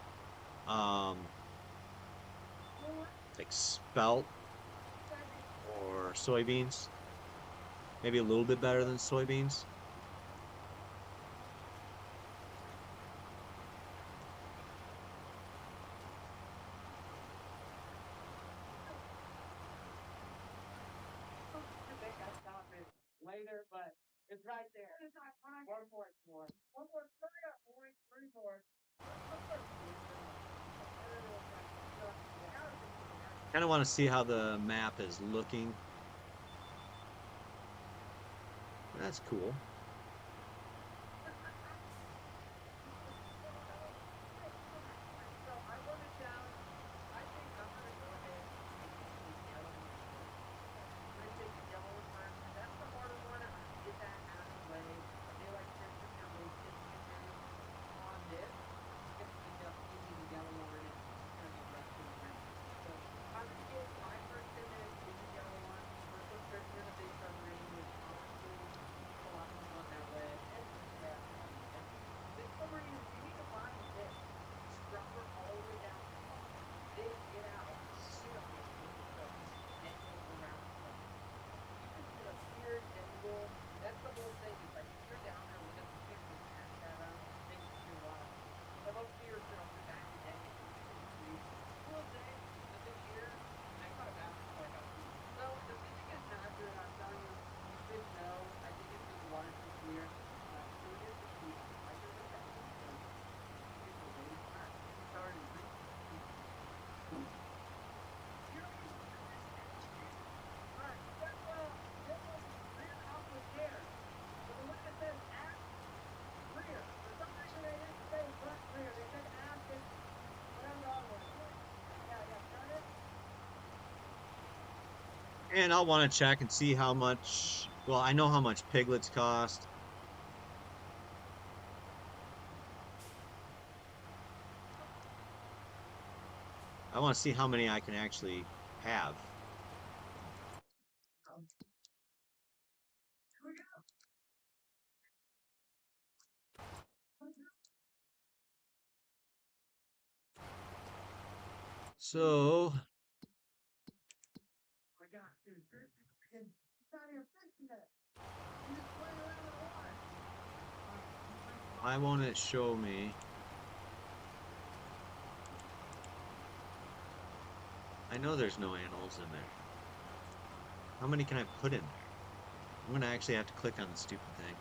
like spelt or soybeans. Maybe a little bit better than soybeans. Later, but it's right there. 1.4. 1.3 or 0.34. Kind of want to see how the map is looking. That's cool. So I want to challenge. I think I'm going to go ahead and take the yellow one. I'm going to take the yellow one first. That's the harder one. I'm going to get that out of the way. I feel like since it's going to be 50 minutes on this, it's going to give me the yellow one and it's going to be less than the rest. So I'm going to get my first 10 minutes with the yellow one. First one starts in a big submarine, which honestly, a lot of them want that way. And yeah, this submarine, you need to find this. Scrubber all the way down. They get out. You don't get and go around. You just get up here and go. That's the whole thing. It's like if you're down there with us, you can pass that around. Take it to a while. But up here, you know, the back of the day, cool day. But this year, I caught a bass before I got food. So the fishing is not good. I'm telling you, you fish no. I think it's just water too clear. So here's the key. I just look at it. And I'll want to check and see how much, well, I know how much piglets cost. I want to see how many I can actually have. So, My God, dude, you're freaking not even fixing it. You just play around with water. why won't it show me? I know there's no animals in there. How many can I put in there? I'm gonna actually have to click on the stupid thing.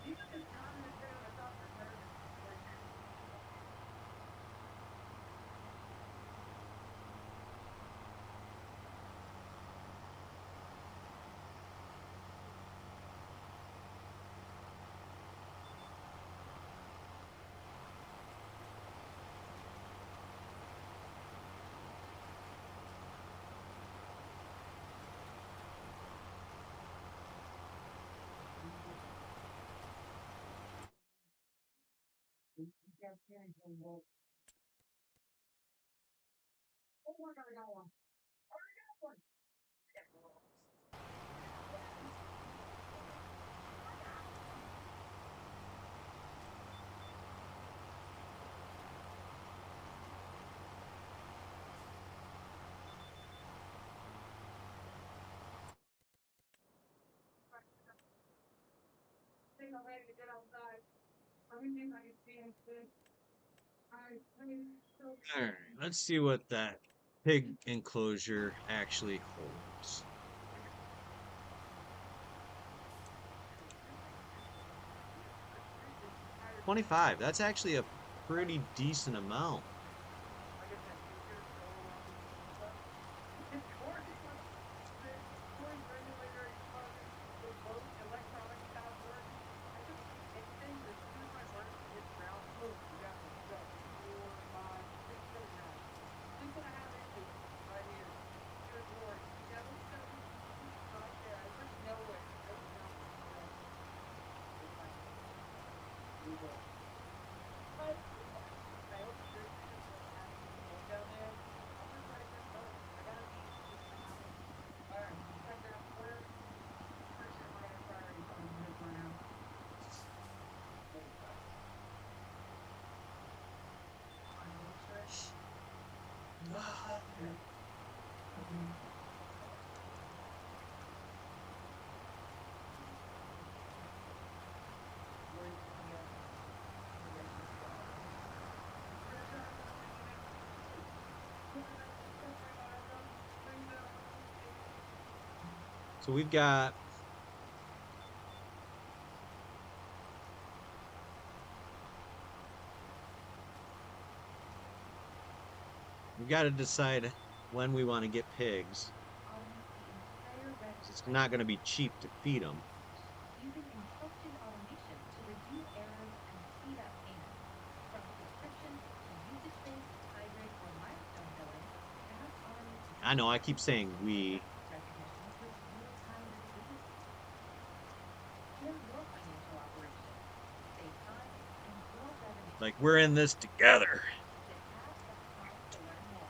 You just counted it down. I thought for nervous. You can't see anything, but oh my God, I got one. I already got one. I think I'm ready to get outside. Let me see if I can see anything. I mean, so All right, let's see what that pig enclosure actually holds. 25. That's actually a pretty decent amount. I get that picture so it's gorgeous. The noise regulator causes the boat electronic stop working. I just anything as soon as my work hits ground, boom, you got me. You got 4, 5, 6, 7, 9. Just what I have into right here. Good lord. Yeah, look at that right there. I just know it. There's nothing. It's like we go. But I hope you're just going down there. I'm gonna try to get both. I gotta be alright, check that out. Where pretty sure we're gonna priority on this right now. I know what's right. Yeah. So we've got to decide when we want to get pigs. It's not going to be cheap to feed them. Using intelligent automation to review errors and speed up payment. From subscription to usage-based, hybrid, or milestone billing, apps automate I know I keep saying we. recognitions with real-time visibility. Here's your financial operation. Save time and grow revenue. Like we're in this together. Visit app.com to learn more.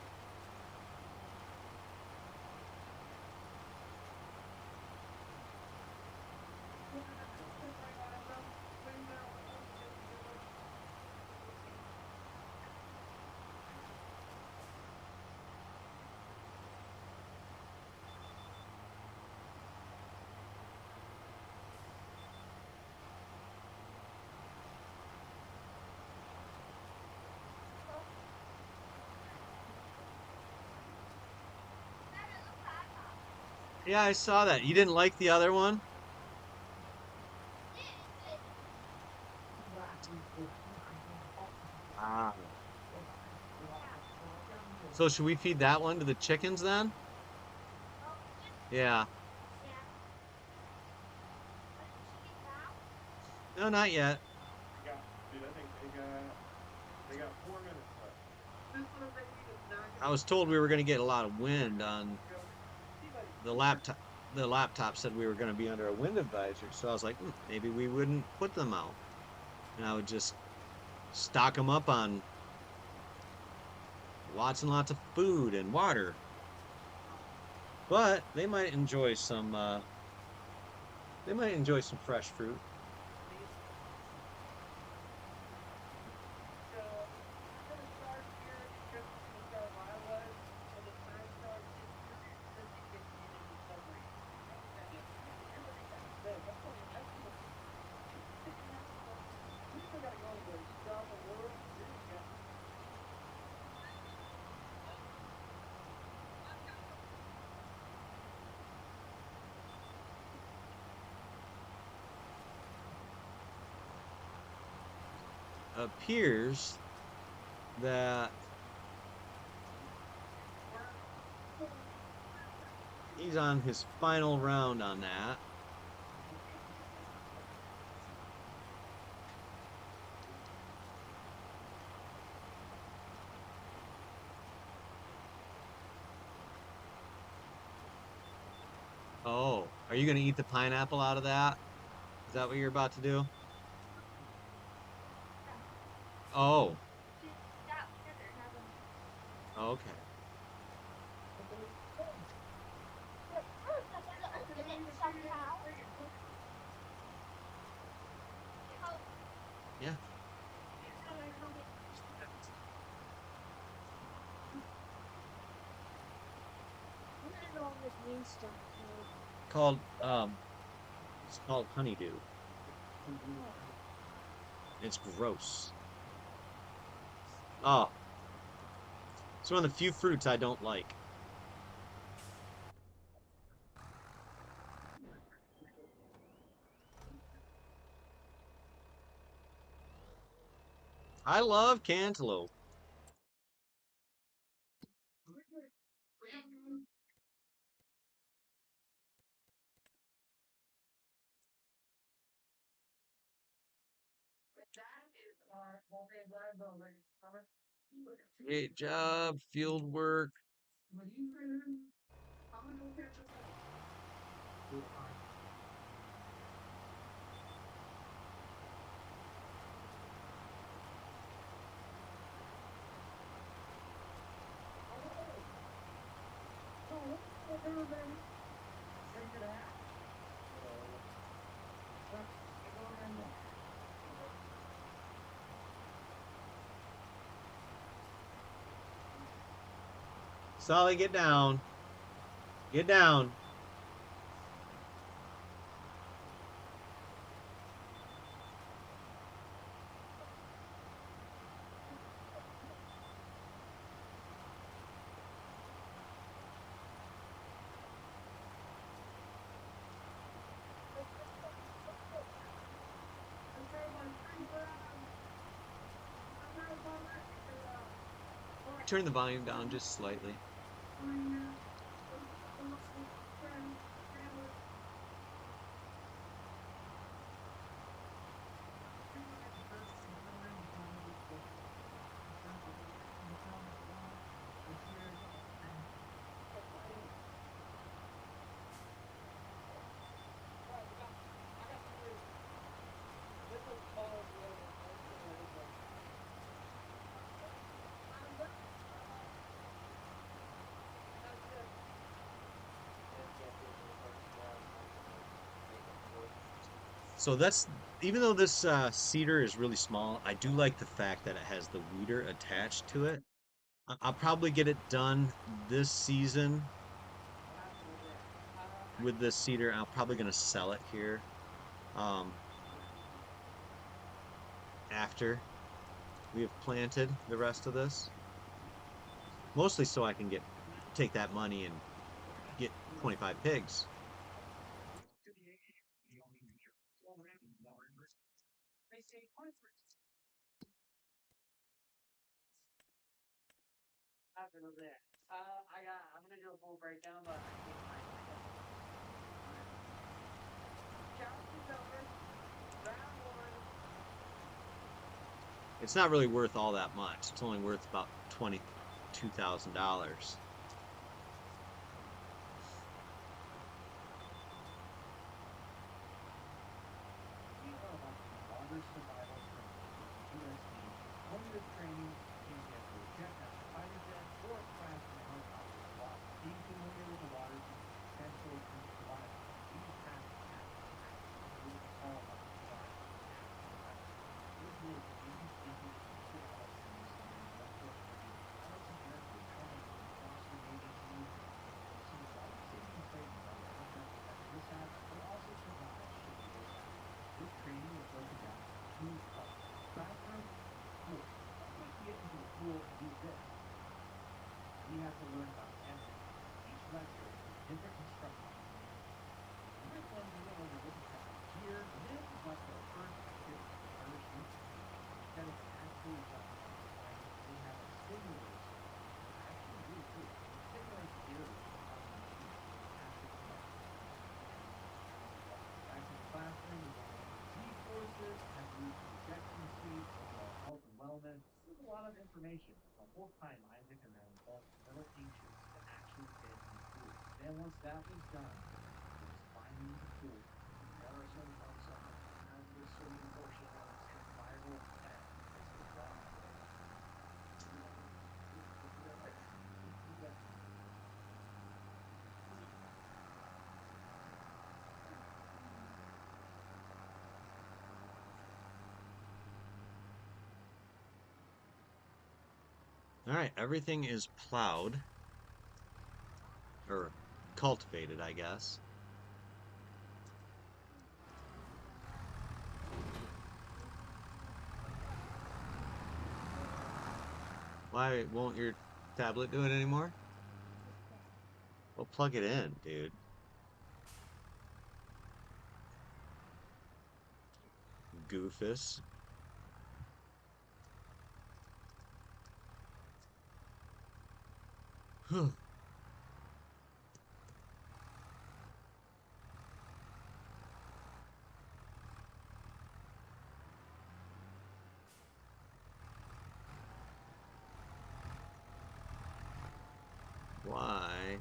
Yeah, I saw that. You didn't like the other one? Ah. So should we feed that one to the chickens then? Yeah. No, not yet. Dude, I think they got 4 minutes left. This little baby is not I gonna was told we were going to get a lot of wind on see, buddy. the laptop. The laptop said we were going to be under a wind advisory, so I was like, maybe we wouldn't put them out. and I would just stock them up on lots and lots of food and water. But they might enjoy some fresh fruit. So I'm gonna start here because we'll start where I was. When the time starts, just in case you need to submarine. We still gotta go to the stop of world. Appears that he's on his final round on that. Oh, are you going to eat the pineapple out of that? Is that what you're about to do? Oh, Just stop together and have them. okay. But first, I gotta open it somehow. How? Yeah. How do I open it? What is all this mean stuff? Called it's called honeydew. It's gross. Oh, it's one of the few fruits I don't like. I love cantaloupe. That is our multi-liability cover. Great job, field work. When you turn, I'm gonna go catch up. Solly, get down. Get down. Turn the volume down just slightly. So that's even though this cedar is really small, I do like the fact that it has the weeder attached to it. I'll probably get it done this season with this cedar. I'm probably gonna sell it here after we have planted the rest of this. Mostly so I can take that money and get 25 pigs. I'm gonna do a full breakdown, but I can't find it. Challenge is over. Round one. It's not really worth all that much. It's only worth about $22,000. Longer survival from start to learn about Amazon. Each lecture is a different instruction. You might want to know the different types of gear, and then what the first activity, parachute. Instead of actually jumping on the plane, we have a simulator system. Actually, really cool. Simulates theory of how the machine actually works. Back in the classroom, we learn about G-forces, have used projection seats, about health and wellness. This is a lot of information. The whole time, Isaac and I were both a little anxious to actually get in the pool. Then once that was done, it was finally in the pool. There are some hazardous swimming portion of survival of the tank. It's the wow. All right, everything is plowed or cultivated, I guess. Why won't your tablet do it anymore? Well, plug it in, dude. Goofus. Why?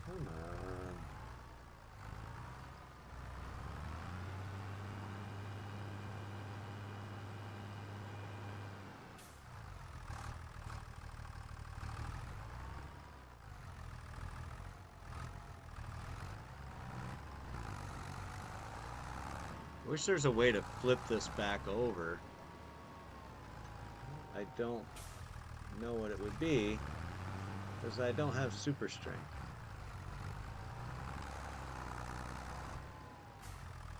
Come on. Wish there's a way to flip this back over. I don't know what it would be, because I don't have super strength.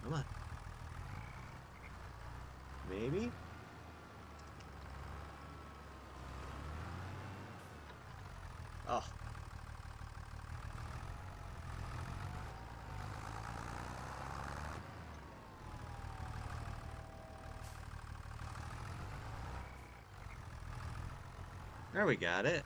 Come on. Maybe? Oh. There, we got it.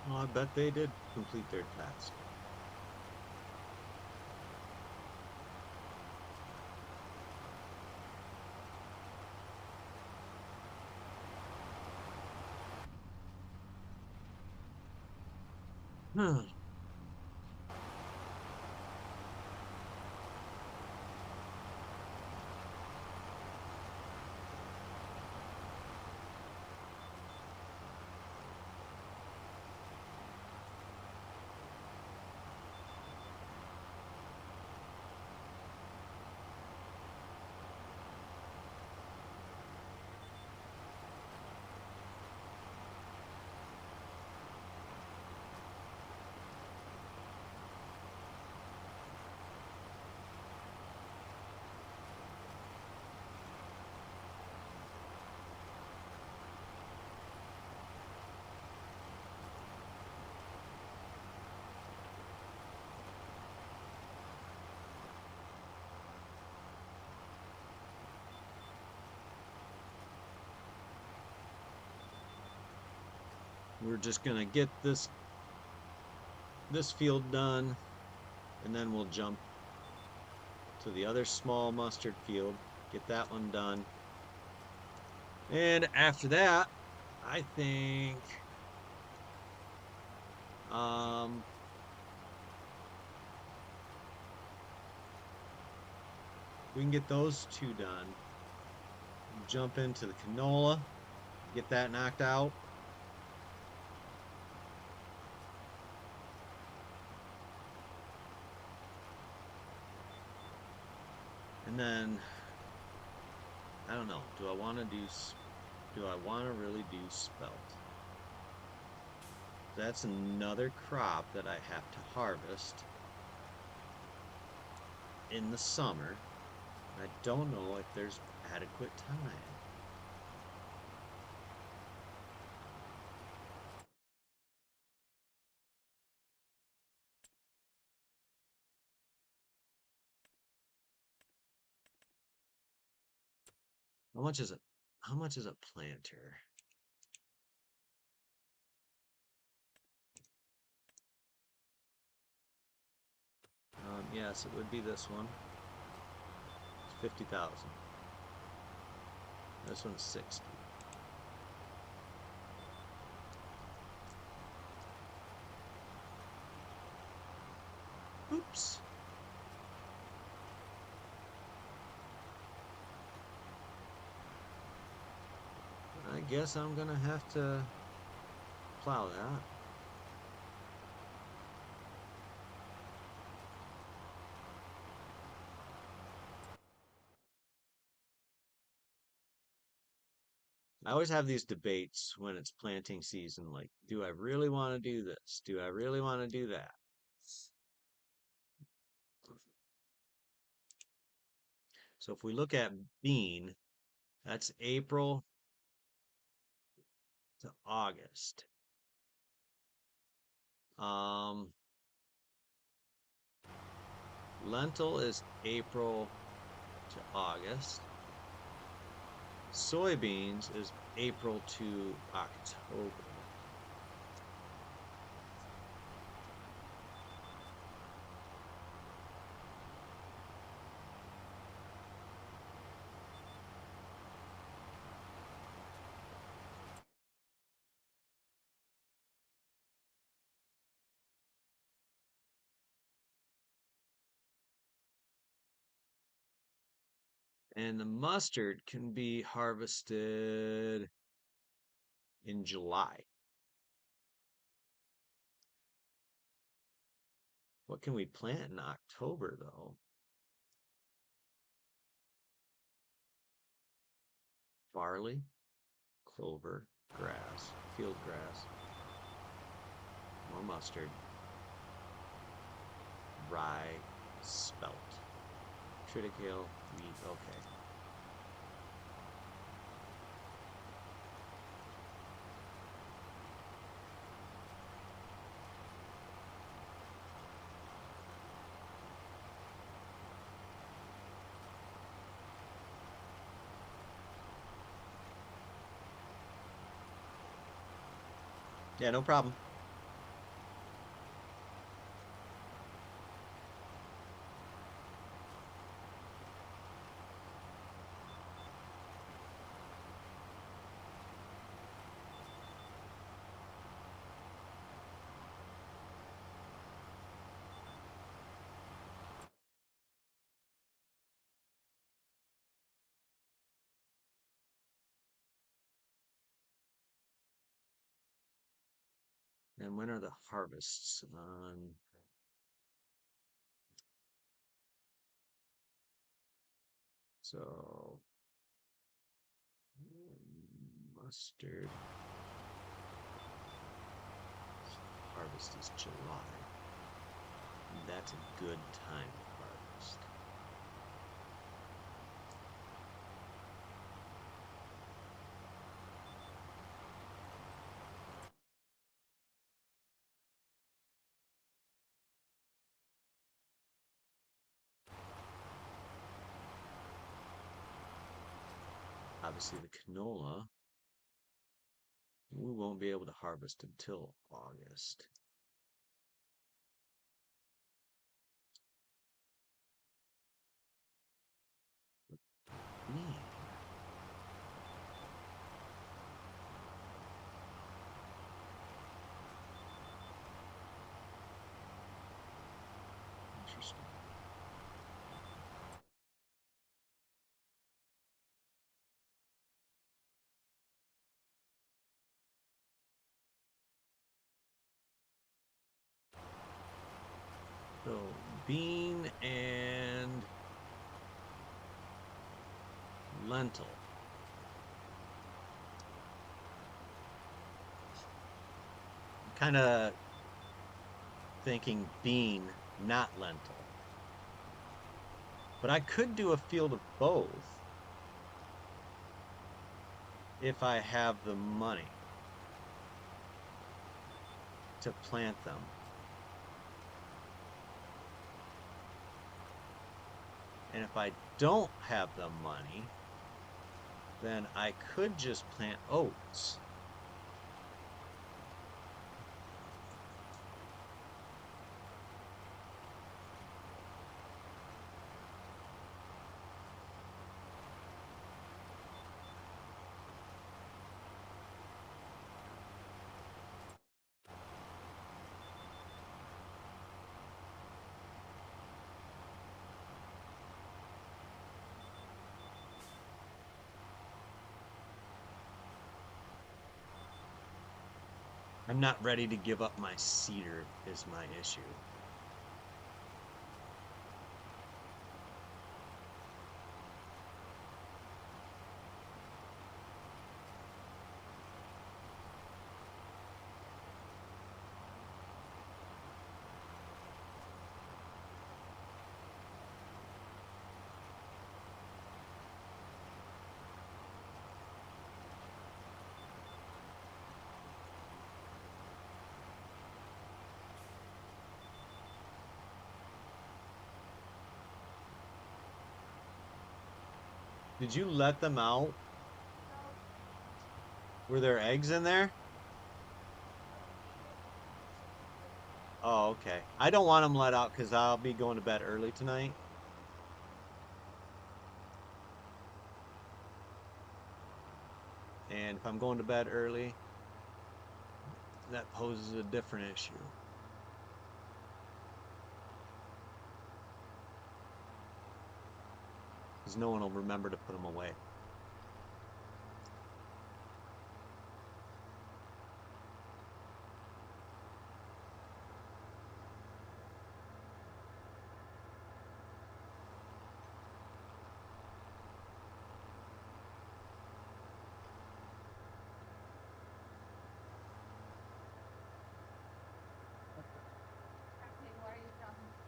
Well, I bet they did complete their task. Hmm. We're just gonna get this field done, and then we'll jump to the other small mustard field, get that one done. And after that, I think we can get those two done. Jump into the canola, get that knocked out. And then I don't know, do I want to really do spelt? That's another crop that I have to harvest in the summer. I don't know if there's adequate time. How much is it? How much is a planter? Yes, it would be this one. It's 50,000. This one's 60. Oops. I guess I'm gonna have to plow that. I always have these debates when it's planting season, like, do I really want to do this? Do I really want to do that? So if we look at bean, that's April to August. Lentil is April to August. Soybeans is April to October. And the mustard can be harvested in July. What can we plant in October, though? Barley, clover, grass, field grass, more mustard, rye, spelt, triticale, wheat. Okay. Yeah, no problem. And when are the harvests on? So mustard harvest is July. That's a good time to harvest. Obviously, the canola, we won't be able to harvest until August. Bean. Interesting. So, bean and lentil. Kind of thinking bean, not lentil. But I could do a field of both if I have the money to plant them. And if I don't have the money, then I could just plant oats. I'm not ready to give up my cedar is my issue. Did you let them out? Were there eggs in there? Oh, okay. I don't want them let out because I'll be going to bed early tonight. And if I'm going to bed early, that poses a different issue. Because no one will remember to put them away. Why are you done?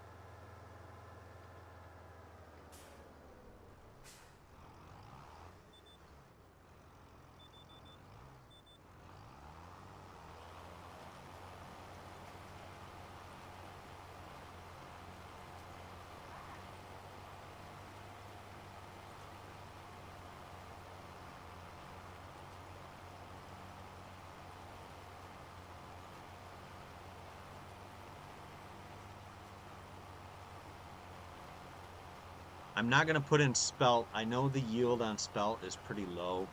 I'm not going to put in spelt. I know the yield on spelt is pretty low.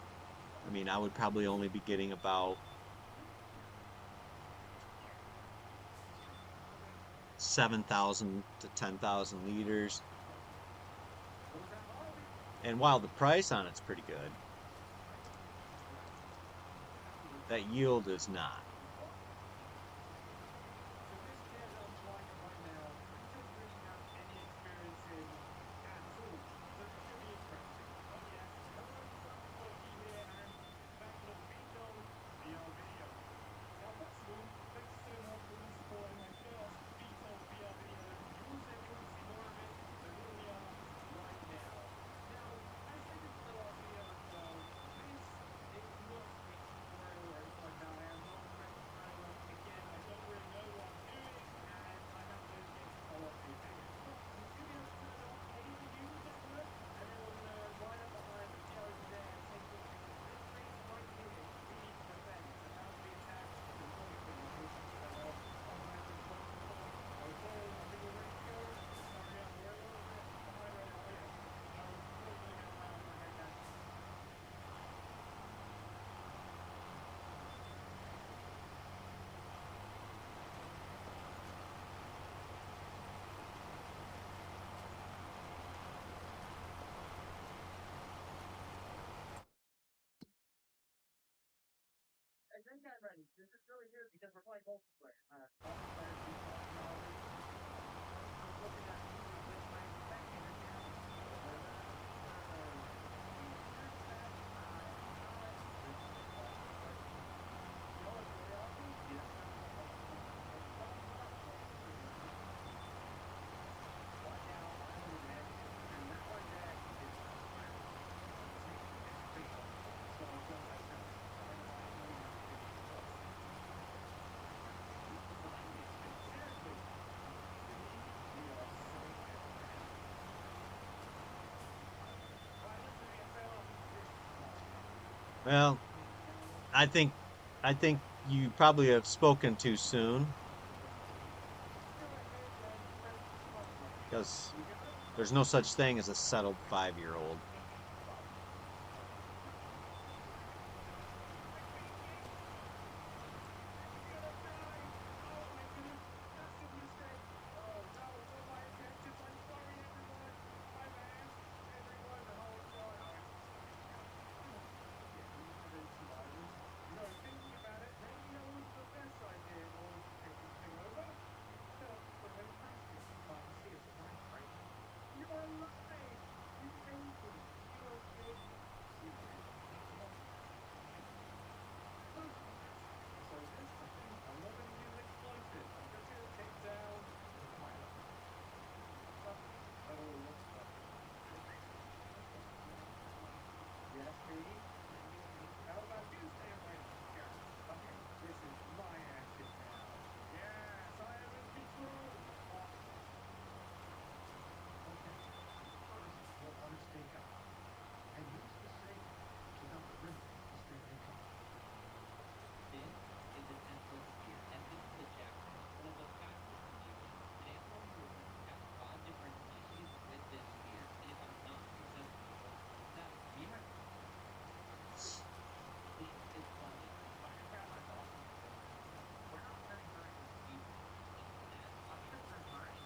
I mean, I would probably only be getting about 7,000 to 10,000 liters. And while the price on it's pretty good, that yield is not. think I'm ready. This is really weird because we're playing multiplayer. Multiplayer, we talked about it. I'm looking at you with my spectator now. Well, I think you probably have spoken too soon because there's no such thing as a settled 5-year-old. Yes, baby. How about you stay away from here? Okay, this is my action now. Yes, I am in control. Okay, first we'll undertake a hop. And who's to say without the river to stay in control? This is an endless sphere, and this is a jackdaw, one of the fastest mammals. And Amazon River has 5 different species with this sphere. And if I'm not successful, that sphere, this is funny. I can grab my ball. We're not very good at speed. Instead, I'll be the first party.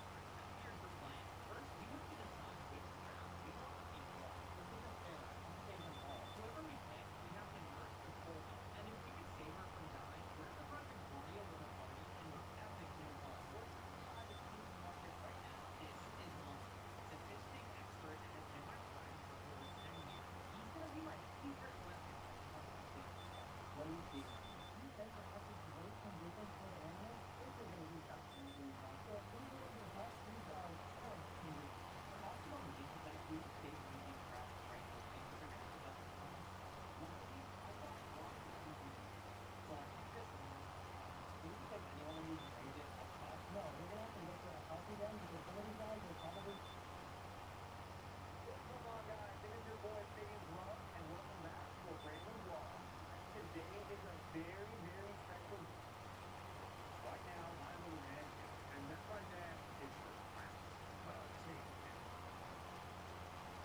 Here's the plan. First, we need to decide which round we want to keep going. This isn't fair. You save them all. Whoever we pick, we have to merge with Colby. And if we could save her from dying, we're gonna run Victoria with a party and an epic new home. What's inside the team market right now? This is Mark, sadistic expert and has been my client for over 10 years. He's gonna be my secret weapon when it comes to saving stuff. What do you see? You think the heck is great from living for the animals? This is a week absolutely not. So if we live in the best things that are currently I'm also on the link that we save using crap right now. Thanks for now. That's fun. Luckily, I got lots of people so I think this one. Do you think anyone will even raise it up top? no, we're gonna have to look for a healthy them because some of these guys are probably. Come on, guys, it is your boy Fabian Drum, and welcome back to a brand new vlog. Today is a very, very special. Right now, my little man, and that right there is the craft.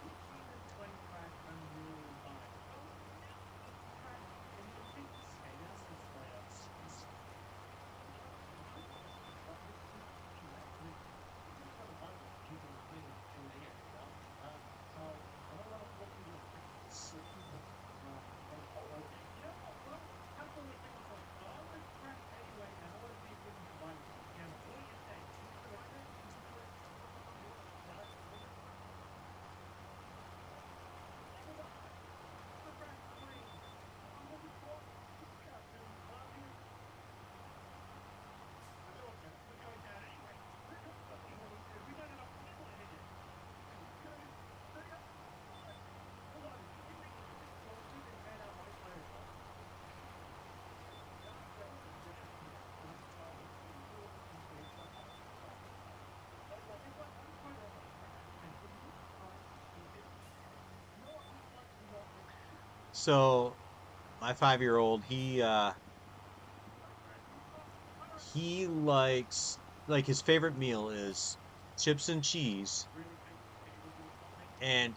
We've seen this plane crash a million times. Oh, no! Crash in the face. Hey, this is slams. So my 5-year-old, he likes like his favorite meal is chips and cheese. And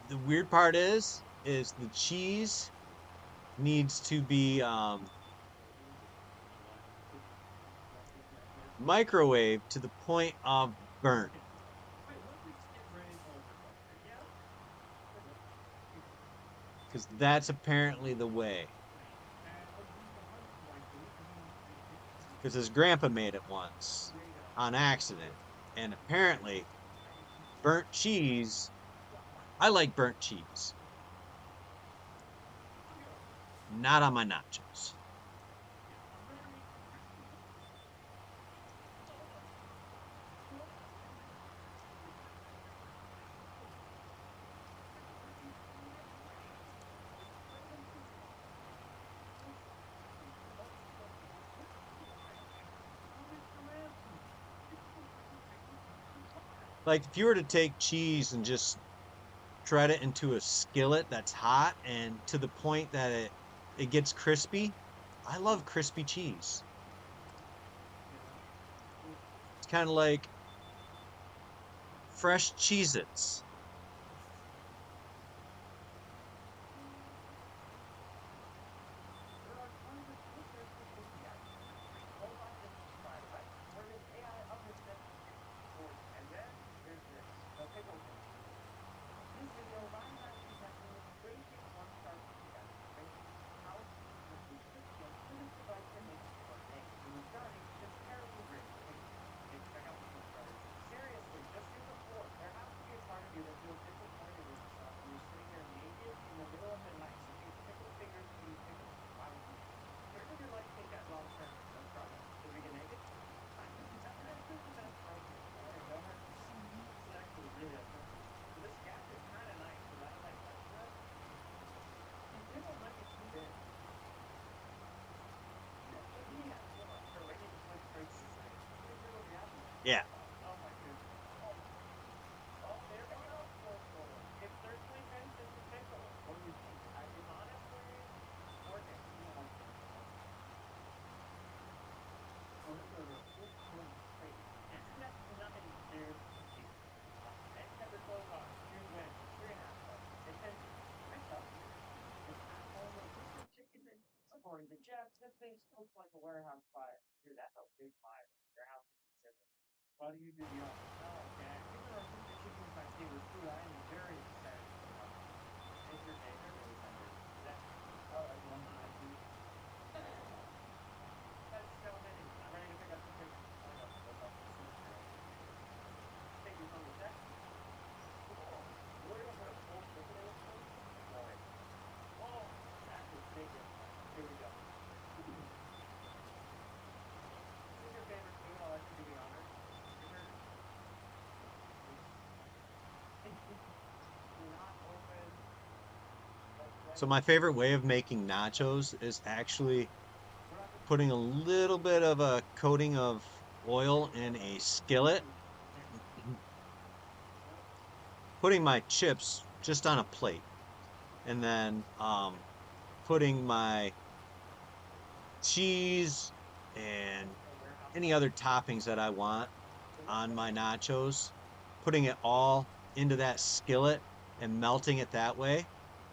the weird part is the cheese needs to be microwaved to the point of burnt. Wait, what did we skip right over something? Yeah? Because that's apparently the way. And because his grandpa made it once on accident. And apparently, burnt cheese, I like burnt cheese. Not on my nachos. Like if you were to take cheese and just shred it into a skillet that's hot and to the point that it gets crispy. I love crispy cheese. It's kind of like fresh Cheez-Its. And then there's this. Now take a look at this. This video, Ryan actually testing basic one-star pizza. Basic house with the system to this device to make it work. When you're starting, just terribly great. Hey, check out the starter. Seriously, just hit the floor. There has to be a part of you that feels disappointed with yourself when you're sitting there naked in the middle of the night. So you tickle fingers and you tickle. Why would you? Where did your life take that long term? No problem. Did we get naked? This is that problem. It's actually really offensive. So this gap is kind of nice, but I like that. And they don't like it too big. Yeah, so much. So ready to switch straight to the side. Here's what we have. Yeah. Oh my goodness. Oh, there we go. It certainly fits in the pickle. What do you think? I mean, honestly, working. Oh, this is a good one. Great. That's nothing serious. And never so far. Here's when 3.5. Attention. Myself. It's not only just chicken and according to Jeff, this thing smokes like a warehouse fire. Dude, that's a big fire. Your house is considered. Why do you do the opposite? Oh, okay. Even though the chicken is my favorite food, I am very excited about it. It's your favorite really tender. Is that? Oh, that's one that I do. That's so many. I'm ready to pick up the chicken. I know. That's up to the food. Take you from the check. Cool. We're gonna put a full chicken in this thing. Right. Oh, that's a big impact. Here we go. This is your favorite food. I'll let you do the honors. Your turn. Not open. So my favorite way of making nachos is actually putting a little bit of a coating of oil in a skillet, putting my chips just on a plate, and then putting my cheese and any other toppings that I want on my nachos, putting it all into that skillet and melting it that way,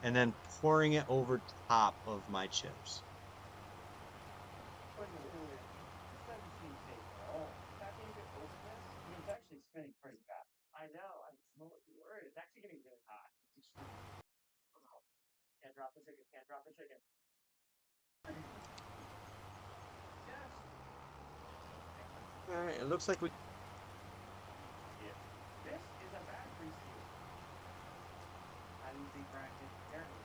and then pouring it over top of my chips. It's actually spinning pretty fast. I know. I'm slowly worried. It's actually getting really hot. Can't drop the chicken. Can't drop the chicken. Yes. All right, it looks like we. This is a battery seal. How do you think Brian did apparently?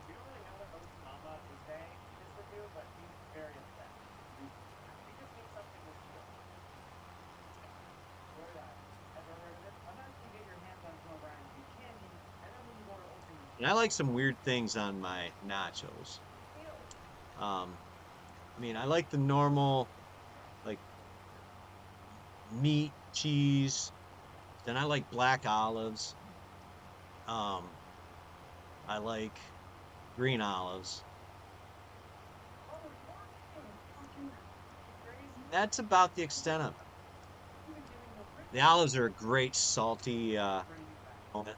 We don't really know what O's mama is saying in this review, but he's very upset. We just need something to seal. Where that? Ever heard of it? I'm not going to get your hands on some O'Brien's beef candy, and then when you go to open the And I like some weird things on my nachos. I mean, I like the normal, like meat, cheese. Then I like black olives. I like green olives. That's about the extent of it. The olives are a great salty element.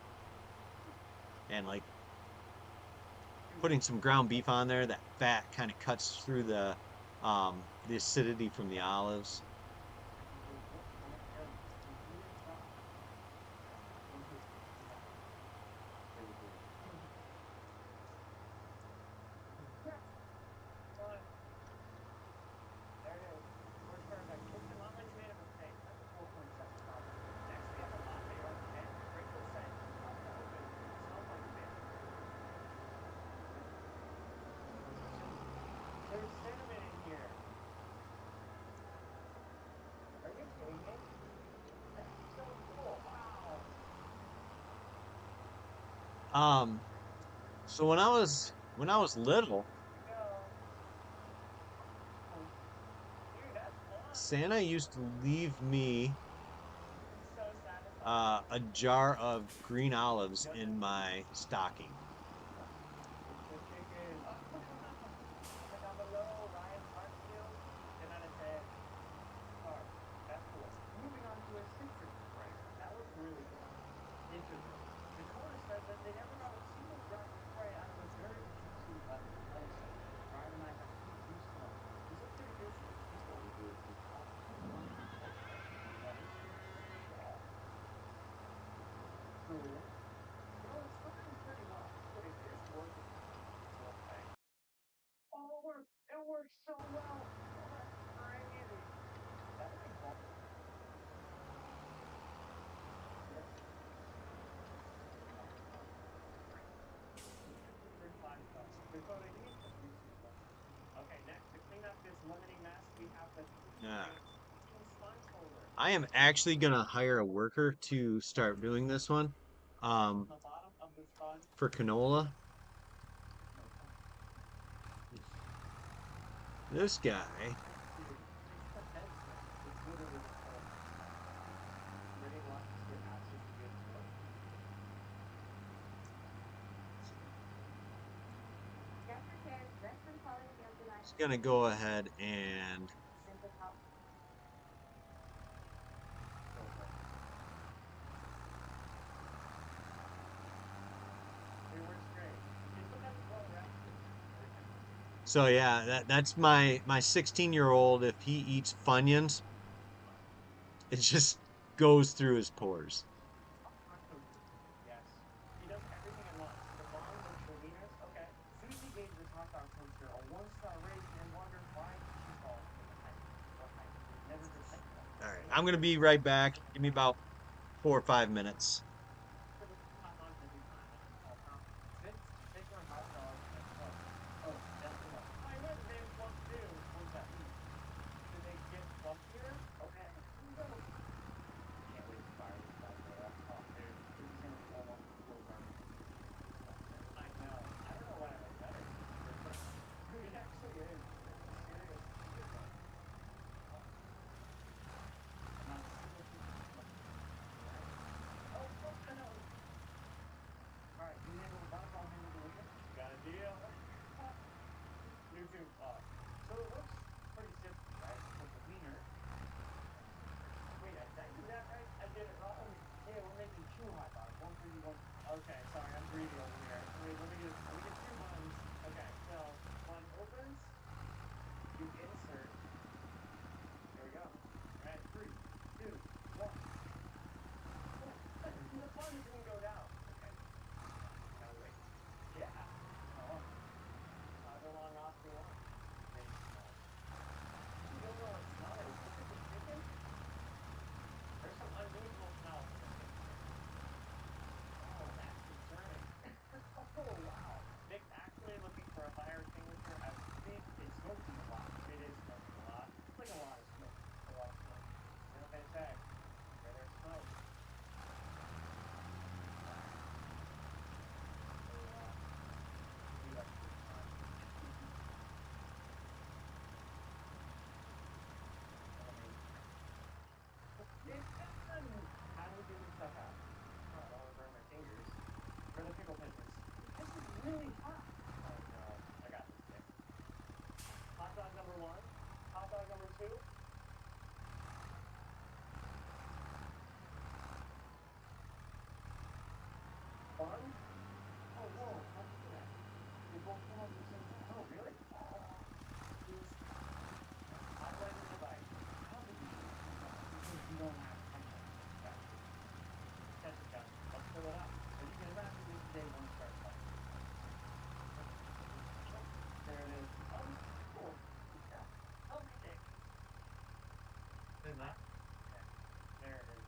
And like putting some ground beef on there, that fat kind of cuts through the acidity from the olives. There it is. So when I was little, Go. Dude, that's fun. Santa used to leave me It's so satisfying. a jar of green olives in my stocking. The chicken. Comment down below, Ryan Hartsfield. 10 out of 10. Star. That's cool. Moving on to a citrus sprayer. That looks really cool. Interesting. Dakota says that they never got a single drop of spray out of a very juicy lemon. Also, Ryan and I have two juice lemons. This is pretty juicy. This one we do is juice lemon. Cool. You know, it's looking pretty well. But it is working. So, okay. Oh, it works so well. Oh, that's crazy. That would be fun. Okay, next to clean up this lemony mess, we have the Yeah. sponge holder. I am actually gonna hire a worker to start doing this one. On the bottom of the sponge. For canola. This guy. It's the bed set. It's literally the whole ready to watch this get absolutely good to it. Just prepared Western quality of the life. Just gonna go ahead and Simple help. It works great. It's the best well rested. so yeah, that's my 16-year-old. If he eats Funyuns, it just goes through his pores. Yes. He does everything at once. The bongs and the wieners. Okay. Susie gave this hot dog toaster a 1-star rating and wondered why she called it the hype. What hype? Never been hyped up. All right, I'm gonna be right back. Give me about 4 or 5 minutes. For the hot dogs every time. That's all Vince, take our hot dogs and plug. Oh, that's the one. I know the name plug too. What does that mean? Do they get plumpier? Okay. No. Can't wait to fire this bad boy up. Oh, dude. This is gonna be almost full garbage. I know. I don't know what I like better. It actually is. It's serious. Not a single piece of plug. Oh, fuck, I know. Alright, you handle the bottom, I'll handle the wiener. Got a deal. You too. So it looks pretty simple, right? With the wiener. Wait, did I do that right? I did it wrong. Yeah, we're making 2 hot dogs. 1 for you, 1. Okay, sorry, I'm greedy over here. Wait, let me get 2 buns. Okay, so one opens, you insert. There we go. Alright, 3, 2, 1. The bun didn't go down. Okay. Now wait. Yeah. Oh. Toggle on off the one. Very small. You don't know what smell is. Is it the chicken? There's some unusual smells in the chicken. Oh, that's concerning. Oh, wow. Nick's actually looking for a fire extinguisher. I think it's smoking a lot. It is smoking a lot. It's like a lot of smoke. A lot of smoke. You know what they say? Where there's smoke. We like to fun. It's done! How do we do this stuff out? Oh, I don't want to burn my fingers. Where are the pickle pinches? This is really hot. Oh no. I got this, Nick. Hot dog number 1. Hot dog number 2. Bun? Oh, whoa. How did you do that? They both come out at the same time. Oh, really? Here's highlight of the bite. How did you do that? Because you don't have time. Gotcha. Test it, guys. Let's fill it up. So you can imagine this day 1 starts off. There it is. Oh, cool. Yeah. Help me, Nick. Isn't that? Okay. There it is.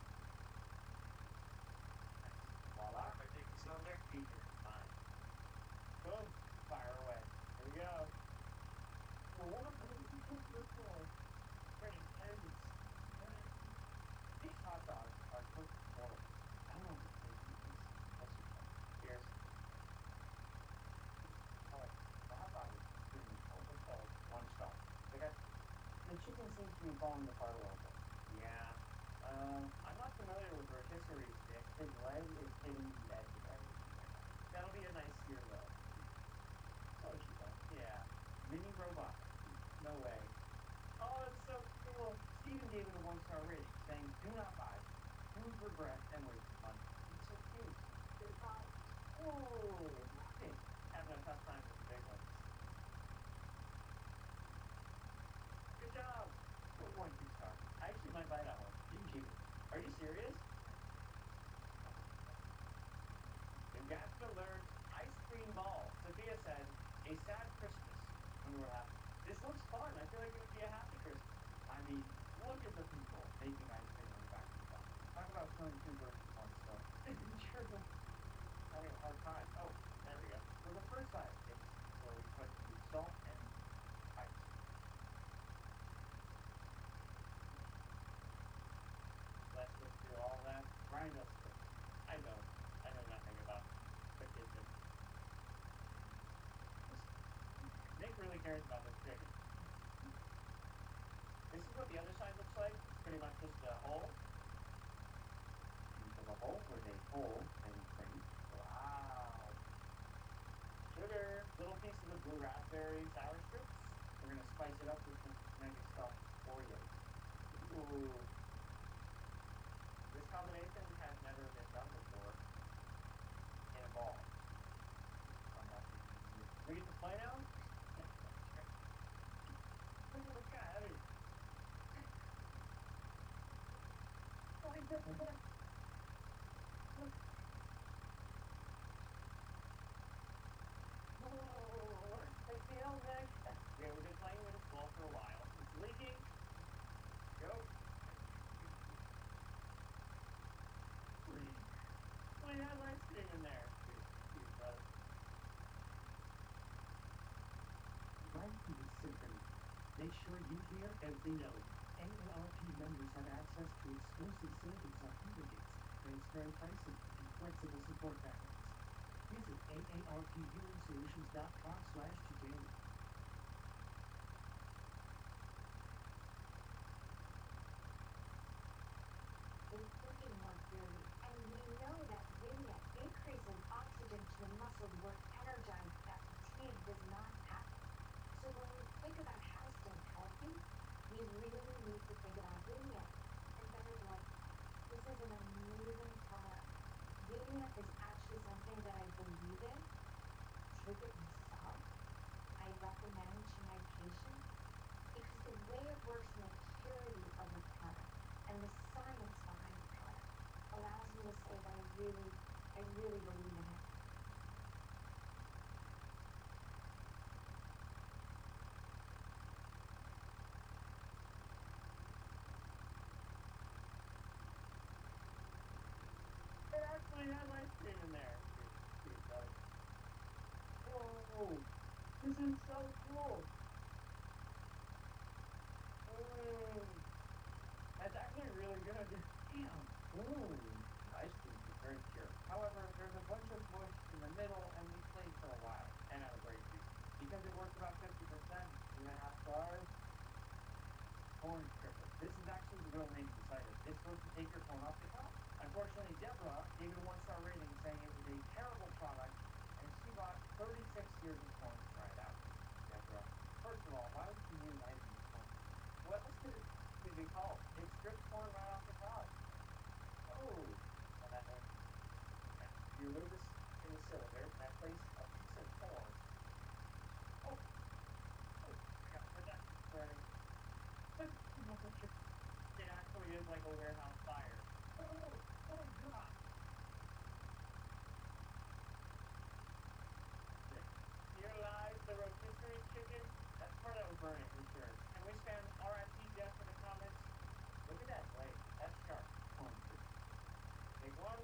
Nice. Voila. If I take this on there, easier. Fine. Boom. Fire away. Here we go. Well, what am I going to do this for? Pretty intense. These hot dogs are cooked poorly. I don't know what to say to these. Let's just check. Cheers. The chicken seems to be falling apart a little bit. Yeah. I'm not familiar with rotisserie stick. His leg is hitting the edge of everything right now. That'll be a nice year though. So she does. Yeah. Mini robot. No way. Oh, it's so cool. Steven gave it a 1-star rating, saying, "Do not buy. Food regret and waste money." It's so cute. Goodbye. Oh, it's working. Having a tough time with the big ones. Good job. 4.2 star. I actually might buy that one. You can keep it. Are you serious? Gadget alert, ice cream ball. Sophia said, a sad Christmas. Wonder what happened. This looks fun. I feel like it would be a happy Christmas. I mean, look at the people making ice cream on the factory farm. Talk about killing two birds with one stone. True. Having a hard time. Oh, there we go. So the first side is where we put the salt and ice. Let's look through all that. Ryan does cook. I don't. I know nothing about the kitchen. Nick really cares about this chicken. This is what the other side looks like. It's pretty much just a hole. Into the hole with a hole and cream. Wow. Sugar. Little pieces of blue raspberry sour strips. We're gonna spice it up with some mega stuffed Oreos. Ooh. This combination has never been done before in a ball. We get to play now? Look at what's kind of heavy. Oh, take the L, Nick. Yeah, we've been playing with this ball for a while. It's leaking. Go. Well, it has ice cream in there. Cute, brother. Right to the symphony. Make sure you hear every note. AARP members have access to exclusive service on hundreds, transparent pricing, and flexible support packages. Visit aarphearingsolutions.com/today. We're looking more clearly, and we know that Vignette increases oxygen to the muscles we're energized that fatigue does not happen. So when we think about how to stay healthy, we really need to think about Vignette and better blood flow. This is an amazing product. Vignette is actually something that I believe in. Take it myself. I recommend to my patients because the way it works and the purity of the product and the science behind the product allows me to say that I really believe in it. It actually has ice cream in there. Cute, brother. Whoa. This is so cool. That's actually really good. Damn. Ice cream is very pure. However, there's a bunch of mush in the middle, and we played for a while and had a brain juice. Because it works about 50%, 2.5 stars. Corn stripper. This is actually the real name of the cider. It's supposed to take your phone off the top. Unfortunately, Deborah gave it a 1-star rating, saying it was a terrible product, and she bought 36 years of corn to try it out. Deborah, first of all, why would you use vitamin corn? What else could it be called? It strips corn right off the top. Oh, and that went. Yeah. You remove this in the cylinder, and I place a piece of corn. Oh, I gotta put that burning. It actually is like a warehouse fire. Oh God. Here lies the rotisserie chicken. That part that was burning for sure. And we spam RIP Jeff in the comments. Look at that blade. That's sharp. Corn tree. Take one.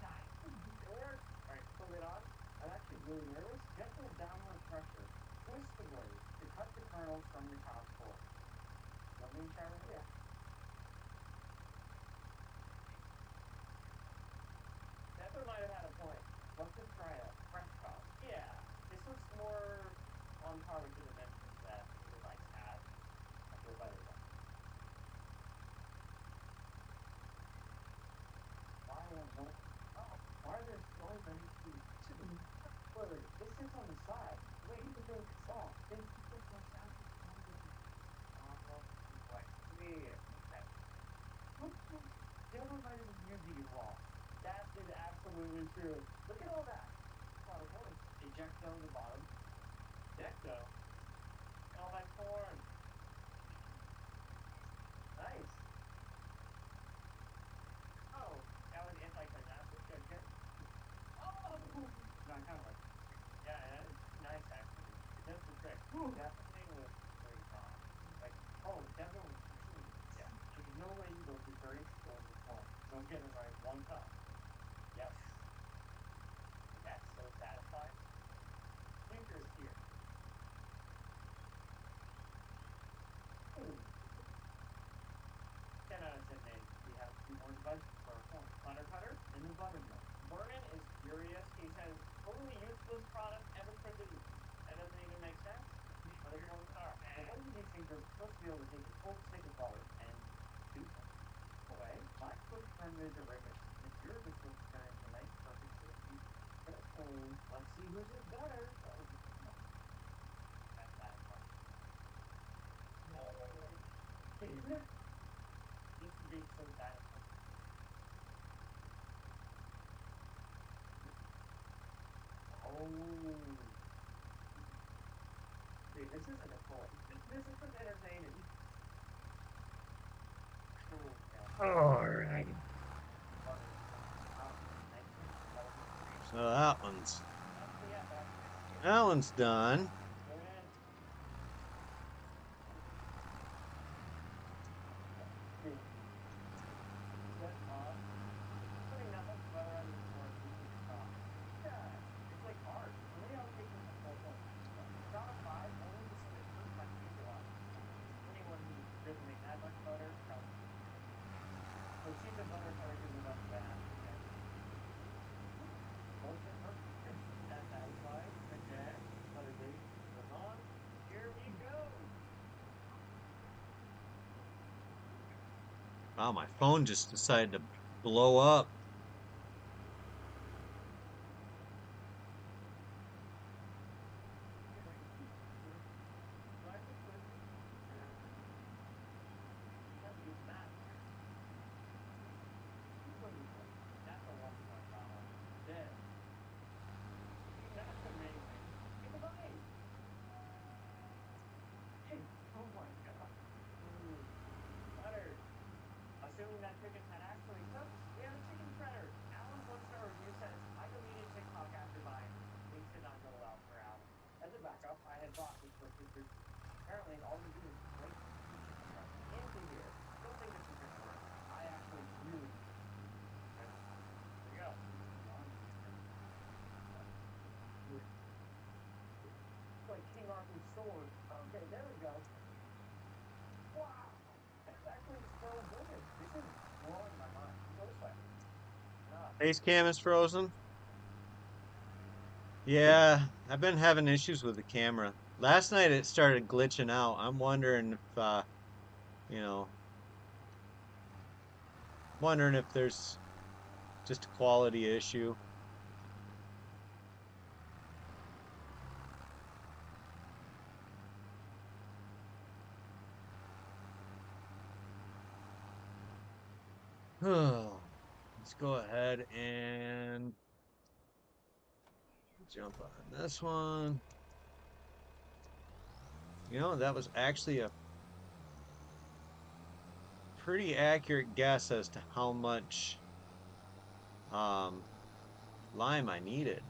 Nice. It works. Alright, put the lid on. I'm actually really nervous. Gentle downward pressure. Twist the blade to cut the kernels from the cob's core. Want me to try right here? Definitely might have had a point. Let's just try a fresh cob. Yeah, this looks more on par with the dimensions that the device has. spider web. Why are there so many trees? Look, it sits on the side. Wait, you can think it's off. Then keep the flesh out. Like, yeah. Never mind it was music you wrong. That is absolutely true. Look at all that. A lot of horns. Ejecto on the bottom. Ejecto. And all that corn. Nice. Oh, that was anticlimactic. Good. Oh! No, kind of like, yeah, that is nice actually. It does the trick. Definitely was very strong. Like, oh, definitely. Yeah. There's no way you go through 30 scores with one. Don't get it right one time. Yep. That's so satisfying. Snickers here. 10 out of 10 names. We have two more devices for our phone. Butter cutter and the buttermilk. Vernon is furious. He says, only useless product ever produced. That doesn't even make sense. But everyone's are. And what do these things are supposed to be able to take a full stick of butter and do something? Okay, my foot turned into ribbon. If yours is supposed to turn into nice, perfect silky. Let's see whose is better. That's satisfying. Isn't it? Used to be so satisfying. Oh. See, this isn't a toy. This is just entertaining. Alright. So that one's done. Wow, my phone just decided to blow up. Assuming that chicken had actually cooked, we have a chicken fritter. Alan's one-star review says, I deleted TikTok after buying. Things did not go well for Alan. As a backup, I had bought this for $2. Apparently, all we do is wait into here. Don't think this is gonna work. I actually really. There you go. It's like King Arthur's sword. Okay, there we go. Wow! That's actually so good. This is blowing my mind. Go this way. Face cam is frozen. Yeah, I've been having issues with the camera. Last night it started glitching out. I'm wondering if, you know, wondering if there's just a quality issue. Let's go ahead and jump on this one. You know, that was actually a pretty accurate guess as to how much lime I needed.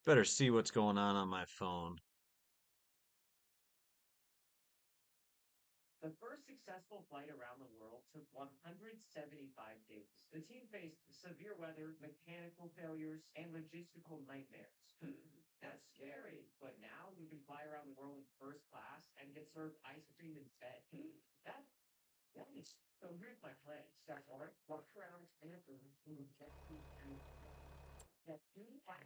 Better see what's going on my phone. The first successful flight around the world took 175 days. The team faced severe weather, mechanical failures, and logistical nightmares. That's scary. But now we can fly around the world in first class and get get served ice cream instead. That that is so. Here's my plan. Start walk around and that do I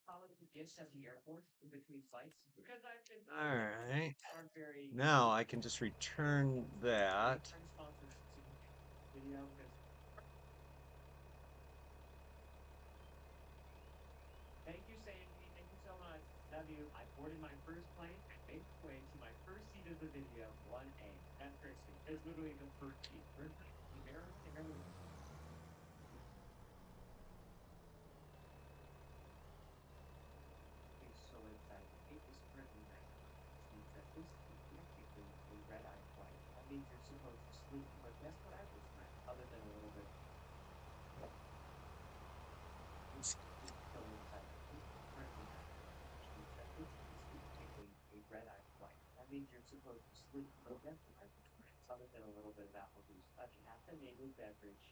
follow the gifts at the airport in between flights because I've been All right. are very Now I can just return that. responsive to video because thank you, Sandy. Thank you so much. Love you. I boarded my first plane and made my way to my first seat of the video, 1A. That's crazy. It's literally the first seat. American Airlines. It's so excited. It is currently night. Which means that this is technically a red-eye flight. That means you're supposed to sleep, but guess what I just read? Other than a little bit. It's so excited. It's currently night. Which means that this is technically a red-eye flight. That means you're supposed to sleep, but guess what I just read? Other than a little bit of apple juice. A caffeinated beverage.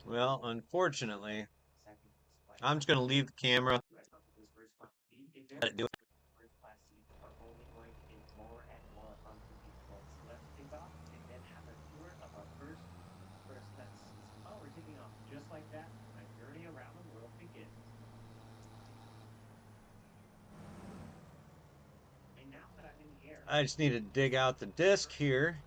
Well, unfortunately, Second flight. I'm just gonna leave the camera. This first class seat, if Let it do it. first class seats are only going to get more and more unpredictable. So let's take off and then have a tour of our first class seats. Oh, we're taking off just like that. My journey around the world begins. And now that I'm in the air, I just need to dig out the disc here.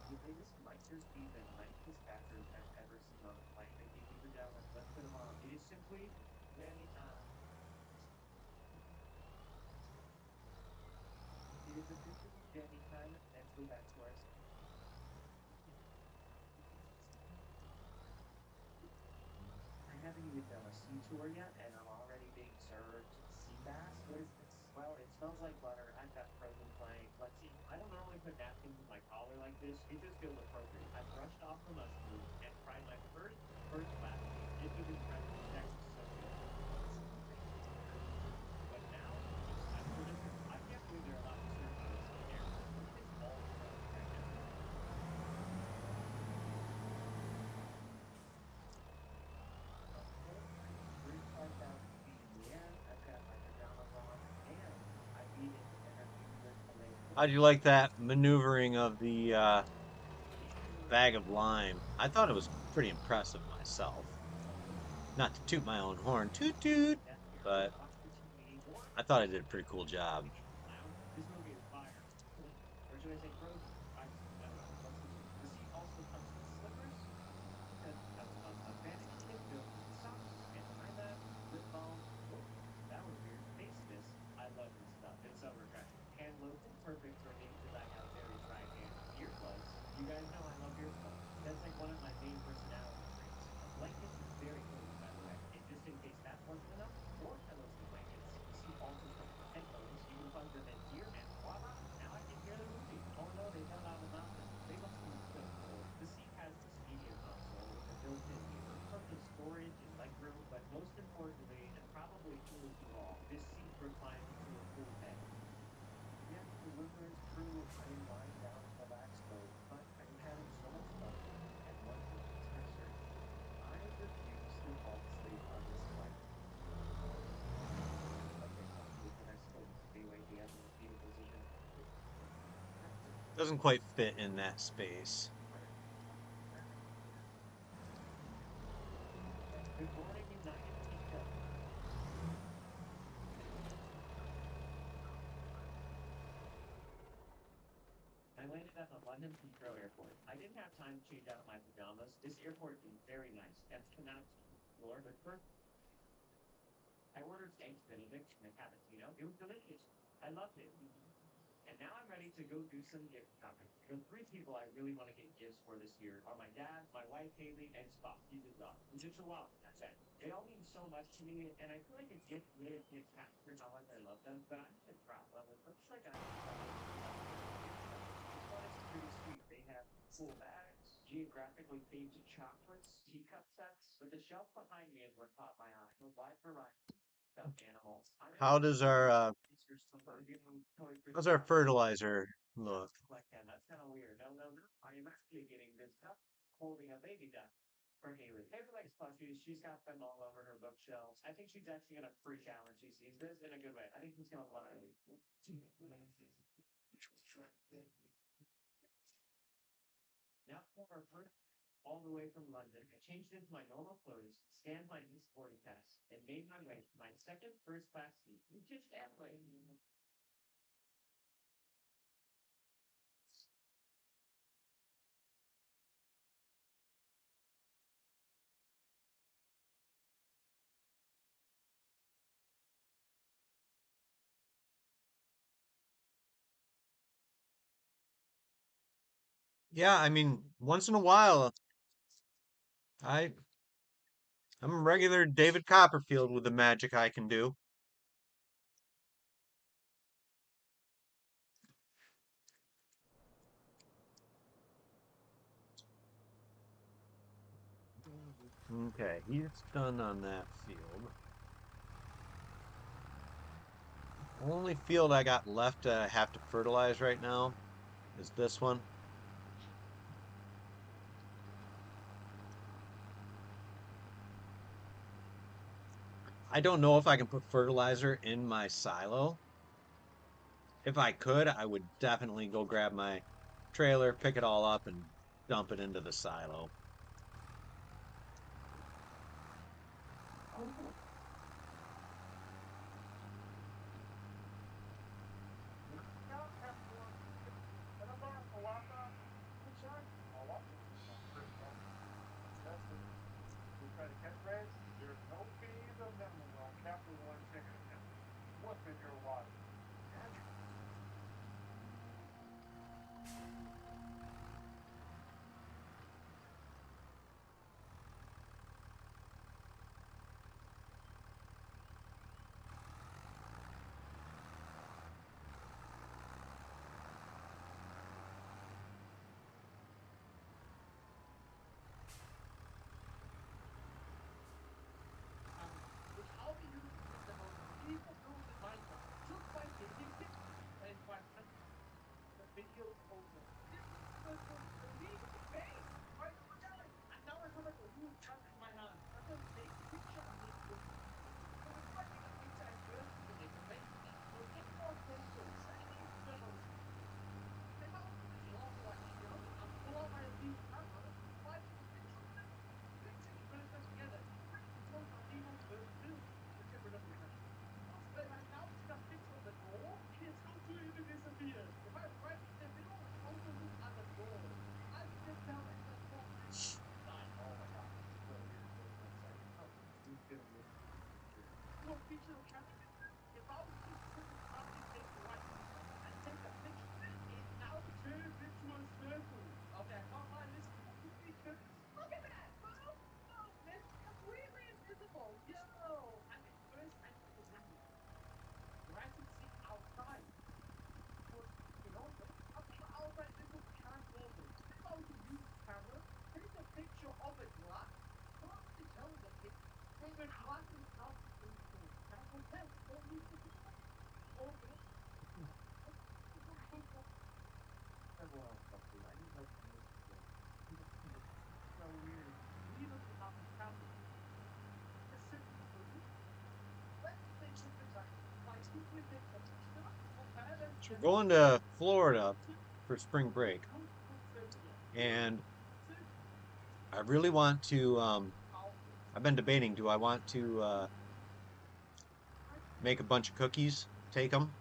the biggest might just be the nicest bathroom I've ever seen on a plane. They give you the down, let's put them on. It is simply very it is officially Jenny time. Let's go back to our I haven't even done a sea tour yet, and I'm already being served sea bass. What is this? Well, it smells like butter. I've got frozen plank. Let's see. I don't normally put napkins in my collar like this. It just feels appropriate. I brushed off the mustard and fried my first class meal. It was incredible. That was so good. But now, I can't believe there are a lot of servers in there. It's all right now. How'd you like that maneuvering of the bag of lime? I thought it was pretty impressive myself. Not to toot my own horn, toot toot, but I thought I did a pretty cool job. This movie is fire. Or should I say frozen? The seat also comes with slippers, a vanity kit filled with socks and eye mask, lip balm. Oh, that was weird. Face mist. I love this stuff. It's so refreshing. Hand lotion, perfect for me because I have very dry hands. Earplugs. You guys know I love earplugs. That's like one of my main personality traits. A blanket is very cozy, by the way. And just in case that wasn't enough, more pillows and blankets. The seat also comes with headphones. You can plug them in here, and voila! Now I can hear the movie. Oh no, they fell out of the mountain. They must be so cool. The seat has this media console with a built-in mirror, tons of storage and legroom, but most importantly, and probably coolest of all, this seat reclines into a full bed. Yes, the river is true. I am lying down in the lax boat, but I'm having so much fun. And one thing is for certain, I refuse to fall asleep on this flight. Okay, can I still stay right here in the fetal position? Doesn't quite fit in that space. Good morning, United Kingdom. I landed at the London Heathrow Airport. I didn't have time to change out of my pajamas. This airport is very nice. That's cannot explore, but first, I ordered eggs Benedict and a cappuccino. It was delicious. I loved it. And now I'm ready to go do some gift shopping. The three people I really want to get gifts for this year are my dad, my wife Haley, and Spot. He's a dog. He's a chihuahua. That's it. They all mean so much to me, and I feel like a gift really can capture how much I love them. But I'm just a problem. It looks like I this one is pretty sweet. They have cool bags, geographically themed chocolates, teacup sets. But the shelf behind me is what caught my eye. A wide variety of animals. How does our fertilizer look? Like that. That's kind of weird. No. I am actually getting this stuff. holding a baby duck for Hayward. Hayward likes plushies. She's got them all over her bookshelves. I think she's actually gonna freak out when she sees this in a good way. I think she's gonna love it. Now for our first all the way from London, I changed into my normal clothes, scanned my East boarding pass, and made my way to my second first class seat, just halfway. Yeah, I mean, once in a while, I I'm a regular David Copperfield with the magic I can do. Okay, he's done on that field. Only field I got left to have to fertilize right now is this one. I don't know if I can put fertilizer in my silo. If I could, I would definitely go grab my trailer, pick it all up, and dump it into the silo. We try to catch rays. There's no fees or minimum on Capital One checking account. What's in your wallet? Which I'll be using as the most evil tools in Minecraft, just by taking pictures and by the video over. This is the need to pay. Right? And now I have like a huge chunk in my hand. I'm going to take a picture of me. So it's like a picture I first to make a make. So get more photos. I need photos. If I was to do all like, I'm full of my new camera. Why do you think so? Pictures, put them together. One of people first do. Let's get rid of the camera. But right now, it's got a picture of the door. It is completely disappeared. If I write the video, I'm going to look at the door. I can tell it's the door. Oh my god. Look, picture of camera. If I was to put the property take the right and take a picture, it now turns into a circle. Okay, I can't find this completely turns. Look at that! Well, no, it's completely invisible. Yo! And at first I thought it was random. Where I can see outside. But, you know, outside this is can't open. If I was to use this camera, take a picture of a glass, probably tell the picture. When the glass is not open, that's okay. Don't need to do that. Okay. Everyone else stuff too. I need like So weird. We look at the camera. Let's take a picture. Like, who would take a picture? So we're going to Florida for spring break, and I really want to. I've been debating, do I want to make a bunch of cookies, take them?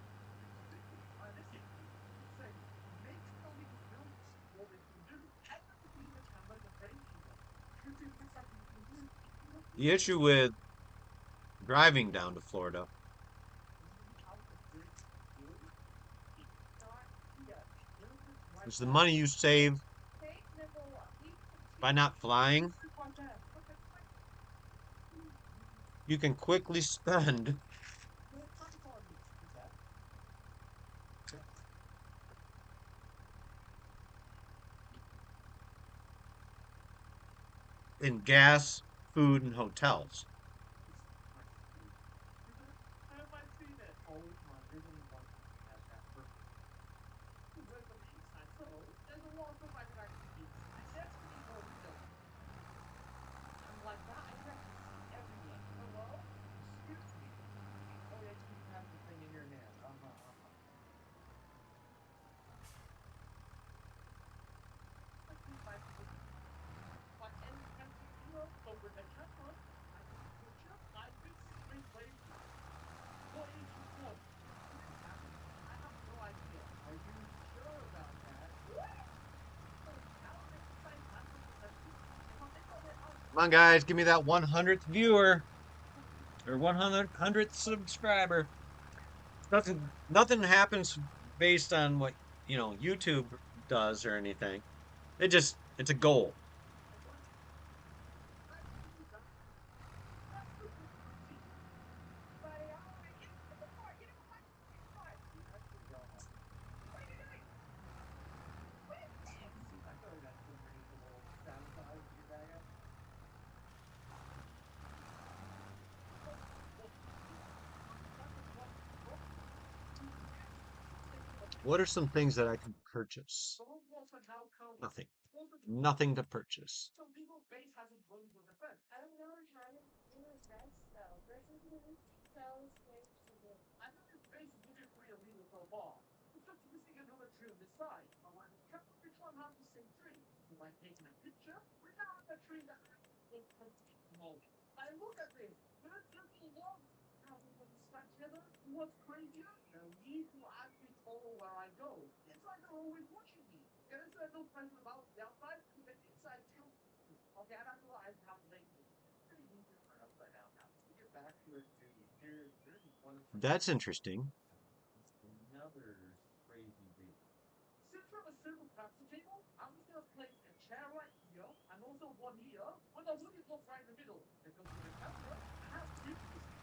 The issue with driving down to Florida is the money you save by not flying, you can quickly spend in gas, food, and hotels. Have I seen it? oh my, there's only one thing that has that perfect. Where's the beach? I know. There's a lot of I can actually use. I guess we can go with the Come on, guys, give me that 100th viewer or 100th subscriber. Nothing happens based on what, YouTube does or anything. It's a goal. What are some things that I can purchase? Nothing. Nothing to purchase. Some people's base hasn't voted with the fence. I don't know how to do this though. This is so strange to do. I know his base is looking pretty illegal for a ball. It's just missing another tree on the side. I want to check which one has the same tree. So by taking a picture, we found the tree that I moment. I look at this. There's circle logs. Hasn't been stuck together. What's crazier? These will actually follow where I go. It's like they're always watching me. There's no present about the outside, even inside too. Okay, I don't know. I have lately. Pretty easy for upside down now. To get back to it, there's one. That's interesting. Another crazy bait. Since we're a simple plastic table, I'm just gonna place a chair right here and also one here with a wooden block right in the middle. Because with the camera, I have two pictures.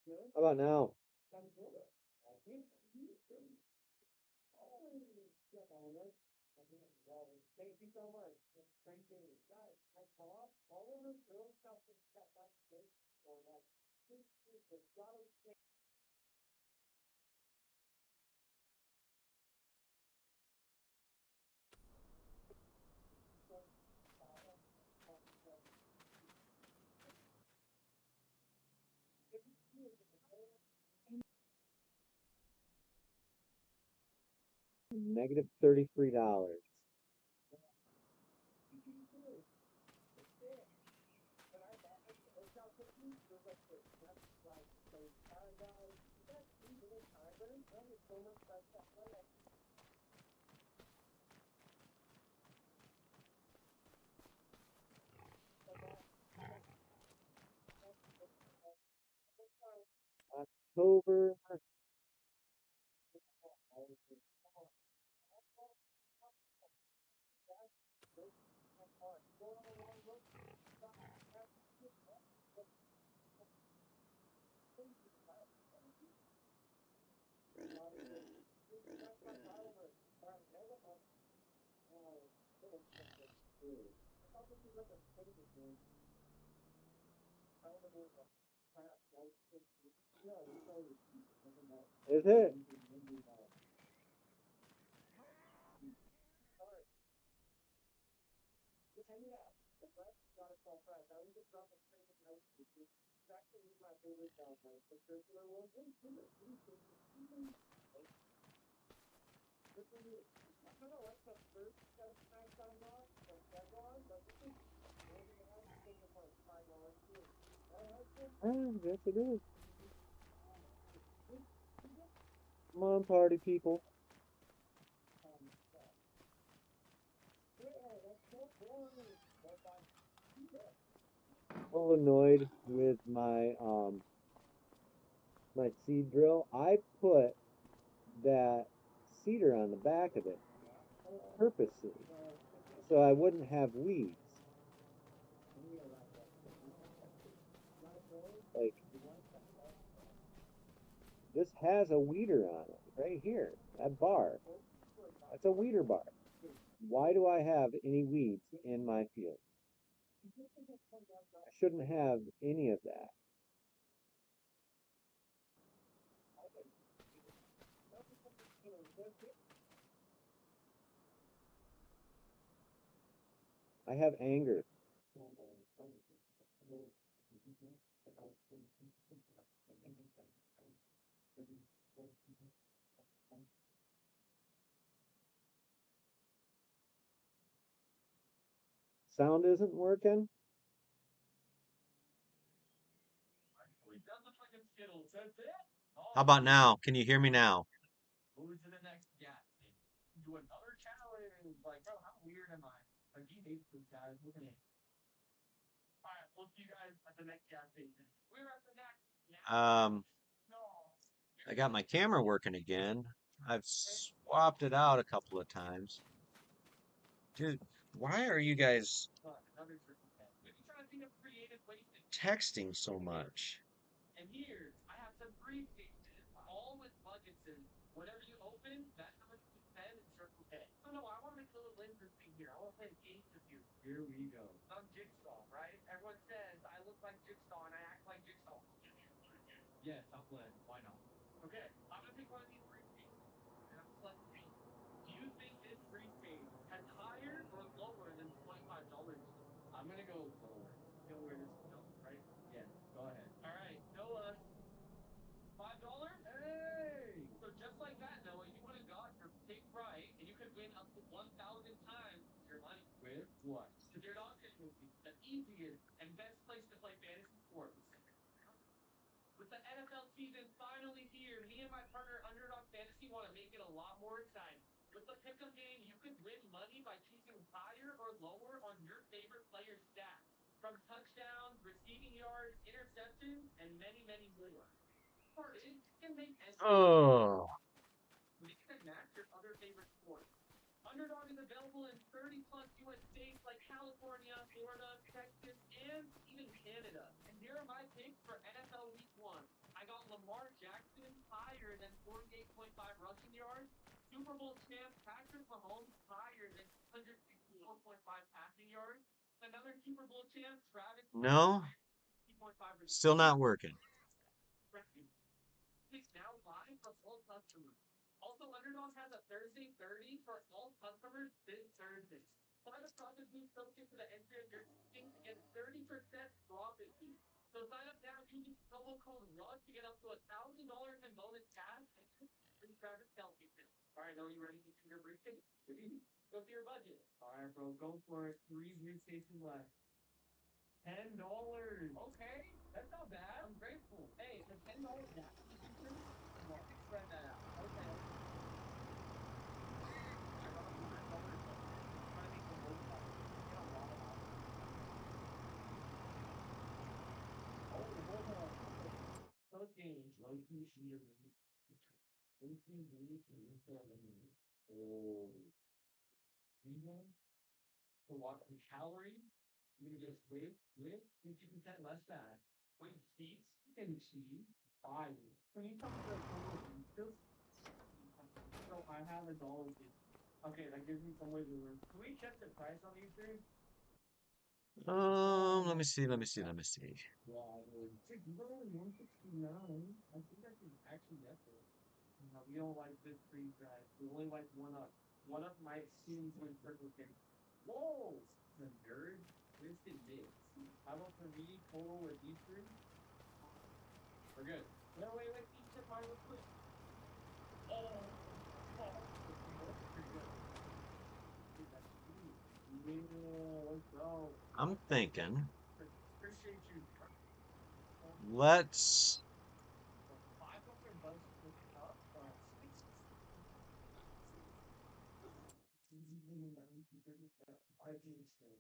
How about now? Thank you so much. Thank you. Guys, I saw all of the girls stuff and stuff like this or like this is a lot of things. Negative $33. But I bought like the hotel cookies. There's like the like those paradise. That's even in time, but it's so much better. October. Is it? Just hang it out. Got a call friends. I was just dropping things in notes. It's actually my favorite genre. The circular one. This is I kind of like the first set of nights I lost from Deadline, but this is more than that. I think it's like $5 too. Yes, it is. Come on, party people. A little annoyed with my my seed drill. I put that cedar on the back of it purposely so I wouldn't have weeds. Like this has a weeder on it right here. That bar. That's a weeder bar. Why do I have any weeds in my field? I shouldn't have any of that. I have anger. Sound isn't working? Actually, that looks like a Skittles. That's it? How about now? Can you hear me now? Move to the next gap. Do another challenge. Like, bro, how weird am I? Like, he hates this guy. Look at him. All right, we'll see you guys at the next gas station. We're at the next. No. I got my camera working again. I've swapped it out a couple of times. Dude, why are you guys Another triple test. Maybe try to think of creative ways to. texting so much? And here, I have some briefcases, all with budgets in. Whatever you open, that's how much you spend in Circle K. So no, I want to make a little interesting here. I want to play a game with you. Here we go. I'm Jigsaw, right? Everyone says I look like Jigsaw and I act like Jigsaw. Yes, I'll play. Why not? Okay, I'm gonna pick one of these briefcases, and I'm selecting. Do you think this briefcase has higher or lower than $25? I'm gonna go lower. You know where this is going, right? Yeah. Go ahead. All right, Noah. $5? Hey! So just like that, Noah, you would have got your pick right, and you could win up to 1,000 times your money. With what? The Dear Dog Fantasy, the easiest and best place to play fantasy sports. With the NFL season finally here, me and my partner Underdog Fantasy want to make it a lot more exciting. With the pick'em game, you could win money by choosing higher or lower on your favorite player's stats. From touchdowns, receiving yards, interceptions, and many, many more. Part is, you can make Oh, mix and match your other favorite sports. Underdog is available in 30 plus US states like California, Florida, Texas, and even Canada. And here are my picks for NFL Week 1. I got higher than 48.5 rushing yards. Super Bowl champ Patrick Mahomes higher than 164.5 passing yards. Another Super Bowl champ Travis No, 50.5 still not working. It's now live for all customers. Also, Underdog has a Thursday 30 for all customers this Thursday. Sign up Profit Boost token to the entry of your team to get 30% profit fee. So sign up now using promo code RUSH to get up to $1,000 in bonus cash and free Travis Kelce. Alright, are you ready to do your briefcase? Go to your budget. Alright, bro, go for it. 3 briefcases left. $10. Okay, that's not bad. I'm grateful. Hey, the $10 gap feature, market spread that out. Okay. I got $100. Trying to make the most out of it. Get a lot of options. Oh, hold on. Those games, low key sheer. Low key really Oh. Vegan? To watch the calorie? You can just with 50% less fat. Wait, seeds and cheese. Fire. Can you tell me the total pizzas? So I have $1. Okay, that gives me some wiggle room. Can we check the price on these things? Let me see. Wow, dude, these are only 169. I think I can actually get this. No, we don't like this freeze drive. We only like one up. One up might seem to circle thing. Whoa! The nerd twisted bits. How about for me, total with these three? We're good. No, wait, each step mine real quick. Oh, that's pretty good. Dude, that's sweet. Yeah, let's go. I'm thinking, Appreciate you. let's. $500 is tough, but I can still